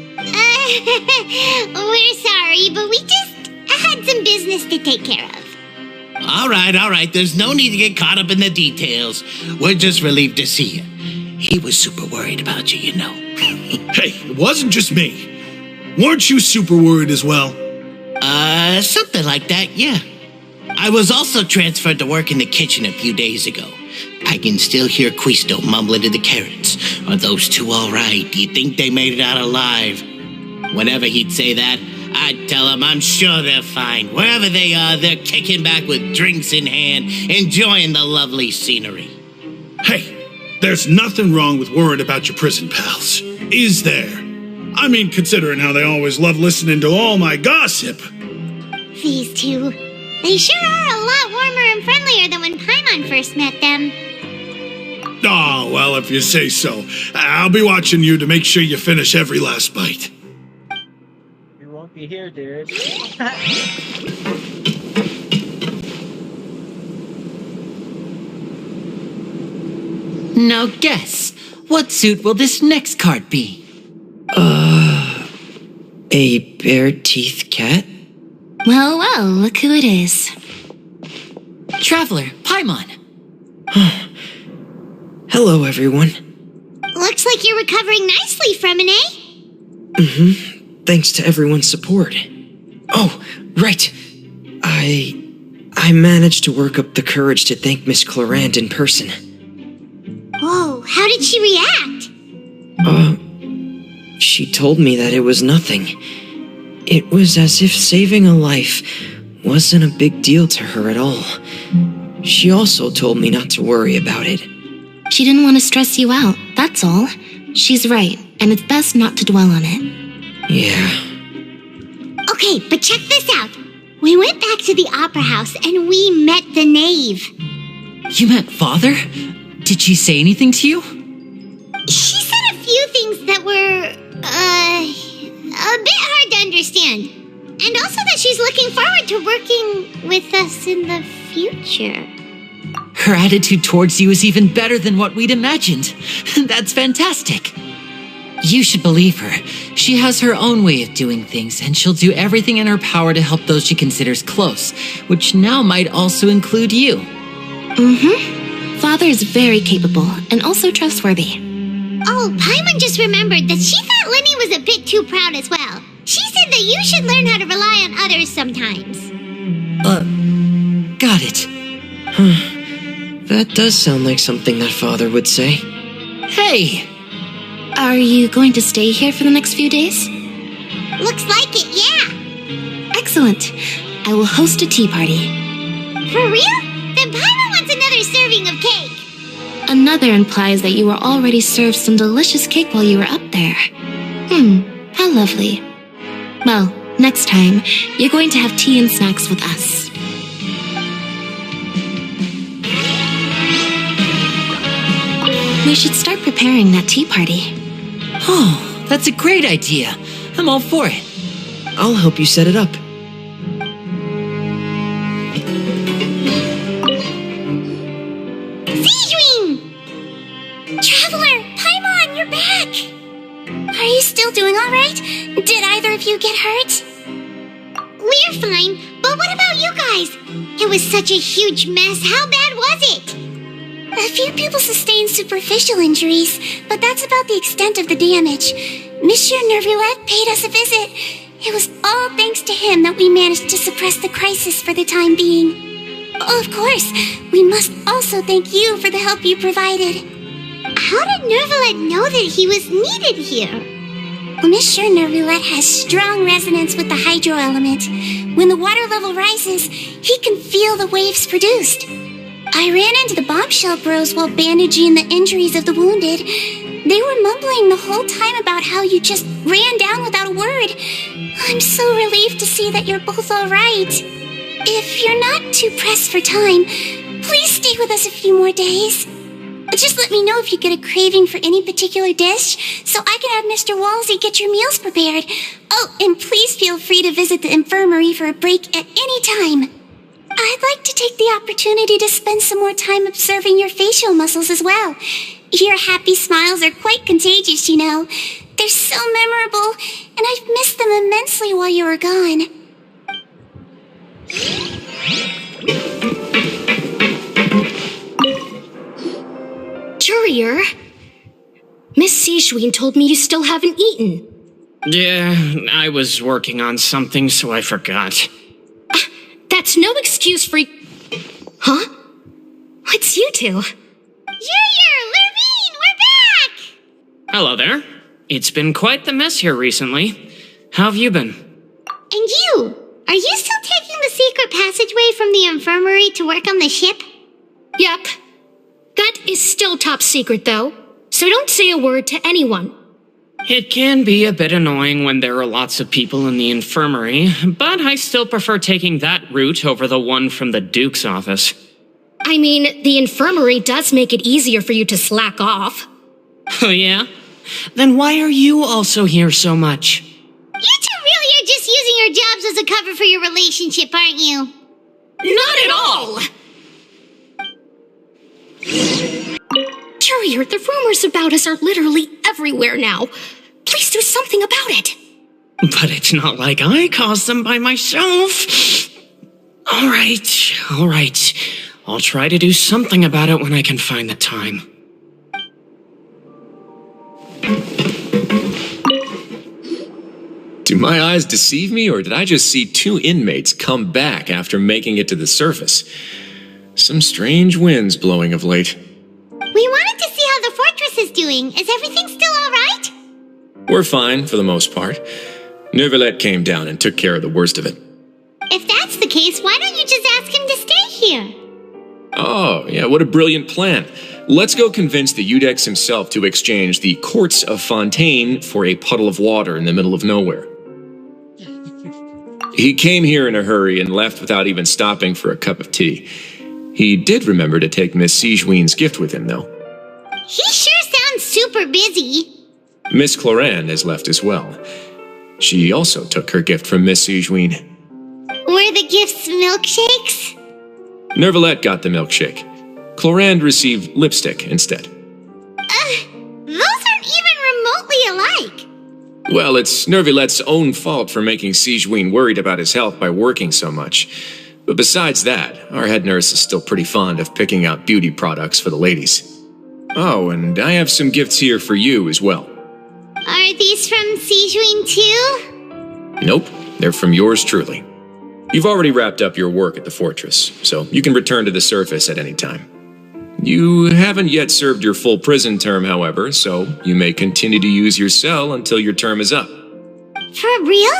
We're sorry, but we just had some business to take care of. All right. There's no need to get caught up in the details. We're just relieved to see you. He was super worried about you, you know. Hey, it wasn't just me. Weren't you super worried as well? Something like that, yeah. I was also transferred to work in the kitchen a few days ago. I can still hear Quisto mumbling to the carrots. Are those two all right? Do you think they made it out alive? Whenever he'd say that, I'd tell him I'm sure they're fine. Wherever they are, they're kicking back with drinks in hand, enjoying the lovely scenery. Hey, there's nothing wrong with worrying about your prison pals, is there? I mean, considering how they always love listening to all my gossip. These two, they sure are a lot warmer and friendlier than when Paimon first met them. Oh, well, if you say so. I'll be watching you to make sure you finish every last bite. You won't be here, dude. Now guess, what suit will this next card be? A bare-teeth cat? Well, look who it is. Traveler, Paimon. Hello, everyone. Looks like you're recovering nicely from it, eh? Thanks to everyone's support. Oh, right. I managed to work up the courage to thank Miss Clarant in person. Whoa, how did she react? She told me that it was nothing. It was as if saving a life wasn't a big deal to her at all. She also told me not to worry about it. She didn't want to stress you out, that's all. She's right, and it's best not to dwell on it. Yeah. Okay, but check this out. We went back to the opera house and we met the knave. You met Father? Did she say anything to you? She said a few things that were, a bit hard to understand. And also that she's looking forward to working with us in the future. Her attitude towards you is even better than what we'd imagined. That's fantastic. You should believe her. She has her own way of doing things, and she'll do everything in her power to help those she considers close, which now might also include you. Mm-hmm. Father is very capable and also trustworthy. Oh, Paimon just remembered that she thought Lenny was a bit too proud as well. She said that you should learn how to rely on others sometimes. Got it. That does sound like something that Father would say. Hey! Are you going to stay here for the next few days? Looks like it, yeah. Excellent. I will host a tea party. For real? Then Paimon wants another serving of cake. Another implies that you were already served some delicious cake while you were up there. How lovely. Well, next time, you're going to have tea and snacks with us. We should start preparing that tea party. Oh, that's a great idea. I'm all for it. I'll help you set it up. Sijuin! Traveler, Paimon, you're back! Are you still doing alright? Did either of you get hurt? We're fine, but what about you guys? It was such a huge mess. How bad was it? A few people sustained superficial injuries, but that's about the extent of the damage. Monsieur Nervoulet paid us a visit. It was all thanks to him that we managed to suppress the crisis for the time being. Of course, we must also thank you for the help you provided. How did Nervoulet know that he was needed here? Well, Monsieur Nervoulet has strong resonance with the hydro element. When the water level rises, he can feel the waves produced. I ran into the bombshell bros while bandaging the injuries of the wounded. They were mumbling the whole time about how you just ran down without a word. I'm so relieved to see that you're both all right. If you're not too pressed for time, please stay with us a few more days. Just let me know if you get a craving for any particular dish, so I can have Mr. Walsey get your meals prepared. Oh, and please feel free to visit the infirmary for a break at any time. I'd like to take the opportunity to spend some more time observing your facial muscles as well. Your happy smiles are quite contagious, you know. They're so memorable, and I've missed them immensely while you were gone. Courier, Miss Sijuin told me you still haven't eaten. Yeah, I was working on something, so I forgot. That's no excuse for... Huh? It's you two. Yur, Lurvine, we're back! Hello there. It's been quite the mess here recently. How have you been? And you? Are you still taking the secret passageway from the infirmary to work on the ship? Yep. That is still top secret, though, so don't say a word to anyone. It can be a bit annoying when there are lots of people in the infirmary, but I still prefer taking that route over the one from the Duke's office. I mean, the infirmary does make it easier for you to slack off. Oh yeah? Then why are you also here so much? You two really are just using your jobs as a cover for your relationship, aren't you? Not at all! Courier, the rumors about us are literally everywhere now. Please do something about it. But it's not like I caused them by myself. All right. I'll try to do something about it when I can find the time. Do my eyes deceive me, or did I just see two inmates come back after making it to the surface? Some strange winds blowing of late. We wanted to see how the fortress is doing. Is everything still all right? We're fine, for the most part. Neuvillette came down and took care of the worst of it. If that's the case, why don't you just ask him to stay here? Oh, yeah, what a brilliant plan. Let's go convince the Eudex himself to exchange the Courts of Fontaine for a puddle of water in the middle of nowhere. He came here in a hurry and left without even stopping for a cup of tea. He did remember to take Miss Sigewinne's gift with him, though. He sure sounds super busy. Miss Cloran has left as well. She also took her gift from Miss Sigewinne. Were the gifts milkshakes? Neuvillette got the milkshake. Cloran received lipstick instead. Those aren't even remotely alike. Well, it's Neuvillette's own fault for making Sigewinne worried about his health by working so much. But besides that, our head nurse is still pretty fond of picking out beauty products for the ladies. Oh, and I have some gifts here for you as well. Are these from Sigewinne too? Nope, they're from yours truly. You've already wrapped up your work at the fortress, so you can return to the surface at any time. You haven't yet served your full prison term, however, so you may continue to use your cell until your term is up. For real?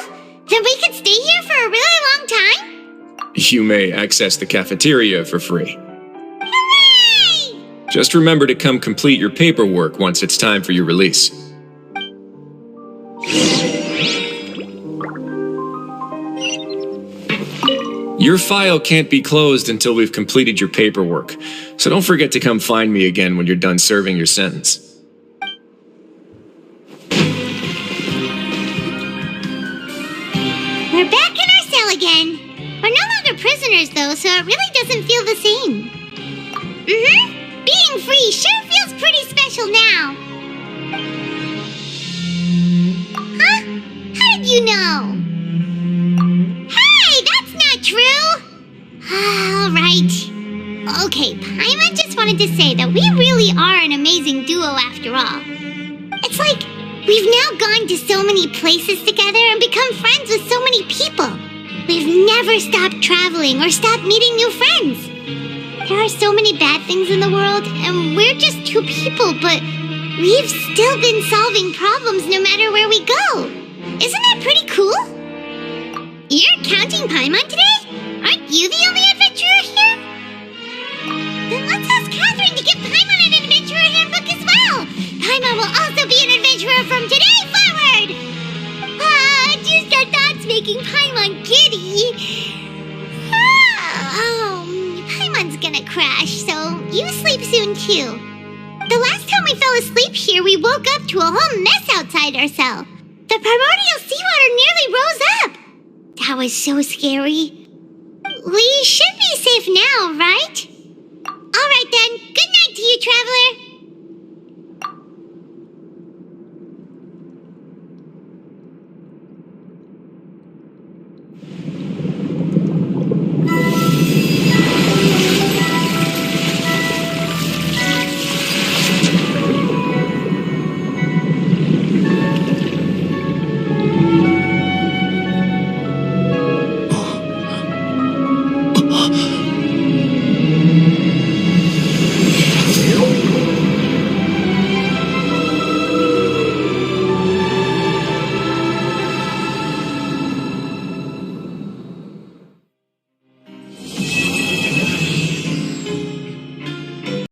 Then we could stay here for a really long time? You may access the cafeteria for free. Hooray! Just remember to come complete your paperwork once it's time for your release. Your file can't be closed until we've completed your paperwork, so don't forget to come find me again when you're done serving your sentence. We're back in our cell again. We're no longer prisoners, though, so it really doesn't feel the same. Being free sure feels pretty special now. Huh? How did you know? Hey, that's not true! Alright. Okay, Paimon just wanted to say that we really are an amazing duo after all. It's like we've now gone to so many places together and become friends with so many people. We've never stopped traveling or stopped meeting new friends. There are so many bad things in the world, and we're just two people, but we've still been solving problems no matter where we go. Isn't that pretty cool? You're counting Paimon today? Aren't you the only adventurer here? Then let's ask Catherine to give Paimon an adventurer handbook as well. Paimon will also be an adventurer from today forward. Just the thoughts making Paimon giddy. Paimon's gonna crash, so you sleep soon too. The last time we fell asleep here, we woke up to a whole mess outside our cell. The primordial seawater nearly rose up. That was so scary. We should be safe now, right? All right then. Good night to you, traveler.